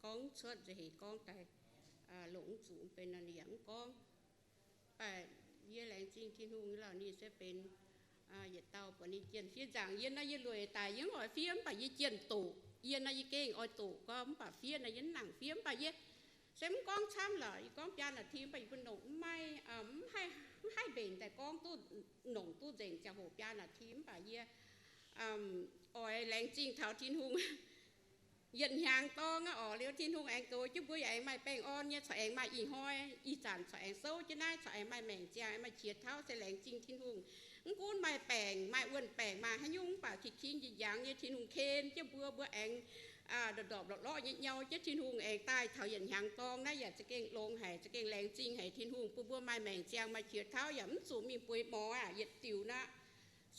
con suốt rồi con tại lũng dụngเป็นอะไรอย่างก็แต่เยี่ยแรงจริงที่นู่นเรานี่จะเป็นอย่าเตาปนิเจียนเฟี้ยจางเยี่ยน่าเยี่ยรวยตายยังอ่อยเฟี้ยมไปยี่เจียนตู่เยี่ยน่ายี่เก่งอ่อยตู่ก็ป่าเฟี้ยน่ายี่หนังเฟี้ยมไปยี่เซ็มก้องช้ำเลยก้องยาน่ะทีมไปเป็นหนุ่มไม่ให้เบนแต่ก้องตู้หนุ่มตู้เจ๋งจะหกยาน่ะทีมไปยี่อ่อยแรงจริงเท่าที่นู่นยันยางตองเลี้ยวที่ทุ่งแองตัวจุ๊บบุ้ยไอ้ไม้แป้งอ่อนเนี่ยใส่แองไม้อีห้อยอีจานใส่แองโซ่จะได้ใส่แองไม้แมงเจียไม้เฉียดเท้าใส่แหลงจริงที่ทุ่งกูนไม้แป้งไม้อ้วนแป้งมาให้ยุ่งป่าขี้ขี้ยิ่งยางเนี่ยที่ทุ่งเคนเจ้าบัวแองดอกล้อเงี้ยเจ้าที่ทุ่งแองใต้เท้ายันยางตองนะอยากจะเก่งลงให้จะเก่งแรงจริงให้ที่ทุ่งบัวไม้แมงเจียไม้เฉียดเท้าอย่ามันสูงมีปุยหมอเหยียดติวนะ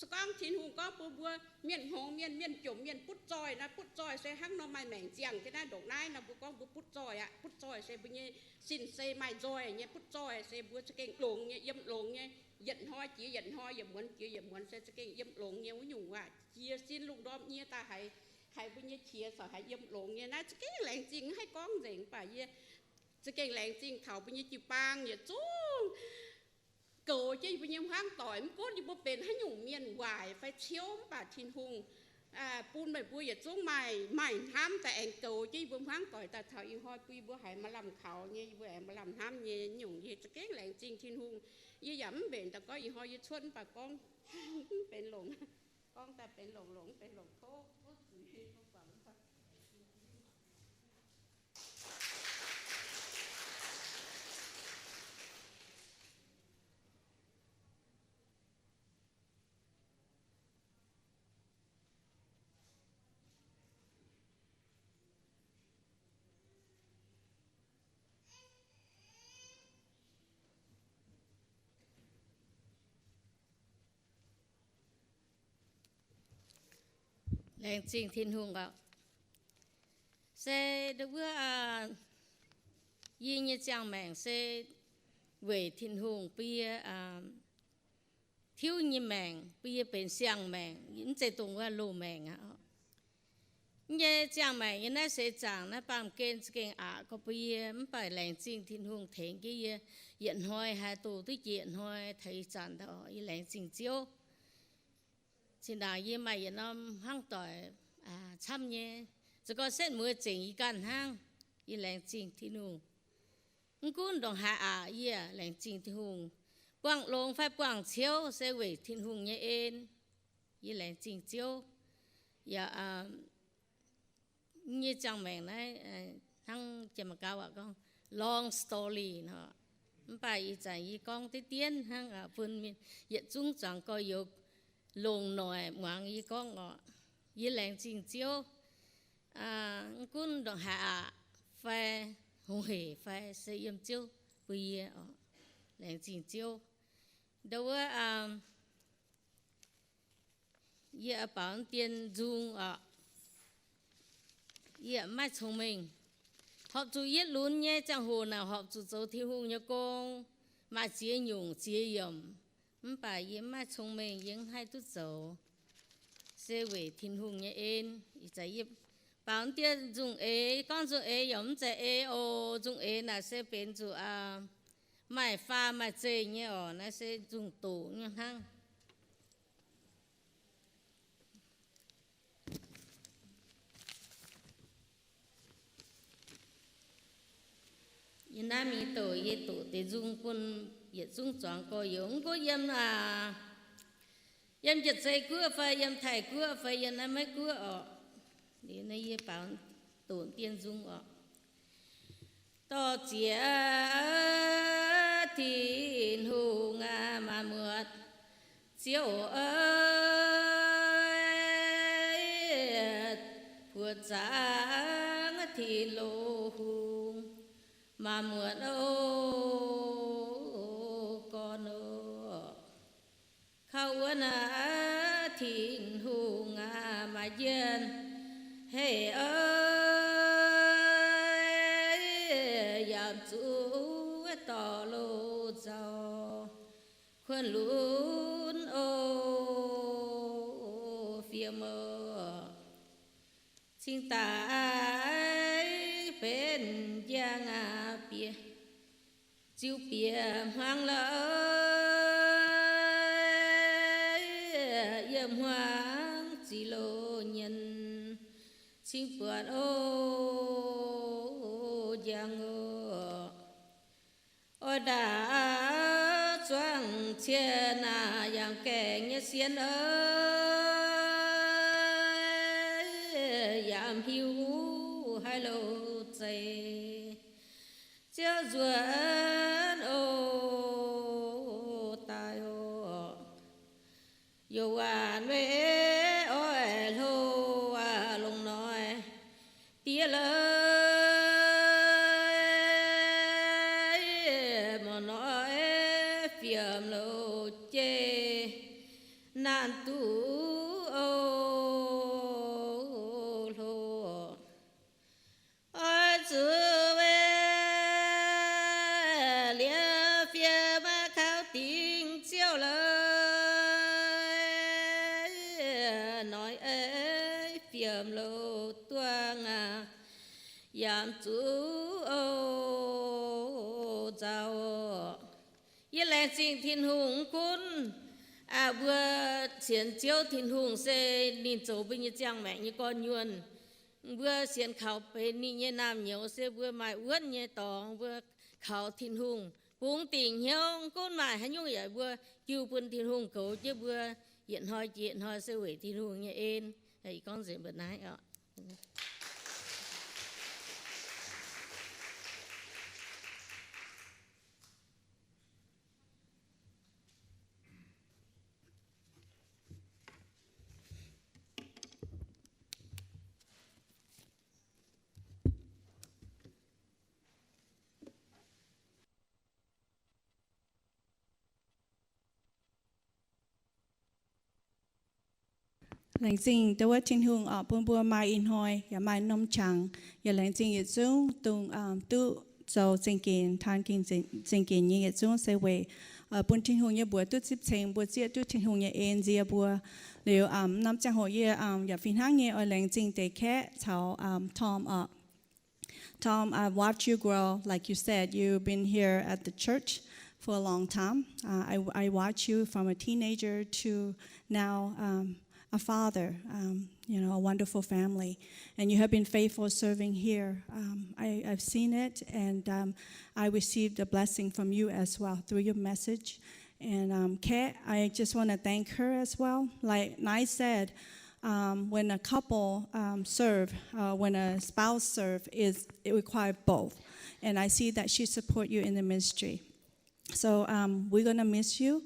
สก้องทิ้นหุงก็ปูบัวเมียนหงเมียนจุ่มเมียนพุดจอยนะพุดจอยเซฮังนอไม่แมงเจียงที่น่าดอกน้ายนะบัวก้องบัวพุดจอยอะพุดจอยเซบุญเนี่ยสินเซไม่จอยเนี่ยพุดจอยเซบัวจะเก่งหลงเนี่ยย่ำหลงเนี่ยยันห้อยจียันห้อยอย่าม้วนจีอย่าม้วนเซจะเก่งย่ำหลงเนี่ยวุ่นยุ่งว่ะเจียสิ้นลูกดอมเนี่ยตาหายบุญเนี่ยเชียสหายย่ำหลงเนี่ยนะจะเก่งแหลงจริงให้ก้องเจ๋งป่ะเนี่ยจะเก่งแหลงจริงเขาบุญเนี่ยจีปางเนี่ยจู้โกจีบุญเนี่ยห้างต่อยมันก็ดิบเป็นให้ยุ่งเมียนวายไฟเชี่ยวป่ะทินหุงปูนใบบัวอย่าจู้ใหม่ห้ามแต่แองโกจีบุญห้างต่อยแต่เขาอีห้อยปุยบัวหายมาลำเขาเนี่ยบัวหายมาลำห้ามเนี่ยยุ่งเนี่ยจะเก่งแหลงจริงทินหุงยี่หยำเป็นแต่ก็อีห้อยยี่ชวนป่ะก้องเป็นหลงก้องแต่เป็นหลงเป็นหลงโตแรงจริงทินหุงก็เซเดเวอยี่เนี่ยจังแมงเซเวทินหุงปีทิวยี่แมงปีเป็นเสียงแมงยินใจตรงว่าโลแมงอ่ะเนี่ยจังแมงยินน่าเสียจังนะปามเกณฑ์เก่งก็ปีมันไปแรงจริงทินหุงเถงกี่ยันห้อยหาตัวที่ยันห้อยไทยจันทร์ยี่แรงจริงเจียว现在也买也那行代参耶，这个生活整一干行，一两钱天路，官当下也两钱天路，光龙发光潮社会天路也恩，一两钱少，也也讲明嘞ทั้งจะมาก้าวก็ long story เนาะไปอีใจอีกองที่เตี้ยนทั้งพื้นมีเหยียดจุ้งจังก็อยู่ลงหน่อยหวังอีก้องก็ยี่แหลงจริงเจียวกุ้นดอกหาไฟหงเหไฟเสียมเจียวปีแหลงจริงเจียวเดี๋ยวยี่ป่าวเตียนจุงยี่ไม่聪明học chủ yết luôn nhé chẳng hồ nào học chủ dấu thiếu hùng nhớ con mà chế nhung chế yểm bà yếm mà聪明yếm hai chút dấu sẽ về thiên hùng nhé em chạy yếp bảo tiền dùng ế con dùng ế yếm chạy ế ô dùng ế là sẽ bên chủ mải pha mà chế nhé nó sẽ dùng tủ như hăng yên nam mi tổ ye tổ để dung quân ye dung chọn có giống có yếm yếm chật say cua phải yếm thải cua phải yếm nam mấy cua để này ye bảo tổ tiên dung to chia thiên hùng mà mượt chiếu ơi phượt giang thì lô hùng mà mượn con khâu thiên hùng mà dân hệ ơi giảm chú tỏ lô giàu khuôn lún phía mơ chính ta bên giang bia chiếu bia hoang lỡ yếm hoang chỉ lô nhân chính buồn giang đã choang trên yang keng như xiên ơi yam hiu hai lô dày chiếu duyên tai yêu an về ôi lô lùng nói tía lời mà nói phiền lô chê nan tu tiệm lô tuang yam chú ô giàu yết lệ trình thiên hùng cún vừa xiên chiếu thiên hùng sẽ nhìn chỗ bên như trang mẹ như con nhuần vừa xiên khảo bên như nam nhiều sẽ vừa mai uất như tòng vừa khảo thiên hùng buông tình hiếu cún mãi hay nhung vậy vừa kêu quân thiên hùng cầu chứ vừa hiện hỏi sẽ hủy thiên hùng như em thì con gì bữa nay ạ. 冷静，แต่ว่าทิ้งหงออกปุ่นบัวมาอินหอยอย่ามาน้ำชังอย่า冷静也中东都做正經談經正經嘢也中社會ปุ่นทิ้งหง也บัว都接情บัวเจีย都ทิ้งหง也เอ็นเจียบัวแล้วน้ำจังหอยอย่าฟินห้าง嘢เอา冷靜แต่แค่เขา Tom, I watched you grow. Like you said, you've been here at the church for a long time. I watched you from a teenager to now a father, a wonderful family. And you have been faithful serving here. I've seen it, and I received a blessing from you as well through your message. And Kat, I just want to thank her as well. Like Nai said, when a couple serve, when a spouse serve, it requires both. And I see that she support you in the ministry. So we're going to miss you.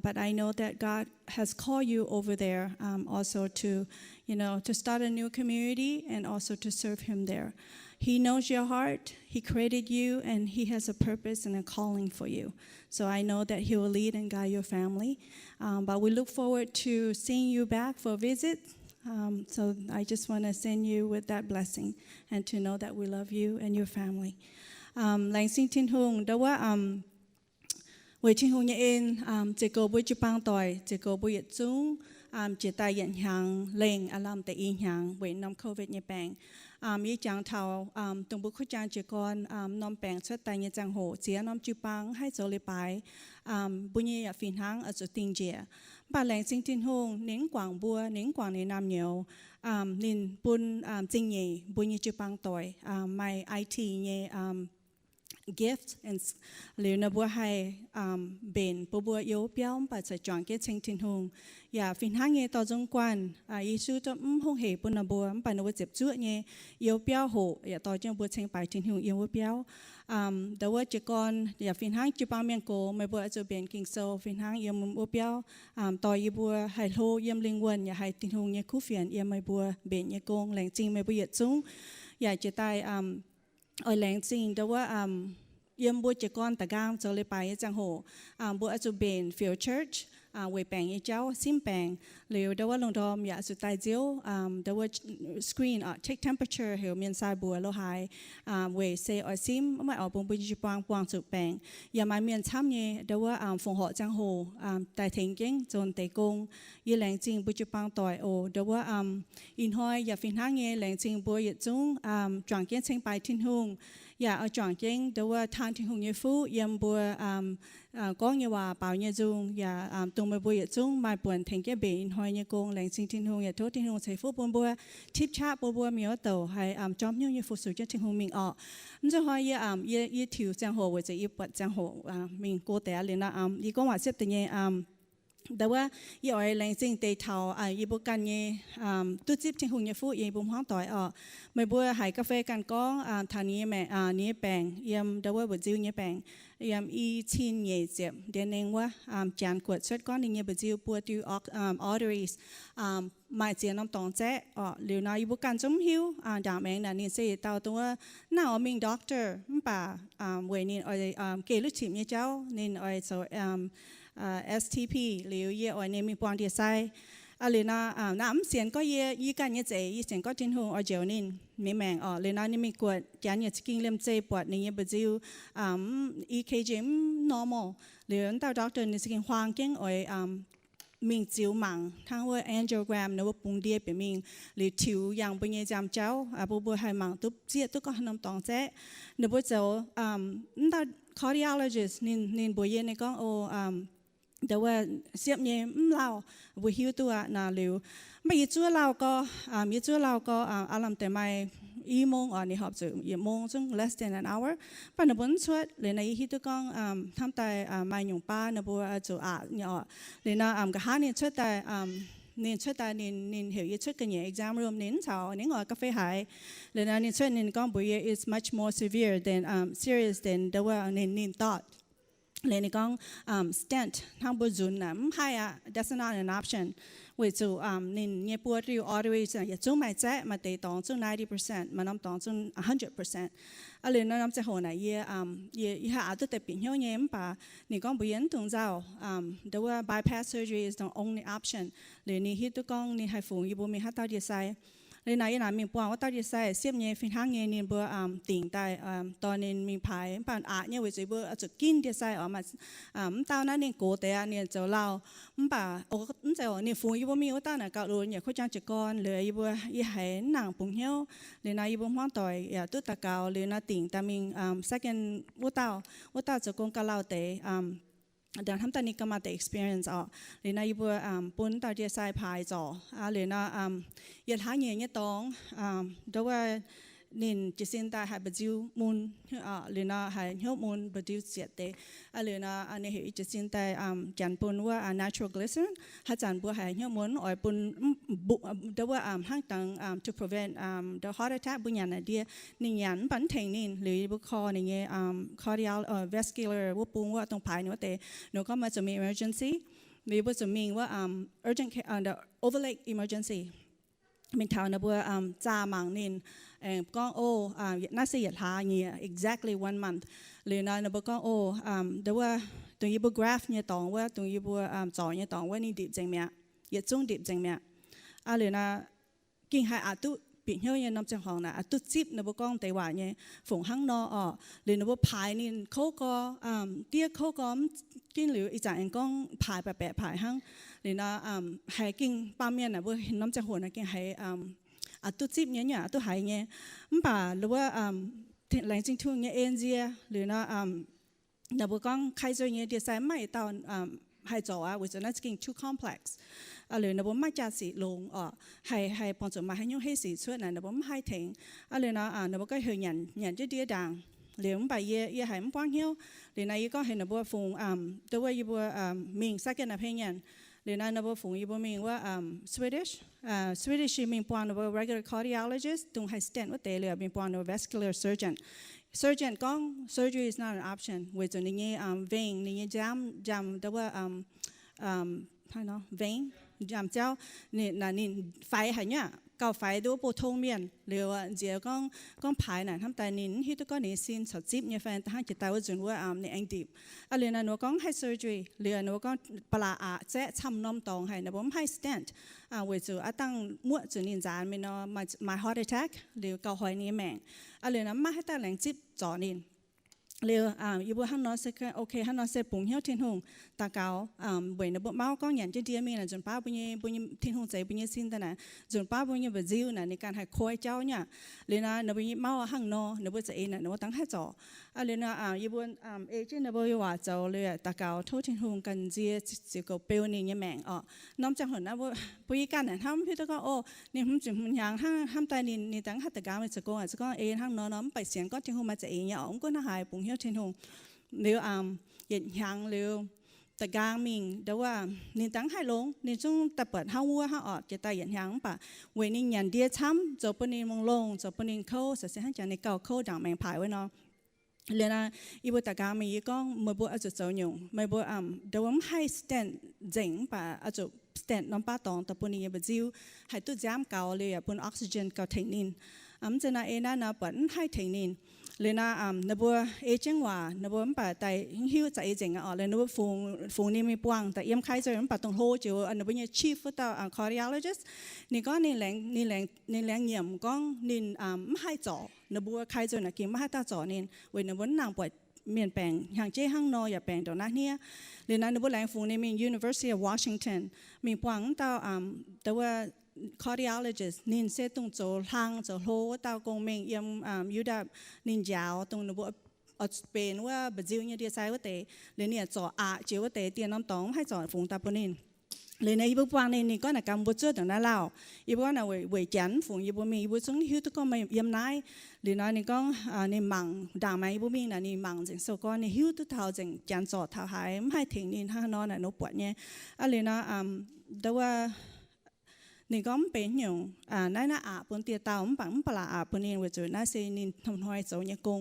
But I know that God has called you over there also to start a new community and also to serve Him there. He knows your heart. He created you, and He has a purpose and a calling for you. So I know that He will lead and guide your family. But we look forward to seeing you back for a visit. So I just want to send you with that blessing and to know that we love you and your family. Lành sinh thiên hùng đóว่าvới thiên hùng nhà em chỉ có buổi chụp băng tỏi chỉ có buổi chúng chỉ tại hiện hàng lên làm tại yên hàng với năm covid nhà bang ý chẳng thảo tổng bộ khu trang chỉ còn năm bang xuất tại nhà trang hộ chỉ năm chụp băng hay số lễ bài buổi nhà phiên hàng ở chỗ tiền dễ bà lành sinh thiên hùng nén quảng bùa nén quảng này nam nhiều nên buôn chính nhị buổi nhà chụp băng tỏi my IT nhà gift and liu na bua hai ben bua yếu béo bà sẽ chọn cái chính thiên hùng và phiên hàng nghe tao trong quan Giêsu cho không hề bua na bua bà nó chụp chuột nghe yếu béo hộ và tao trong bua chính bài thiên hùng yếu béo đó là chỉ còn và phiên hàng chụp bao miếng cổ mà bua cho ben kinh sâu phiên hàng yếu yếu béo tao yếu bua hai lô yếu linh quân và hai thiên hùng nghe khu phiền yếu mà bua ben nghe công lành chính mà bua yết chúng và chỉ tại ở làng chính đó là yếm bùa chỉ conตะกามจะเลยไปจังโหบัวจะเป็น Field Church เวแปงยี่เจ้าซิมแปงหรือđóว่าลงทอมอยากสุดท้ายเจียวđóว่า screen take temperature เหวเมียนทรายบัวโลหายเวเซอซิมไม่ออกปุ่มปุ่มจีปางปางสุดแปงอย่ามาเมียนช้ำเนี่ยđóว่าฝงเหาะจังโหแต่ถึงเก่งจนเตะกงยี่แหลงจริงปุ่มจีปางต่อยโอđóว่าอินหอยอย่าฟินห้างเนี่ยแหลงจริงบัวยี่จุ้งจางเกี้ยนเชิงไปทิ้งหงอย่าเอาจางเก่งđóว่าทางทิ้งหงยี่ฟูยำบัวก้องยี่ว่าเป่ายี่จุงอย่าตรงมาบัวยี่จุงมาป่วนถึงแก่เบนหอยยี่กงแหลงจริงทิ้งหงอย่าโทษทิ้งหงใส่ฟูปนบัวทิพชาบัวมีว่าโตให้จอมยี่ฟูสุดจะทิ้งหงมิงออกมันจะหอยยี่ถิวจังโหว่าจะยี่ปัดจังโหมิงโกแต่เลยนะยี่ก้องว่าเสียแต่เนี่ยแต่ว่ายี่อ้อยแรงจริงเตะเท้ายี่บุกันยี่ตุ้จิบทิ้งหงยี่ฟูยี่บุ้มห้องต่อยไม่บัวหายกาแฟกันก้องทางนี้แม่นี้แปงยี่แต่ว่าบัวจิ้วยี่แปงยี่อีชินยี่เจ็บเดี๋ยวนึงว่าจานกวดชุดก้อนนี่ยี่บัวจิ้วปวดอยู่arteries หมายเจียน้ำตองแจ๊หรือน้อยยี่บุกันจมหิวด่าแมงน่ะนี่เสียเตาตัวน่าเอามิงด็อกเตอร์ป่าเวนี่อ้อยเกลือฉิมยี่เจ้านี่อ้อยโซSTP หรือยี่อ้อยเนี่ยมีปอนเดียไซหรือน้ำเสียงก็ยี่กันยี่เจยี่เสียงก็ทิ้งหงอ้อยเจียวนินมีแมงหรือน้านี่มีกวดจานยี่สกินเล่มเจปวดนี่ยี่บัจิวEKG normal หรือตาด็อกเตอร์นี่สกินควางเก่งอ้อย mình chiếu mảng thang với angiogram nếu bung đĩa bị mình lì thiếu yang bây giờ jam cháu bố hai mảng tụt giết tụt có nằm tòng chế nếu bố cháu ta cardiologist nên bây giờ này conแต่ว่าเสียบเนี่ยเราบุหิวตัวน่าเร็วไม่ยิ่งชั่วเราก็อารมณ์แต่ไม่อีโมงนี่หอบจะยี่โมงจน less than an hour ปัจจุบันช่วยเลยนะยี่ตัวก็ทำแต่ไม่หยุ่งป้านะบัวจะเนี่ยเลยนะก็หาเนี่ยช่วยแต่เนี่ยช่วยแต่เนี่ยเหี่ยวยี่ช่วยกันเนี่ย exam room เนี่ยเช้าเนี่ยงอกาแฟหายเลยนะเนี่ยช่วยเนี่ยก็บุย is much more severe than serious than แต่ว่าเนี่ย thoughtเลยนี่ก็stent ทางบนจุนนะไม่อะ that's not an option วิจูนี่เนี่ยปวดริว arteries เนี่ยจุ่มไม่แจ้มาเตะตองจุ่ม90%มันน้ำตองจุ่ม100%อะไรนั่นน้ำจะหัวไหนยี่ห้าตัวแต่ปีเหี่ยวเนี่ยมั้งป่ะนี่ก็บุญยันตรงเจ้าแต่ว่า bypass surgery is the only option เลยนี่ฮิตตัวก็นี่ให้ฝูงยี่บุมีฮัตตาดีไซเลยนายน่ะมีปวงว่าตอนที่ใส่เสียบเนี่ยฟินทางเนี่ยนี่เบอร์ติ่งแต่ตอนนี้มีพายผ่านเนี่ยวิจัยเบอร์จะกินที่ใส่ออกมาตอนนั้นเนี่ยโกแต่เนี่ยจะเล่าป่ะโอ้จะเนี่ยฟูยี่บ่มีว่าตอนน่ะก็รู้เนี่ยเขาจ้างจักรเลยยี่บ่ยี่ให้หนังปุ่งเหี้ยวเลยนายยี่บ่ห้องต่อยอย่าตุ้ตะเกาเลยนะติ่งแต่มีsecond ว่าตาจะกงก็เล่าแต่ดังทำตอนนี้ก็มาแต่ experience เลยนะยี่บัวปุ่นตอนที่ใส่พายจ่อเลยนะยันหาเงี้ยเนี่ยต้องแต่ว่านินจิสินตาหายบดิวมุนเลยนะหายเหี้ยวมุนบดิวเสียเตเลยนะอันนี้เห็นจิสินตาจันปุ่นว่า natural glycerin หาจันบัวหายเหี้ยวมุนอ่อยปุ่นบุแต่ว่าห้างต่าง to prevent the heart attack บุญญาณเดียนี่ยันปันเทงนินหรือบุคอนี่เงี้ยcardiac vascular ว่าปุ่นว่าตรงภายนี่ว่าเตหนูก็มาจะมี emergency มีว่าจะมีว่า urgent the overlake emergency มีทางนะบัวจ่ามังนินก็น่าเสียดหาเงี้ย exactly 1 month เลยนะบัวก็แต่ว่าตรงยี่บัว graph เนี่ยตองว่าตรงยี่บัวจ่อเนี่ยตองว่านี่ดิบจังเมียยัดจุ้งดิบจังเมียเลยนะกิ่งหายตุปีเหี้ยเนี่ยน้ำจังหองนะตุจิบนะบัวก้องแต่ว่าเนี่ยฝงห้างนอเลยนะบัวพายนี่เขาก็เตี้ยเขาก็กินหรืออีจ่าเองก็พายแปะพายห้างเลยนะให้กิ่งปาเมียนนะบัวน้ำจังหัวนะกิ่งให้ตุจิบเนี่ยตุหายเนี่ยมั้งป่ะหรือว่าแหล่งจริงทุ่งเนี่ยเอ็นเจียหรือนะนะบัวก้องใครจะเนี่ยเดี๋ยวใส่ไม่ตอนให้จ่อวิจารณ์กิ่ง too complex เลยนะบัวไม่จ่าสีลงให้ปอนจะมาให้ยุ่งให้สีช่วยนะบัวไม่ให้ถึงเลยนะบัวก็เหี่ยนจะเดียดังเหลี่ยมไปเย่ให้มันป้องเหี้ยวเลยนะยี่ก็เห็นนะบัวฟงแต่ว่ายี่บัวมิง second opinion เลยนะบัวฟงยี่บัวมิงว่าSwedish มิงปอนนะบัว regular cardiologist ตรงให้ stent ว่าเตะเลยมิงปอนนะ vascular surgeon ก็ surgery is not an option เวจนี่เงี้ยvein นี่เงี้ยจำแต่ว่าvein จำเจ้านี่ไฟหายเนี่ยเก่าไฟดูปูทงเมียนเรือว่าเจ้าก็พายน่ะทำแต่นินที่ตัวก็นี่ซินสดจิบเนี่ยแฟนแต่ให้จิตใจว่าจุนว่าเนี่ยเองดิบอะไรนะหนูก็ให้ surgery เรือหนูก็ปลาเจ๊ช้ำน้ำตองให้นะผมให้ stent เวจูตั้งมั่วจุนนินจานไม่เนาะมา heart attack หรือเกาหอยนี่แมงอะไรนะมาให้แต่แหล่งจิบจ่อนินเรืออีบัวฮันนอสโอเคฮันนอสปุ่งเหี้ยวทิ้งหงตาเกาเวนะบัวเมาก็อย่างจะเดียมีนะจนป้าบุญทิ้งหงใจบุญสิ้นแต่นะจนป้าบุญบะจิวนะในการให้คอยเจ้าเนี่ยเลยนะนบุญเมาหังนอนบุญจะเองนะนบุญตั้งให้จ่อเลยนะอีบัวเอเจนนบุญว่าเจ้าเลยตาเกาทุทิ้งหงกันเจียจิกเปลนี่ยังแมงน้องจังหัวนะบุญกันเนี่ยทำพี่ตัวก็นี่ผมจึงมันยังห้ามตายนี่ตั้งหัตถการมันจะก็เองหังนอนน้ำไปเสียงก็ทิ้งหงมาจะเองเนี่ยก็น่าหายปุ่งเ天空，了影響了大家明，但ว่า你等係龍，你種特別好烏好惡，就帶影響吧。為你人啲參，就不你夢龍，就不你溝，實際上就你夠溝當命牌ไว้เนาะเลยนะอีบุตรกามีก็ไม่บัวอาจจะเจ้าหยงไม่บัวเดี๋ยวผมให้สแตนเจ๋งป่ะอาจจะสแตนน้ำป้าตองแต่ปุ่นยังบจิวให้ตู้จ้ามเก่าเลยปุ่นออกซิเจนเก่าเทคนินจะน่าเอ็น่าปุ่นให้เทคนินเลยนะนบัวเอเจงว่านบัวมันป่ะแต่หิวใจเจ๋งเลยนบัวฟูนี่มีปวงแต่ยังใครจะมันป่ะต้องโหจิวนบัวเนี่ย chief ต่อ cardiologist นี่ก็นี่แรงเยี่ยมก็นี่ไม่ให้จ่อนบัวใครจะนักกินไม่ให้ตาจ่อนี่เว้นนบัวนางปวด เมียนแปลงอย่างเจ้ห้างนออย่าแปลงต่อหน้าเนี่ยหรือนั้นในบทแหลงฟูในมี University of Washington มีปวงเต้าแต่ว่า cardiologist นินเซตุงโจทางโจโลเต้ากงเมงยำยุดานินยาวตรงในบทออสเปนว่าบราซิลเนี่ยเดียไซว่าเตะหรือเนี่ยจ่อเจียวว่าเตะเตียนน้ำตองให้จ่อฝูงตาปนินเลยในอีบุปวางในนี่ก็นักการบุญเจอต่างนั้นแล้วอีบุปวางในเวยจันฝูงอีบุมีอีบุซึ่งหิวทุกคนไม่ยำนายหรือน้อยนี่ก็ในมังด่างไม้อีบุมีน่ะนี่มังจึงสก็ในหิวทุกเท่าจึงจันจ่อเท่าหายไม่ถึงนี่ห้านอนน่ะนปวดเนี่ยอะไรนะแต่ว่านี่ก็เป็นอย่างนั่นน่ะปนเตียเตาปังปลาปนนี่ว่าจุดน่าเซนินทำหอยโจเนี่ยกง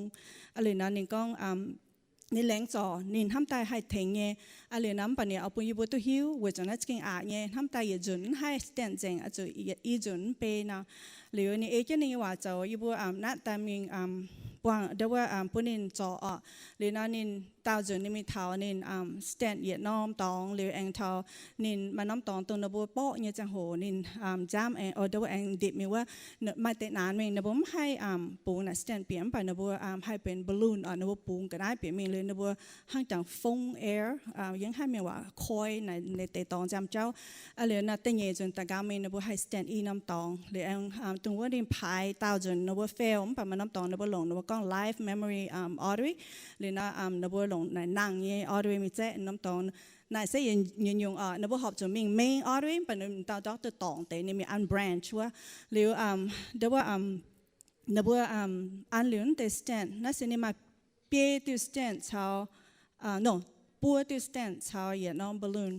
อะไรนะนี่ก็นี่แหลงจ่อนินทำตายให้ถึงเนี่ยอะไรน้ำปนเนี่ยเอาปุ่นยีบุตุหิวว่าจุดน่าจะกินเนี่ยทำตายอย่าจุนให้สแตนเจงจุดอีจุนเป็นนะหรือนี่เอเจนี่ว่าจ่อยีบุนัดแต่มีปวงเดี๋ยวว่าปุ่นนินจ่อหรือนั่นนินตาวจุนนี่มีเท้านินสแตนเยียดน้อมตองหรือเองเท้านินมาน้อมตองตรงนบัวโป๊ะเนี่ยจังโหนินจามเองเดี๋ยวว่าเองดิบมีว่ามาเตะนานเองนบัวให้ปูน่ะสแตนเปลี่ยนไปนบัวให้เป็นบอลลูนนบัวปูก็ได้เปลี่ยนมีเลยนบัวห้างจังฟงแอร์ยังให้มีว่าคอยในเตะตองจำเจ้าอะไรน่ะเตะเยจนตะการมีนบัวให้สแตนอีน้ำตองหรือเองตรงว่าดินพายตาวจนนบัวเฟลไปมาน้ำตองนบัวหลงนบัวก็ life memory artery หรือน่ะนบัวหลงในนั่งเนี่ย artery มีเจ้น้ำตองนายเสียยืนยงนบัวหอบจนมี main artery เป็นตาวด็อกเตอร์ตองแต่นี่มี unbranch ว่าหรือเดี๋ยวว่านบัวอันเหลืองแต่ stand นั่นสินี่มาเปียติสแตนชาวno ปัวติสแตนชาวเหยียดน้องบอลลูน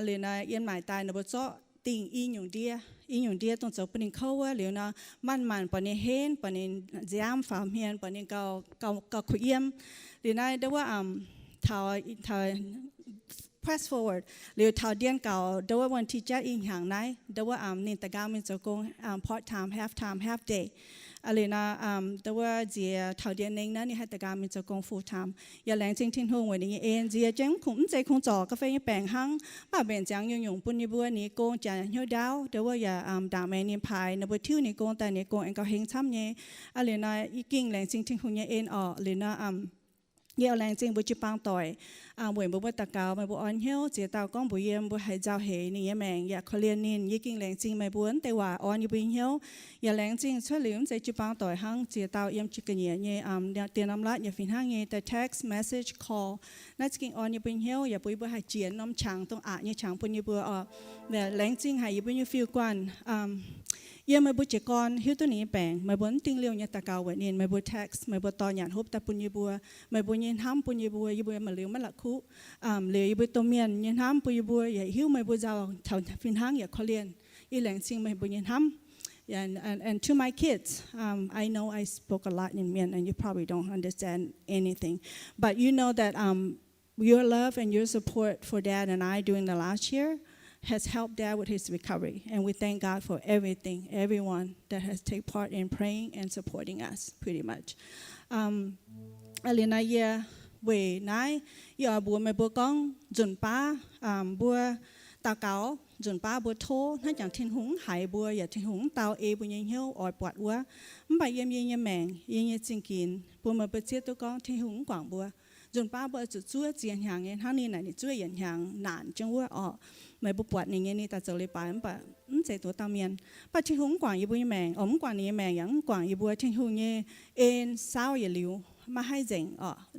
หรือนะยันหมายตายนบัวเจาะติ่งอีหยุ่งเดียต้องเจาะปนิเข้าว่าหรือนะมันปนิเห็นปนิจามฝ่าเมียนปนิเกาขุยมหรือนะเดี๋ยวว่าทาว press forward หรือทาวเดียนเก่าเดี๋ยวว่าวันที่จะอีกอย่างไหนเดี๋ยวว่านินตะการมันจะกงpart time half day อะไรนะแต่ว่าเจียทาวเดียนเองนั้นนี่ให้ตะการมันจะกง full time อย่าแรงจริงทิ้งหงวันนี้เองเจียจังคงใจคงจ่อกาแฟยังแปลงหั่งป้าเป็นจังยงปุ่นนี่บัวนี่กงจะเหี่ยวดาวแต่ว่าอย่าด่าแม่นี่พายนะบัวทิวนี่กงแต่นี่กงเองก็เฮงช้ำเนี่ยอะไรนะอีกิ่งแรงจริงทิ้งหงเนี่ยเอ็นเลยนะเยี่ยวแรงจริงบุจิปังต่อยบุญบุตะเกาไม่บุอ่อนเหี้ยวเจียเตาก้องบุเยี่ยมบุให้เจ้าเหนี่แมงอยากเขาเรียนนินยี่กิ่งแรงจริงไม่บุญแต่ว่าอ่อนอยู่บุเหี้ยวอย่าแรงจริงช่วยเหลือใจจิปังต่อยหั่งเจียเตาเยี่ยมจิกเนียเนี่ยเตียนน้ำละอย่าฟินหั่งเนี่ยแต่ text message call นั่นจริงอ่อนอยู่บุเหี้ยวอย่าปุยบุให้เจียนน้ำช้างต้องเนี่ยช้างปุ่นอยู่บุเนี่ยแรงจริงให้อยู่บุอยู่ฟิลกวนเยี่ยมไม่บุจิกรหิวตัวนี้แปลงไม่บุญติงเลี้ยวยาตะเกาเวนินไม่บุ text ไม่บุตอนหยาดฮบตะปุญญบัวไม่บุญยินห้ามปุญญบัวยี่บัวมาเลี้ยวมาละคุเลี้ยยี่บัวตัวเมียนยินห้ามปุญญบัวอย่าหิวไม่บุเจ้าแถวฟินห้างอย่าเขาเรียนอีแหลงจริงไม่บุญยินห้าม and to my kids I know I spoke a lot in Mien and you probably don't understand anything but you know that your love and your support for Dad and I during the last year has helped Dad with his recovery. And we thank God for everything, everyone that has taken part in praying and supporting us, pretty much. Alina ye we nai ya bua me bua kong jun pa bua ta cao jun pa bua thô nó chẳng thiên húng hải bua ya thiên húng tao e bua nhân hiếu ỏi bọt quá mbà yem yem mèng yem chinh kín bua me bua chiết tu con thiên húng quảng bua jun pa bua chu chúa chiên hàng en hắn ni này chúa yên hàng nản trong buaไม่บุปผาอย่างนี้แต่จะเลยไปมันแบบใจตัวตาเมียนปัจจุบันกว่าอีบุยแมงกว่านี้แมงอย่างกว่าอีบัวทิ้งหูเนี่ยเอ็นเศร้าอย่าลิ้วมาให้เจ๋ง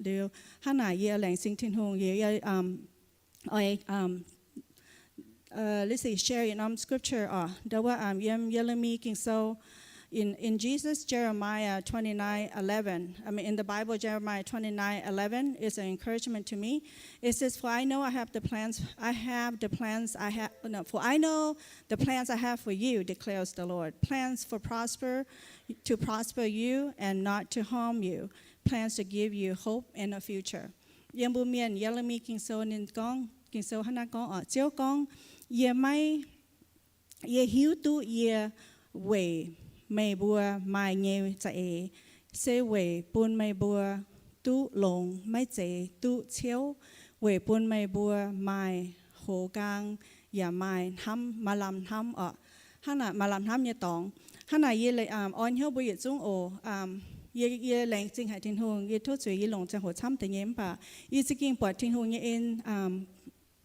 เดี๋ยวข้างหน้าเยอะแหล่งสิ่งทิ้งหูเยอะlet's say share in scripture เดี๋ยวว่าเยี่ยมมีกิ่งโซIn Jesus, Jeremiah 29:11. I mean, in the Bible, Jeremiah 29:11 is an encouragement to me. It says, "For I know I have the plans. For I know the plans I have for you," declares the Lord. Plans to prosper you and not to harm you. Plans to give you hope and a future. ยังบุเมียนยังมีกิ่งโซนินกองกิ่งโซหน้ากองเจ้ากองยังไม่ยังหิวตู้ยังเว่ไม่บัวไม่เงี้ยจะเสวยปุ่นไม่บัวตู้หลงไม่เจตู้เชี่ยวเวปุ่นไม่บัวไม่โหกางอย่าไม่ทำมาลำทำข้างหน้ามาลำทำเนี่ยตองข้างหน้าเยเลยอ่อนเหี้ยวบุยจุ้งโอ ye leng jing hai tin hung ye to zui yi long zhe ho cham de yem ba yi zi ging bo tin hung ye in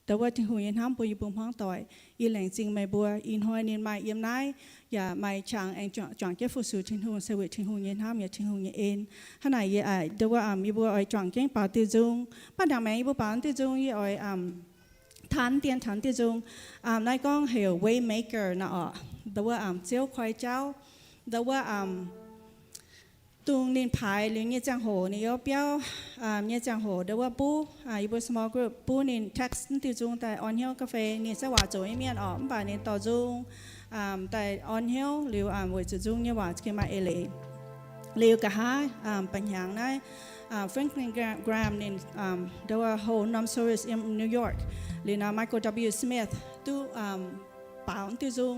แต่ว่าที่หูยินห้ามปุยปุ่มห้องต่อยอีแหล่งจริงไม่บัวอินหอยนินไม่เยี่ยมนายอย่าไม่ช่างเองจ่องเก็บฟูสูทิ้งหูเสวิทิ้งหูยินห้ามอย่าทิ้งหูยินเอ็นขณะยี่แต่ว่ามีบัวจ่องเก่งป่าติจุงป้าดังแม่บัวป่าติจุงยี่ทันเตียนทันติจุงนายก้องเหว waymaker นะแต่ว่าเจ้าคอยเจ้าแต่ว่าตุงนินพายหรือเนี่ยจังโหนี่ย่อเปี้ยวเนี่ยจังโหเดี๋ยวว่าปูอีบุ small group ปูนิน text ติจุงแต่ on hill กาแฟนี่สว่าโจยเมียนป่านี่ต่อจุงแต่ on hill หรือวิจจุงเนี่ยว่าจะมาเอเลเลี้ยวกะฮะปัญญาในFranklin Graham นี่เดี๋ยวว่า whole nom service in New York หรือนะ Michael W Smith ตู้ป่าวติจุง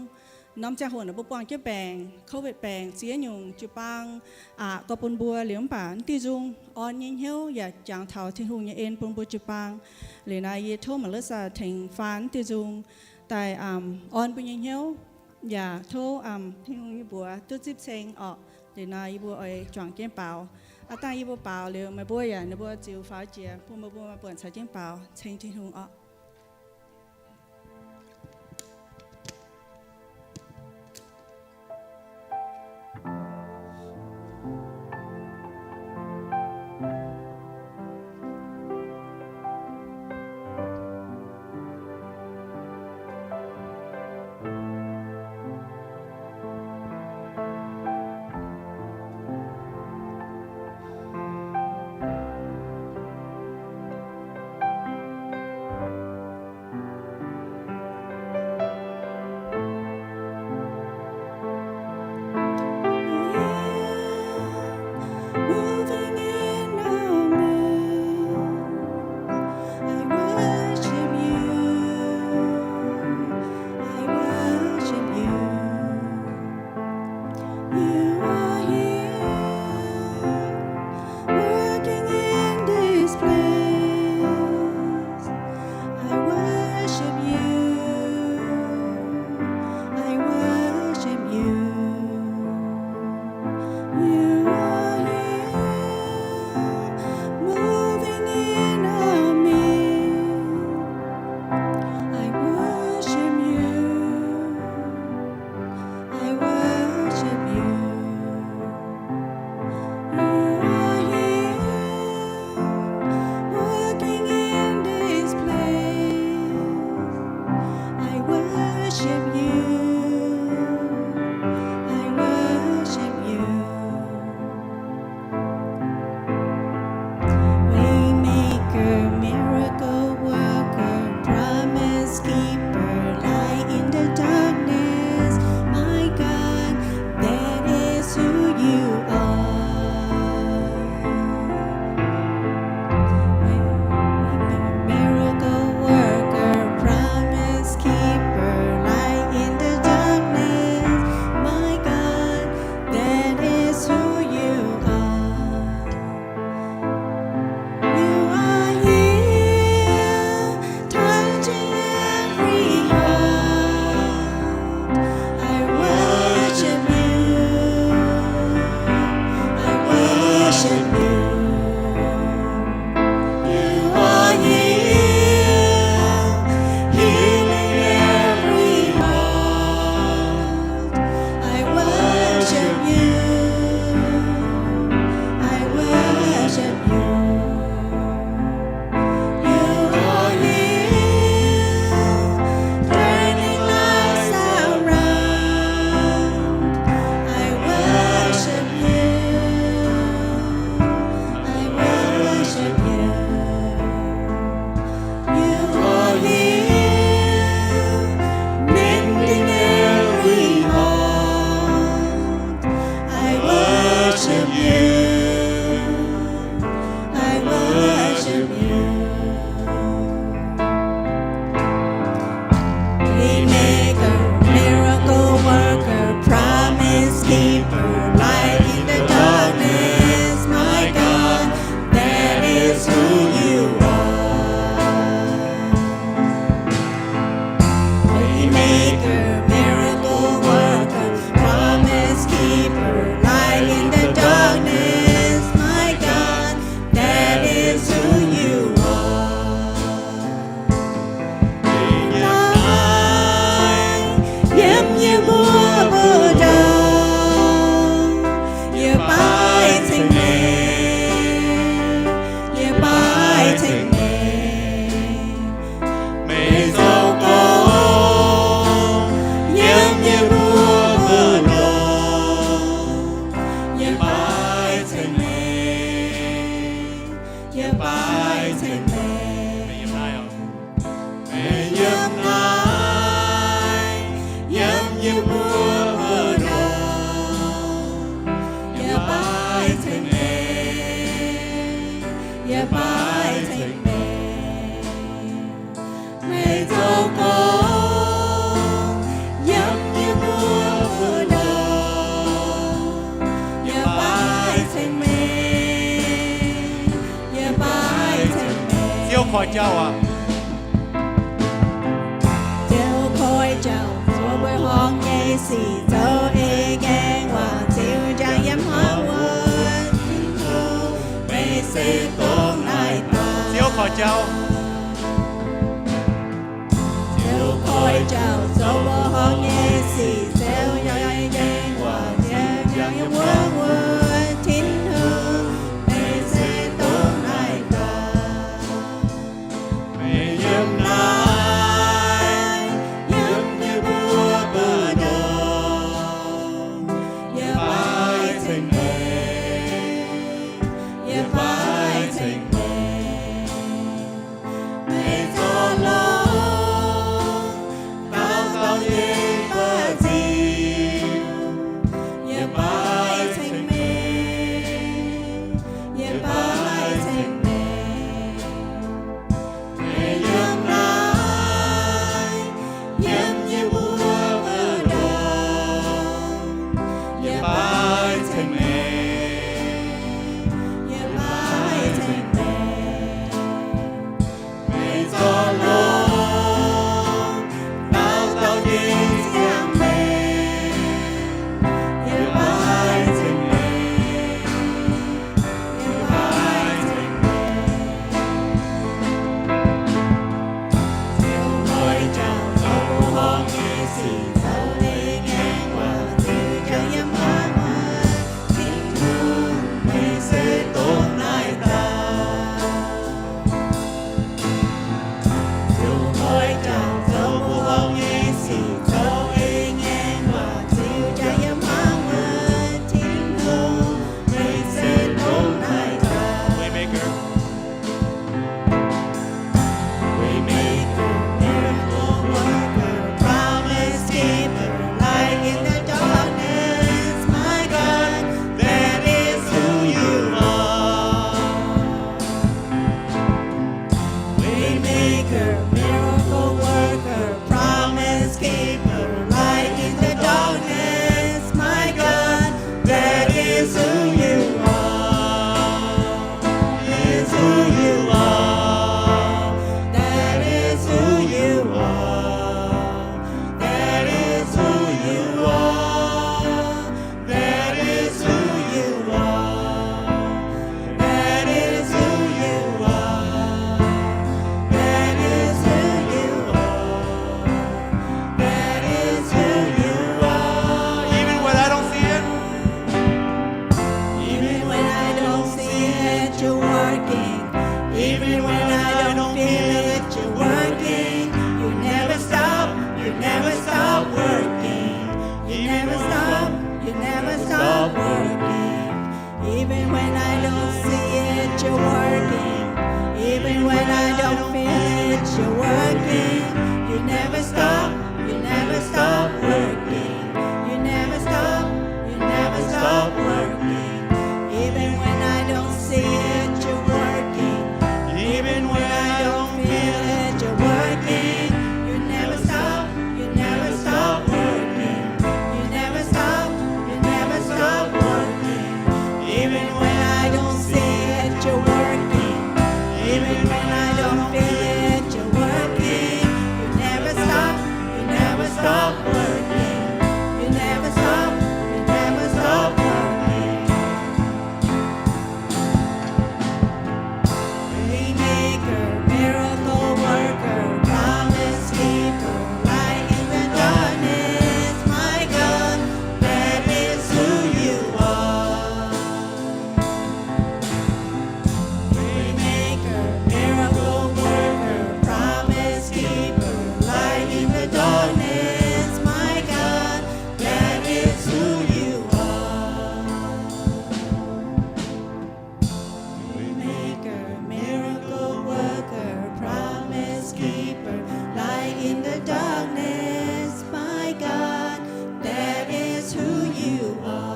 น้ำจะหัวหน้าบุปผาเก็บแปลงเข้าไปแปลงเสียหยุ่งจุปังกบปนบัวเหลี่ยมป่านที่จุงออนยิงเหี้ยวอย่าจางเท้าทิ้งหุงอย่าเอ็นปนบัวจุปังหรือนายโทมาเลสาถึงฟันที่จุงแต่ออนปนยิงเหี้ยวอย่าโททิ้งหุงบัวตุ้จิบเซงออกหรือนายบัวไอจางเก็บเปล่าตายบัวเปล่าเหลี่ยมไม่บัวอย่าในบัวจิ๋วฟ้าเจียพวกมาบัวมาเปิดใส่เก็บเปล่าเชงทิ้งหุงออก ขอเจ้าอ่ะ Chiều khôi chào Chúa với hong nhây xì Dẫu ê ngang Và chiều trang yếm hóa quân Thiên thương Mê xê tôn nai ta เจ้าขอเจ้า Chiều khôi chào Chúa với hong nhây xì Dẫu nhây ngang Và chiều trang yếm hóa quân Thiên thương Mê xê tôn nai ta ไม่เยี่ยมนายเยี่ยมnhư vua bờ đông Yếm mãi thành mê Yếm mãi thành mê Mê cho lo bao sao nhiên bờ chiều Yếm mãi thành mê Yếm mãi thành mêไม่เยี่ยมนายเยี่ยมnhư vua bờ đông Yếm mãi thành mê Yếm mãi thành mêไม่cho lo bao sao nhiên Giang mê Yếm mãi thành mê Yếm mãi thành mê Chiều ngồi chào dấu hong nghe xì dấu lê ngang qua chiều chẳng yếm hóa nguồn Thiên thương mê xê tôn nai ta Chiều ngồi chào dấu hong nghe xì dấu lê ngang qua chiều chẳng yếm hóa nguồn Thiên thương mê xê tôn nai ta Waymaker Waymaker, miracle worker, promise keeper, light in the darkness, my God, that is who you are. Waymaker, miracle worker, promise keeper, light in the darkness, my God, that is who you are. Is who you are. That is who you are. That is who you are. That is who you are. That is who you are. That is who you are. That is who you are. even when I don't see it Even when I don't see it, you're working. Even when I don't feel it, you're working. You never stop, you never stop working. You never stop, you never stop working. Even when I don't see it, you're working. Even when I don't feel it, you're working. You never stop, you never stop working. You never stop, you never stop working. Even when I don't see it, you're working. Even when I don't feel it, you're working. You never stop, you never stop working. You never stop, you never stop working. Even when I don't see it, you're working. Even when I don't feel it, you're working. You never stop, you never stop working. You never stop, you never stop working. Waymaker, miracle worker, promise keeper, light in the darkness, my God, that is who you are. Waymaker, miracle worker, promise keeper, light in the darkness, my God, that is who you are. Waymaker, miracle worker, promise keeper, light in the darkness, my God, that is who you are.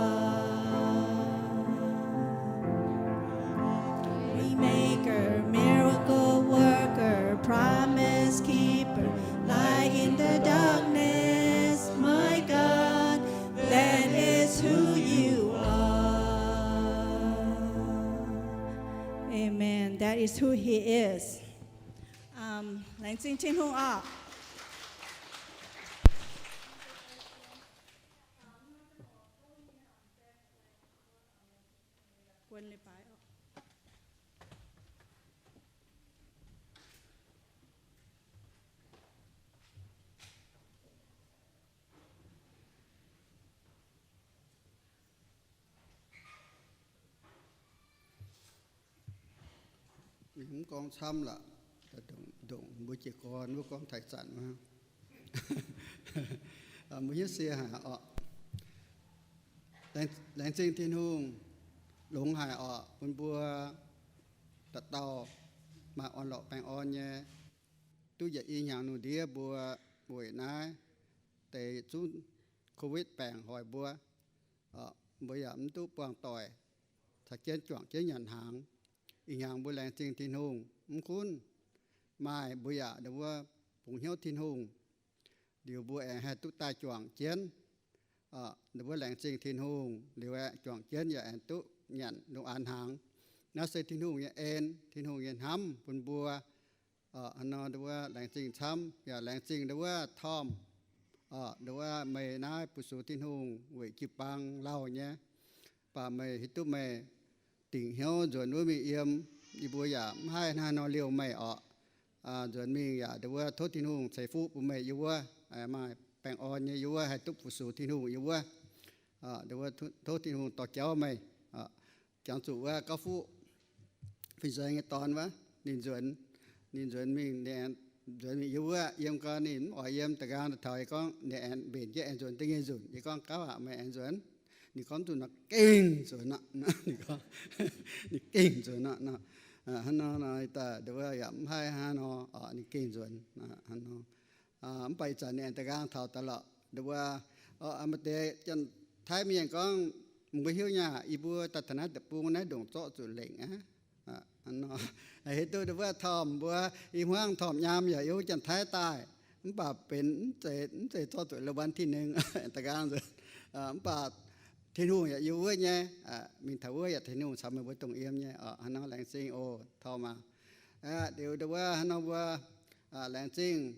Waymaker, miracle worker, promise keeper, light in the darkness, my God, that is who you are. Amen. That is who He is. 冷静天空啊！quên礼拜啊！mình con xăm là đồng bữa chỉ con bữa con thạch sản mà mới nhất xe hả ọ lãnh sinh thiên hùng lũng hải ọ bún bùa tật tàu mà on lọ bèn on nhé tu dạy y nhàng nụ đĩa bùa buổi nái để chú covid bèn hỏi bùa bây giờ tu quang tỏi thật trên chọn chế nhận hàngอีกอย่างบุแรงจริงทินหงคุณไม่บุยาเดี๋ยวว่าผงเหี้ยวทินหงเดี๋ยวบัวแอตุตาจวงเจียนเดี๋ยวว่าแรงจริงทินหงเดี๋ยวจวงเจียนอย่าแอนตุหยันลงอ่านหางนักเสทินหงอย่าเอ็นทินหงอย่าห้ำบุญบัวอันนอเดี๋ยวว่าแรงจริงช้ำอย่าแรงจริงเดี๋ยวว่าทอมเดี๋ยวว่าไม่น่าปุสุทินหงเวกิปังเล่าเนี่ยป่าไม่ฮิตุไม่ติ่งเหี้ยวจนว่ามีเอี่ยมอีบัวอย่าให้หน้านอเลี้ยวไม่ออกจนมีอย่าเดี๋ยวว่าทศที่นุ่งใส่ฟูปุ่มไม่อยู่ว่ามาแปลงอ่อนเนี่ยอยู่ว่าให้ตุ๊บผู้สูที่นุ่งอยู่ว่าเดี๋ยวว่าทศที่นุ่งต่อเจ้าไม่จังสุว่าก็ฟูฟิเซงตอนวะนินจวนมีเนี่ยจวนมีอยู่ว่าเยี่ยมก็นินอ่อยเยี่ยมแต่การถอยก็เนี่ยเบนเจ้าจวนตั้งเงินจวนยี่ก้อนก้าวไม่จวนนี่ก้อนตัวนักเก่งส่วนน่ะนี่ก้อนนี่เก่งส่วนน่ะฮันนอแต่เดี๋ยวว่าอย่าให้ฮันนอนี่เก่งส่วนฮันนอไปจันเนี่ยแต่การท่าตลอดเดี๋ยวว่ามาเตะจนท้ายมีอย่างก้อนมึงเหี้ยวเนี่ยอีบัวตัดถนัดแต่ปูนั่นดงโต๊ะจุดเหล่งฮันนอเห็นตัวเดี๋ยวว่าทอมบัวอีห้างทอมยามอย่าอยู่จนท้ายตายมันป่าเป็นเจโต๊ะจุดละวันที่หนึ่งแต่การส่วนป่าthiên hùng ya yêu với nhé mình thấu với thiên hùng sao mình với tổng yếm nhé hắn nói làng sinh ô thao mà điều đóว่าhắn nóiว่าlàng sinh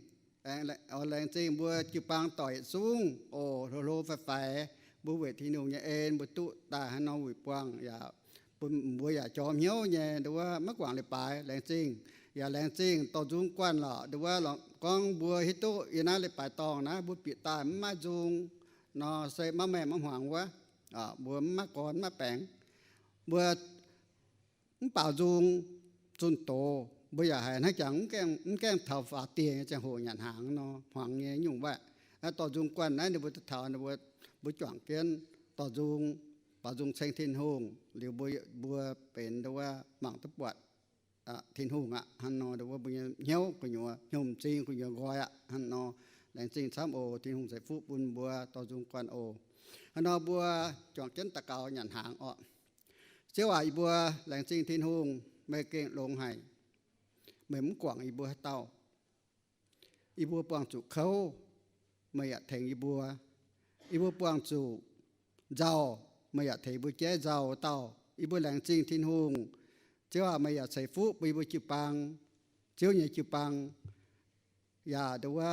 làng sinh bữa chụp băng tỏi xuống ô lô phải bữa về thiên hùng nhé em bữa tụ ta hắn nói bữa quang ya bữa ya cho nhớ nhé đóว่าmất quảng lại bài làng sinh ya làng sinh tao dung quan lọ đóว่าcon bữa hít tụ yên nay lại bài tòng na bữa bị tai má dung nó sẽ má mẹ má hoàng quáบัวมะกอนมะแปงบัวเป่าจุงจุนโตบัวอย่าให้นักจังแก้งเท่าฝาเตียงจะโหยันหางเนาะหางเงี้ยยุ่งว่าต่อจุงกวนนั้นเดี๋ยวบัวเท่าเดี๋ยวบัวจ่วงเกี้ยนต่อจุงป่าจุงเชงทินหงหรือบัวเป็นเดี๋ยวว่าหมังตะปวดทินหงฮันนอเดี๋ยวว่าบัวเหี้ยวกุญยัวเหี้ยวจริงกุญยัวกอยฮันนอแหล่งจริงซ้ำโอทินหงใส่ฟุบุญบัวต่อจุงกวนโอฮันนอบัวจองเจนตะเกาหยันหางอ่ะเจ้าว่าอีบัวแหล่งจริงทินหงไม่เก่งลงให้เหมือนกว่างอีบัวเต้าอีบัวปวงจุเขาไม่อยากแทงอีบัวปวงจุเจ้าไม่อยากแทงบัวแก่เจ้าเต้าอีบัวแหล่งจริงทินหงเจ้าว่าไม่อยากใส่ฟุปีบัวจิปังเจ้าใหญ่จิปังอย่าดูว่า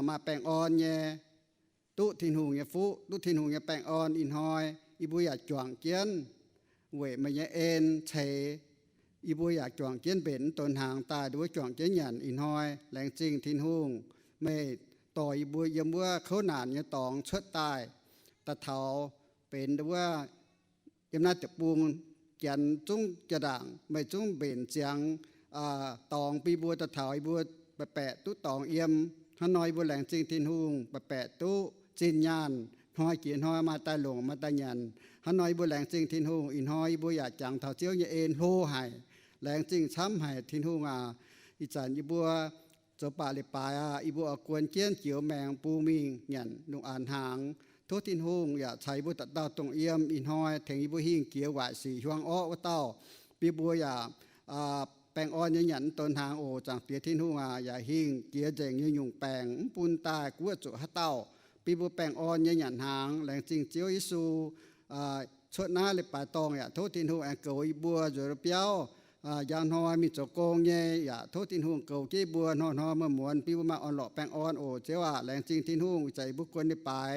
มาแปลงอ่อนแย่ตุทินหงยฟุตุทินหงยแปลงอ่อนอินหอยอีบัวอยากจ่วงเจียนเวไม่ยเอ็นเชอีบัวอยากจ่วงเจียนเป็นตนหางตาด้วยจ่วงเจียนหยันอินหอยแหลงจริงทินหงไม่ต่ออีบัวยำว่าเขาหนานยตองเชิดตายตะเทาเป็นด้วยว่ายำนาจะปูงจันจุ้งจะด่างไม่จุ้งเบนเจียงตองปีบัวตะเทาอีบัวแปะตุตองเอี่ยมฮันน้อยบัวแหลงจริงทินหงแปะตุจินยานหอยเกียนหอยมาตาหลงมาตายันฮันน้อยบัวแหลงจริงทินหงอินหอยบัวอยากจังเท่าเจียวเยเอ็นโฮไห้แหลงจริงช้ำไห้ทินหงอีจันอีบัวเจ้าป่าเลยป่าอีบัวกวนเจียนเจียวแมงปูมิงหยันนุ่งอ่านหางทุทินหงอยากใช้บัวตัดดาวตรงเอี่ยมอินหอยแทงอีบัวหิ่งเกี่ยวไหวสีช่วงอ้อว่าเต้าปีบัวอยากแปลงอ่อนยันต้นหางโอจังเปียทินหงอย่าหิ่งเกี่ยวเจงยุ่งแปลงปูนตายกัวจุฮัตเต้าปีบัวแปลงอ่อนยันหางแหลงจริงเจียวอิสูชดหน้าเลยป่าตองทุทินหงแองเกยบัวจุดเปียว ยางน้อยมีจกงเย่อย่าโทษทินหุงเก่าเจ็บบัวนอนเมื่อหมวนปีมาอ่อนหลอกแปงอ่อนโอเจ้าว่าแรงจริงทินหุงใจบุคคลในปลาย